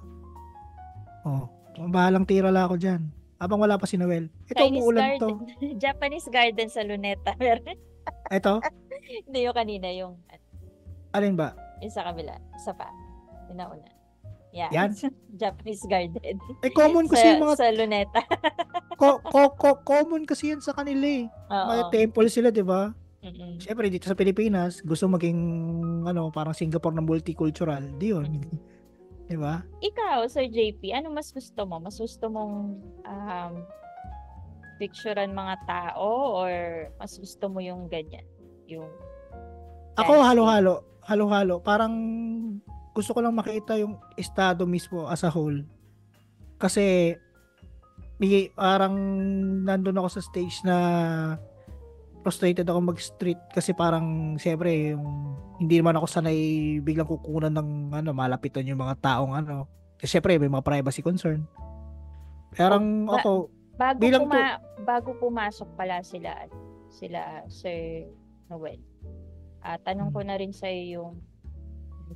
Bahalang tira lang ako dyan. Habang wala pa si Noel. Ito, Chinese umuulan garden. to. Japanese garden sa Luneta. Ito? Hindi yung kanina, yung Alin ba? yung sa kabila. Isa pa. Yung nauna. Yan? Japanese garden. Common kasi yung mga... Sa Luneta. Common kasi yan sa kanila eh. May Oo. temple sila, di ba? Mm-mm. Siyempre, dito sa Pilipinas, gusto maging, parang Singapore na multicultural. Di yun. Di ba? Ikaw, Sir JP, ano mas gusto mo? Mas gusto mong picturean mga tao or mas gusto mo yung ganyan? Yung Ako, landscape? halo-halo. Parang gusto ko lang makita yung estado mismo as a whole. Kasi, parang nandun ako sa stage na frustrated ako mag-street kasi parang siyempre yung hindi naman ako sanay biglang kukunan ng malapitan yung mga taong kasi siyempre may mga privacy concern. Parang ako Bago pumasok pala sila Sir Noel. Tanong ko na rin sa yung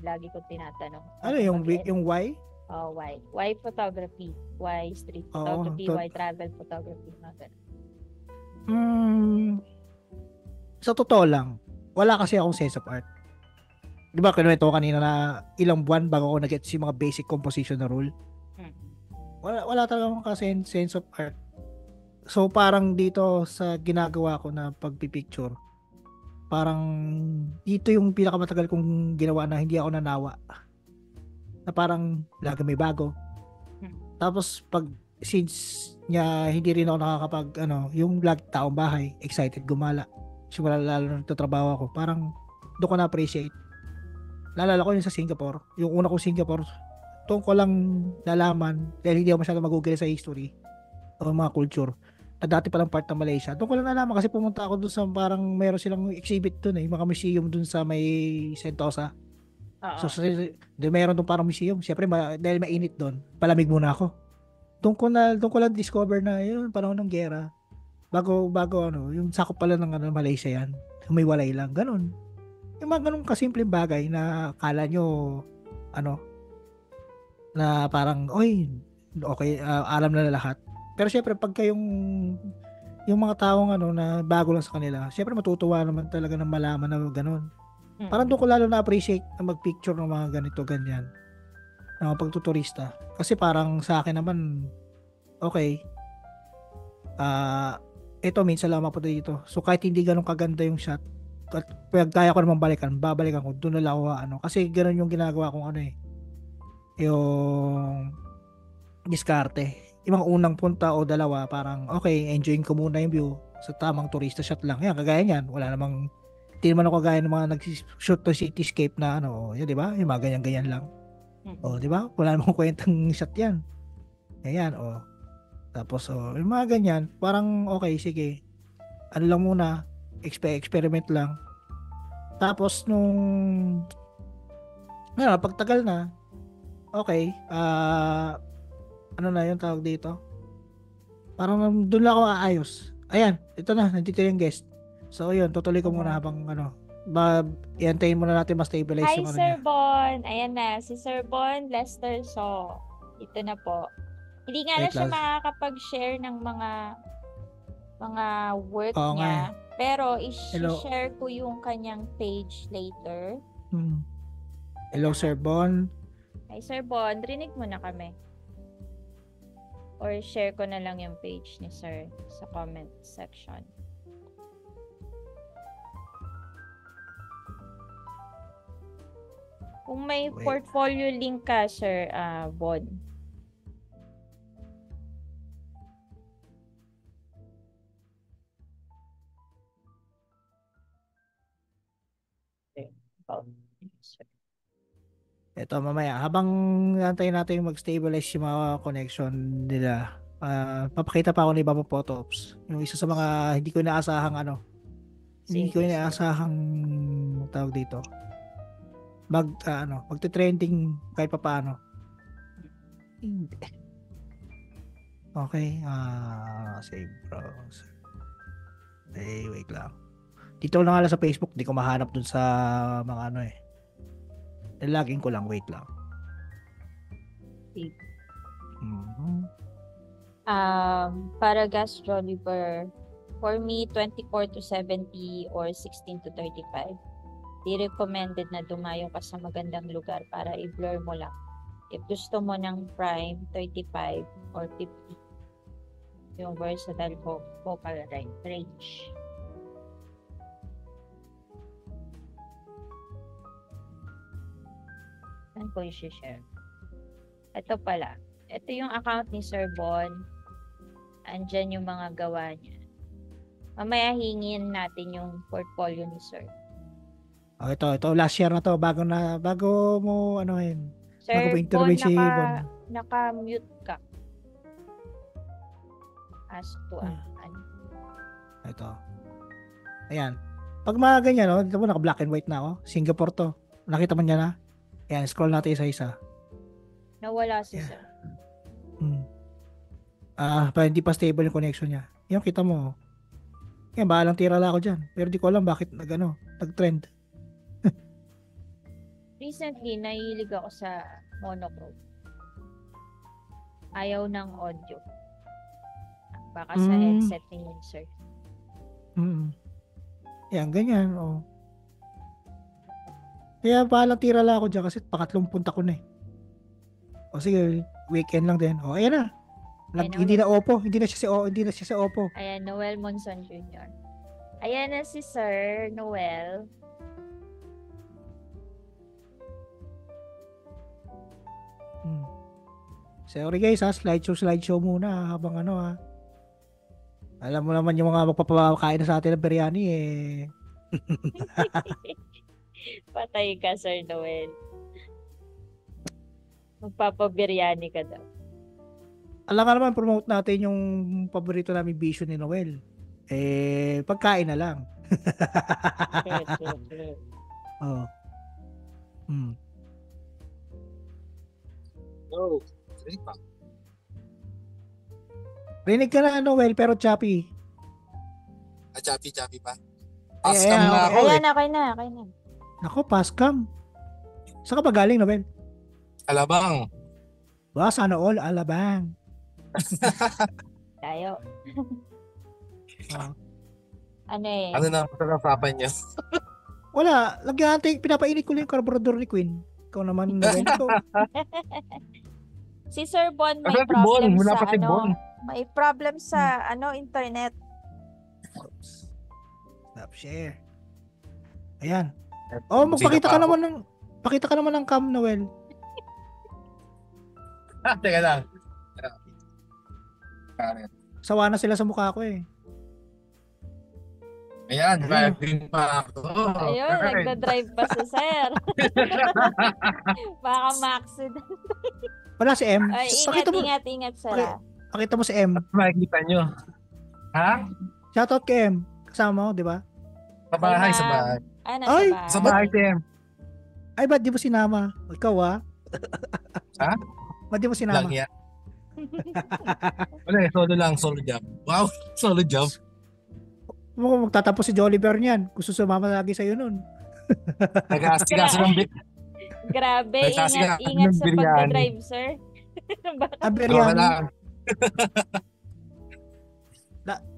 lagi ko tinatanong. Yung why? Why? Why photography? Why street photography? Why travel photography? Sa totoo lang, wala kasi akong sense of art. Di ba, kinuwento ko kanina na ilang buwan bago ako nag-get si mga basic composition na rule. Wala talaga akong sense of art. So, parang dito sa ginagawa ko na pagpipicture, parang dito yung pinakamatagal kong ginawa na hindi ako nanawa. Na parang lagi may bago. Tapos, since niya hindi rin ako nakakapag, yung lagi taong bahay, excited gumala. Simula lalo nung nagtatrabaho ako, parang doon ko na-appreciate. Naalala ko yun sa Singapore. Yung una kong Singapore, doon ko lang nalaman, dahil hindi ako masyado mag-google sa history o mga culture, na dati palang part ng Malaysia. Doon ko lang nalaman kasi pumunta ako doon sa parang meron silang exhibit doon mga museum doon sa may Sentosa. So, meron doon parang museum. Siyempre, dahil mainit doon, palamig muna ako. Doon ko lang discover na yun, panahon ng gera. Bago yung sakop pala ng Malaysia yan. May walay lang, ganun. Yung mga ganun kasimpleng bagay na kala nyo, na parang, okay, alam na lahat. Pero syempre, pagka yung mga taong na bago lang sa kanila, syempre matutuwa naman talaga ng malaman na ganun. Parang doon ko lalo na-appreciate na mag-picture ng mga ganito, ganyan. Ng mga pagtuturista. Kasi parang sa akin naman, okay, ito minsan lang mapunta dito. So kahit hindi ganun kaganda yung shot, at kaya ko naman babalikan ko, doon na lang ako kasi ganun yung ginagawa kong yung diskarte. Yung mga unang punta o dalawa, parang okay, enjoying ko muna yung view sa tamang turista shot lang. Yan, kagaya niyan, wala namang, hindi naman ako kagaya ng mga nag-shoot to cityscape na yun, di ba? Yung mga ganyan-ganyan lang. Di ba? Wala namang kwentang shot yan. Ayan, Tapos, yung mga ganyan, parang okay, sige. Ano lang muna, experiment lang. Tapos, pagtagal na, okay, ano na yung tawag dito? Parang doon lang ako aayos. Ayan, ito na, nandito yung guest. So, yun, tutuloy ko muna habang, iantayin muna natin ma-stabilize Hi, yung Sir niya. Bon. Ayan na, si Sir Bon Lester So. Ito na po. Hindi nga na siya makakapag-share ng mga work niya. Pero i-share ko yung kanyang page later. Hello, Sir Bon. Hi, Sir Bon. Rinig mo na kami. Or share ko na lang yung page ni Sir sa comment section. Kung may Wait. portfolio link ka, Sir Bon. Ito mamaya, habang antayin natin mag-stabilize yung mga connection nila, papakita pa ako ng iba pang photo ops. Yung isa sa mga hindi ko inaasahang hindi ko Sige, sir. inaasahang tawag dito. Magte-trending kahit papaano. Okay, save browser. Wait lang. Dito ko na nga lang sa Facebook, di ko mahanap dun sa mga Nilagin ko lang, wait lang. Sige. Mhm. Para gas Jolliver, for me, 24 to 70 or 16 to 35. Di recommended na dumayo ka sa magandang lugar para i-blur mo lang. If gusto mo ng prime, 35 or 50. Yung versatile vocal range. Saan ko i-share? Ito pala. Ito yung account ni Sir Bon. Andyan yung mga gawa niya. Mamaya hingin natin yung portfolio ni Sir. Oh, ito last year na to, bago mo Sir bago mo Bon, interview si Bon. naka-mute ka. Ask to Ito. Ayan. Pag mga ganyan, dito mo naka-black and white na ako. Singapore to. Nakita mo niya na? Ayan, scroll natin isa-isa. Nawala si Sir. Pa hindi pa stable yung connection niya. Yan, kita mo. Yan, bahalang tira lang ako dyan. Pero di ko alam bakit nag-trend. Recently, nahilig ako sa monochrome. Ayaw ng audio. Baka sa headset ni Sir. Yan, ganyan. Kaya bahalang tira lang ako dyan kasi pangatlong punta ko na eh. Sige, weekend lang din. Ayan na. Hindi na Oppo. Hindi na siya sa Oppo. Ayan, Noel Monson Jr. Ayan na si Sir Noel. Sorry guys, slideshow muna habang Alam mo naman yung mga magpapakain na sa atin ng biryani eh. Patay ka, Sir Noel. Magpapabiryani ka daw. Alam nga naman, promote natin yung paborito namin vision ni Noel. Pagkain na lang. Oh. Rinig ka na, Noel, pero choppy. Choppy pa. Pascam na ako Ayan, okay na. Nako, pascam. Saan ka ba galing, Noel? Alabang. Sana all, Alabang. Tayo. Ano na pag-usapan niyo? Wala, pinapainit ko lang yung carburetor ni Queen. Ikaw naman, Noel. Si Sir Bon may problem may problem sa internet. Stop share. Ayan. Pakita ka naman ng cam, Noel. Teka lang. Sawa na sila sa mukha ko eh. Ayan, driving pa ako. Ayun, nagda-drive pa si Sir. Baka ma-accident. Wala si M. Ingat, Sir. Pakita mo si M. Makikita nyo. Ha? Shoutout kay M. Kasama mo, di ba? Sa bahay. Sa bahay si M. Ay, ba't di mo sinama? Ikaw Ha? Ba't di mo sinama? Lang yan. Wala, solo job. Wow, solo job. Magtatapos si Jolliver niyan. Gusto sumama lagi sa'yo nun. Nag-aasikaso ng bit. Grabe, ingat sa pagdadrive, Sir. Biryani.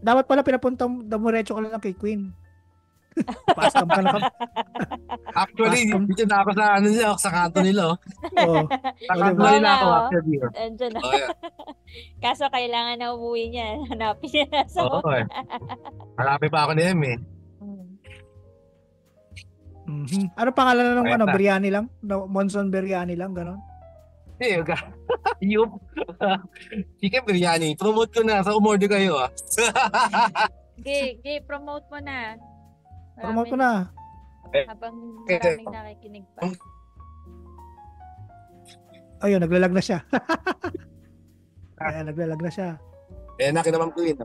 Dapat pala pinapuntang damurecho ka lang kay Queen. Pascam ka lang. Actually, dito na ako sa kanto nila. Sa kanto nila ako actually. Andiyan na. Kaso kailangan na umuwi niya. Hanapin niya na sa Hanapin pa ako ni M eh. Ano pangalan na ng Kaya na. biryani lang? No, Monson biryani lang, gano'n? Eh, Yup. Chicken biryani. Promote ko na. Sa umorder kayo ah. Promote mo na. Promote mo na. Habang maraming nakikinig pa. Ayun, naglalag na siya. Kaya naglalag na siya. Eh, naman ko yun.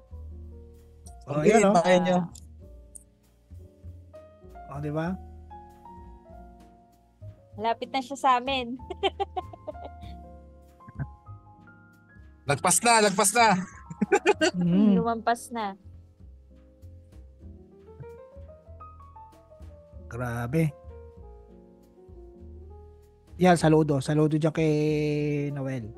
Oh, yan, no? Bakit nyo? Oh, di ba? Malapit na siya sa amin. Lagpas na. Lumampas na. Grabe. Yan, saludo. Saludo dyan kay Noel.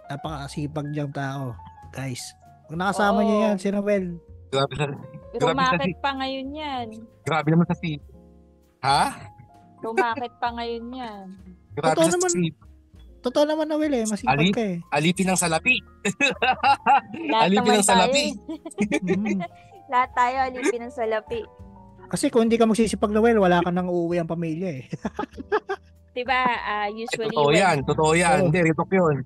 Napakasipag diyang tao. Guys, kung nakasama Oo. niyo yan, si Noel. Grabe sa... Rumakit pa ngayon yan. Grabe naman sa si... Ha? Rumakit pa ngayon yan. Grabe Totoo sa naman. si... Totoo naman, Noel eh. Masipag ka eh. Alipin ng salapi. Lahat Alipin naman ng salapi. Mm. Lahat tayo alipin ng salapi. Kasi kung hindi ka magsisipag, Noel, wala ka nang uuwi ang pamilya eh. Diba, usually... Totoo yan. Oo. Hindi, retok yun.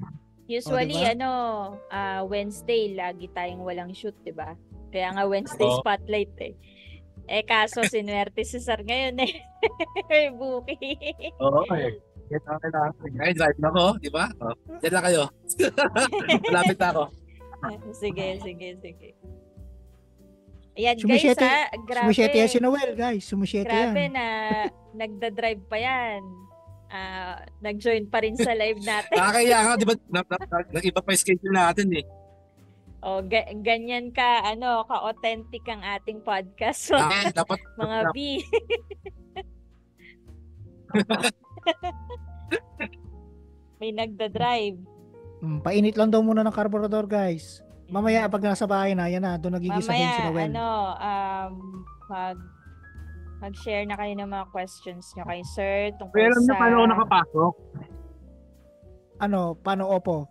Usually, diba? Wednesday, lagi tayong walang shoot, diba? Kaya nga Wednesday Oo. spotlight eh. Eh, kaso sinuwerte si Sir ngayon eh. May booking. Oo eh. Ay, drive na ako, di ba? Oh. Diyan lang kayo. Malapit na ako. Sige. Ayan guys grabe. Sumisyete yan si Noel, guys. Sumisyete Grabe yan. na nagda-drive pa yan. Nag-join pa rin sa live natin. Nakakaya nga, di ba? Nag-iba pa yung schedule natin eh. O, ganyan ka-authentic ang ating podcast. Dapat Mga B. May nagda-drive. Painit lang daw muna ng carburetor, guys. Mamaya, pag nasa bahay na, yan na, doon nagigisahin si Noel. Mag-share na kayo ng mga questions nyo kay Sir tungkol pero sa... paano ako nakapasok? Paano Oppo?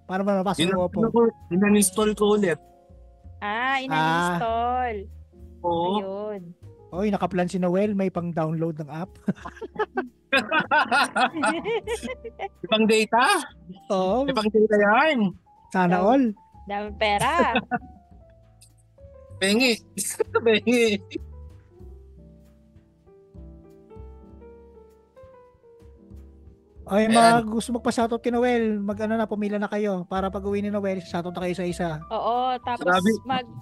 Paano ba napasok ng Oppo? Inan-install ko ulit. Inan-install. Oo. Ayun. Oy, nakaplan si Noel, may pang-download ng app. Ibang data? Oo, Ibang data yan. sana all. Dami pera. Bengi. Bengi. Ay, gusto magpa-shoutout kay Noel, pumila na kayo para pag uwi ni Noel, shoutout na kayo sa isa. Oo, tapos Grabe.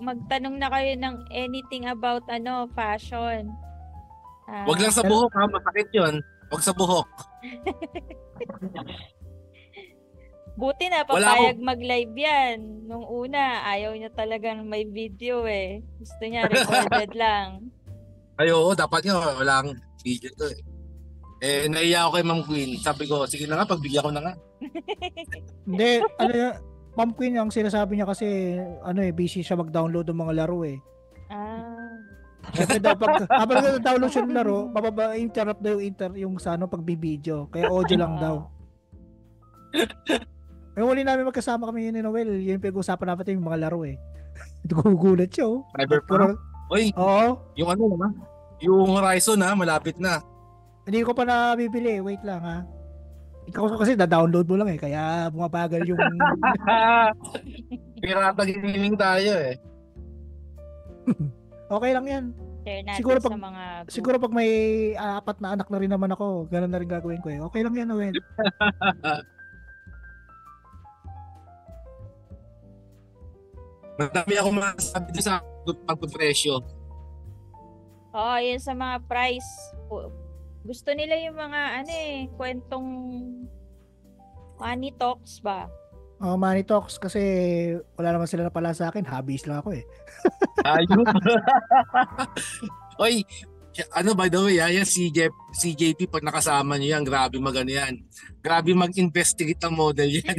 magtanong na kayo ng anything about fashion. Wag lang sa buhok ha, masakit yun. Wag sa buhok. Buti na papayag mag-live yan. Nung una, ayaw niya talagang may video eh. Gusto niya recorded lang. Ay, oo, dapat nga walang video to eh. Naiya ako kay Ma'am Queen. Sabi ko, sige na nga, pagbigyan ko na nga. Hindi, Ma'am Queen, ang sinasabi niya kasi, busy siya mag-download ng mga laro eh. Siyempre daw, habang nag-download siya ng laro, interrupt daw yung pagbibideo. Kaya audio lang daw. Yung huli namin magkasama kami ni Noel, yun pinag-usapan natin yung mga laro eh. Gugulat siya oh. Cyberpunk? Oy, oo. Yung naman? Yung Horizon mamalapit na. Hindi ko pa nabibili. Wait lang ha. Ikaw kasi da-download mo lang eh. Kaya bumabagal yung... Pirata gaming tayo eh. Okay lang yan. Share natin Siguro sa mga group. Siguro pag may 4 na anak na rin naman ako, ganun na rin gagawin ko eh. Okay lang yan, Noel. Madami ako masasabi doon sa pagpapresyo. Oo, yun sa mga price. Gusto nila yung mga kwentong money talks ba? Money talks kasi wala naman sila na pala sa akin. Hobbies lang ako eh. Ayun. Oy, by the way, yan si JP pag nakasama niyo yan, grabe yan. Grabe mag-investigate ng model yan.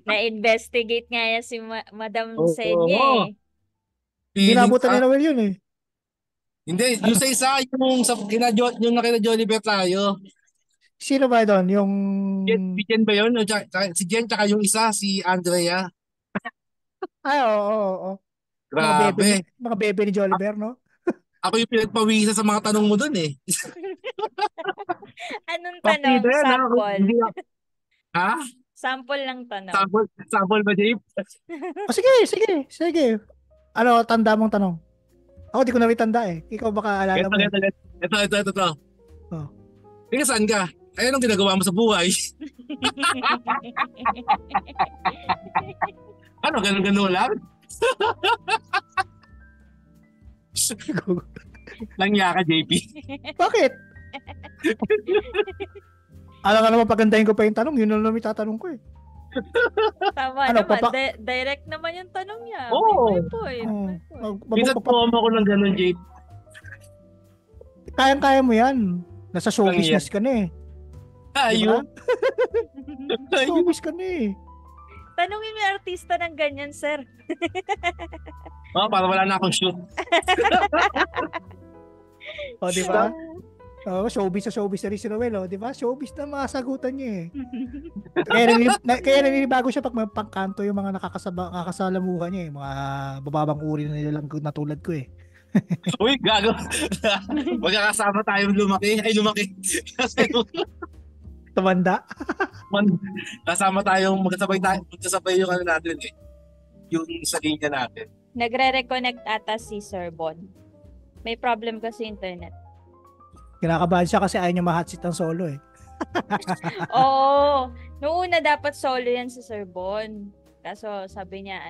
Na-investigate nga yan si Madam Senye. Binabutan ni Noel yun eh. Hindi, yung sa isa, yung nakina Jolliver tayo. Sino ba doon? Yung... Si Jen ba yun? Si Jen tsaka yung isa, si Andrea. Ay, oo. Grabe. Mga bebe ni Jolliver, no? Ako yung pinagpawisa sa mga tanong mo dun eh. Anong tanong? Partida yan, ha? Sample. Hindi ako. Ha? Sample ng tanong. Sample ba, Jay? Sige. Ano, tanda mong tanong? Ako, di ko na rin tanda eh. Ikaw baka alala mo. Ito. Oh. Ika, saan ka? Ay, anong ginagawa mo sa buhay? Ano, ganun lang? Langya ka, JP. Bakit? Alam nga naman, pagandahin ko pa yung tanong. Yun lang naman tatanong ko eh. Tama Ano, naman. Direct naman yung tanong niya. Oo. May point. Minsan po ako ng ganun, JP. Kayang-kaya mo yan. Nasa show Lang business ka na eh. Ayun. Show business ka na eh. Tanungin mo yung artista ng ganyan, sir. Oh, para wala na akong shoot. O, di ba? Oh, showbiz na rin si Noel, oh, di ba? Showbiz na mga sagutan niya eh. Kaya naninibago siya pag may pangkanto yung mga nakakasalamuhan niya eh. Mga bababang uri na nilalang natulad ko eh. Uy, gago. Magkakasama tayong lumaki. Tumanda. Kasama tayong magkasabay yung ano natin eh. Yung sa linya natin. Nagre-reconnect ata si Sir Bon. May problem kasi internet. Kinakabahan siya kasi ayaw niya ma-hotseat ng solo eh. Oo. Noong una dapat solo yan si Sir Bon. Kaso sabi niya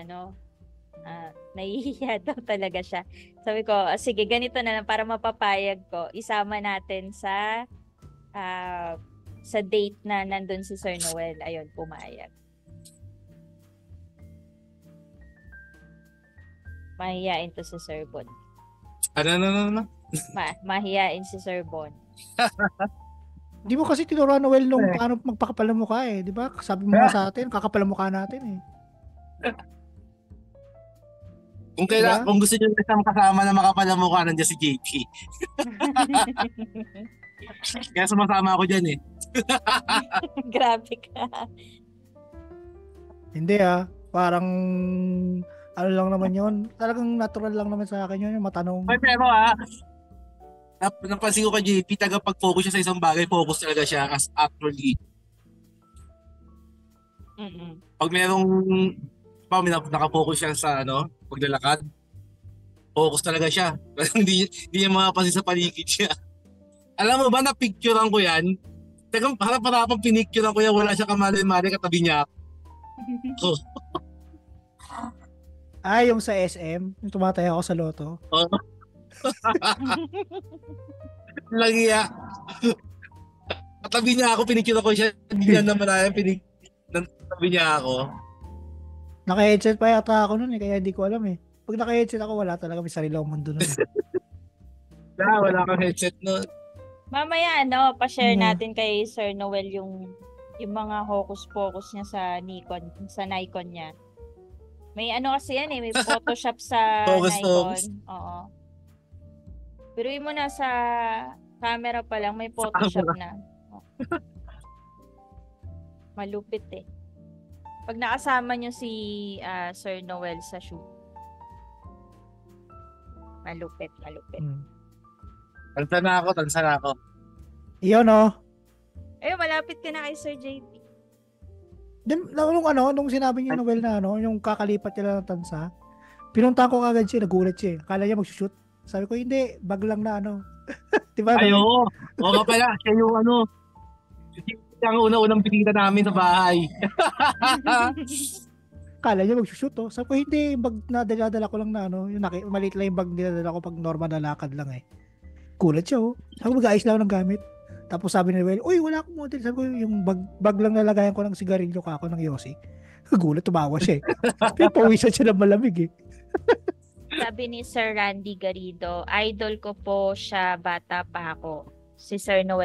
nahihiya daw talaga siya. Sabi ko, sige, ganito na lang para mapapayag ko. Isama natin sa date na nandun si Sir Noel. Ayun, pumayag. Mahihiyain to si Sir Bon. Ano? Mahihiyain si Sir Bon. Di mo kasi tinuruan Noel nung paano magpakapal ng mukha eh. Di ba? Sabi mo nga sa atin, kakapal ang mukha natin eh. Kung gusto niyo isang kasama na makapal ang mukha, nandiyan si JP. Kaya sumasama ako dyan eh. Grabe ka. Hindi parang ano lang naman yun. Talagang natural lang naman sa akin yun, yung matanong. Ay, pero napansin ko kay JP, pag-focus siya sa isang bagay, focus talaga siya as actually. Pag merong nakafocus siya sa paglalakad, focus talaga siya. Hindi niya mapapansin sa paligid siya. Alam mo ba, na-picturean ko yan? Tagang harap-harapang pinicturean ko yan, wala siya kamali-mali katabi niya ako. Yung sa SM, yung tumataya ako sa loto. Lagiya. Katabi niya ako, pinicturean ko siya, hindi niya naman katabi niya ako. Naka-headset pa yata ako nun kaya hindi ko alam eh. Pag naka-headset ako, wala talaga, may sarili akong mundo nun. Wala kang headset nun. Mamaya pa-share natin kay Sir Noel yung mga hocus-pocus niya sa Nikon niya. May kasi yan eh, may Photoshop sa Nikon. Oo. Pero mo na sa camera pa lang, may Photoshop na. Malupit eh. Pag nakasama niyo si Sir Noel sa shoot. Malupit. Tansa na ako. Iyon Malapit ka na kay Sir JP. Nung sinabi niya Noel na yung kakalipat nila ng tansa, pinunta ko kagad siya, nagulat siya. Akala niya mag-shoot. Sabi ko, hindi, bag lang na Diba? Ay, oo. Oo pala, siya yung siya ang una-unang pinita namin sa bahay. Akala niya mag-shoot Sabi ko, hindi, bag na dala ko lang na yung maliit lang yung bag dinadala ko pag normal na lakad lang eh. Kulat siya Sabi ko, mag-ayos lang ng gamit. Tapos sabi ni Noel, uy, wala akong model. Sabi ko, yung bag lang nalagayan ko ng sigarilyo ako ng Yossi. Gulat, tumawa siya eh. Pawisan siya ng malamig eh. Sabi ni Sir Randy Garrido, idol ko po siya bata pa ako. Si Sir Noel.